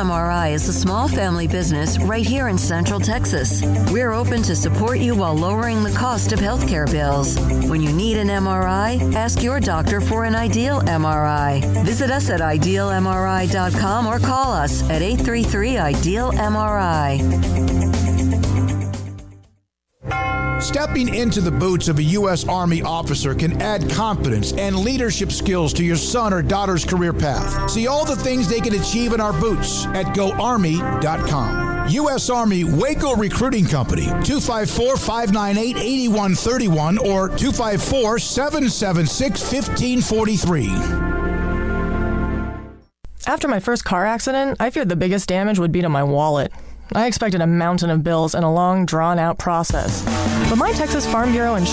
MRI is a small family business right here in Central Texas. We're open to support you while lowering the cost of healthcare bills. When you need an MRI, ask your doctor for an Ideal MRI. Visit us at idealmri.com or call us at 833-IDEAL-MRI. Stepping into the boots of a U.S. Army officer can add confidence and leadership skills to your son or daughter's career path. See all the things they can achieve in our boots at GoArmy.com. U.S. Army Waco Recruiting Company, 254-598-8131 or 254-776-1543. After my first car accident, I feared the biggest damage would be to my wallet. I expected a mountain of bills and a long, drawn-out process. But my Texas Farm Bureau insurance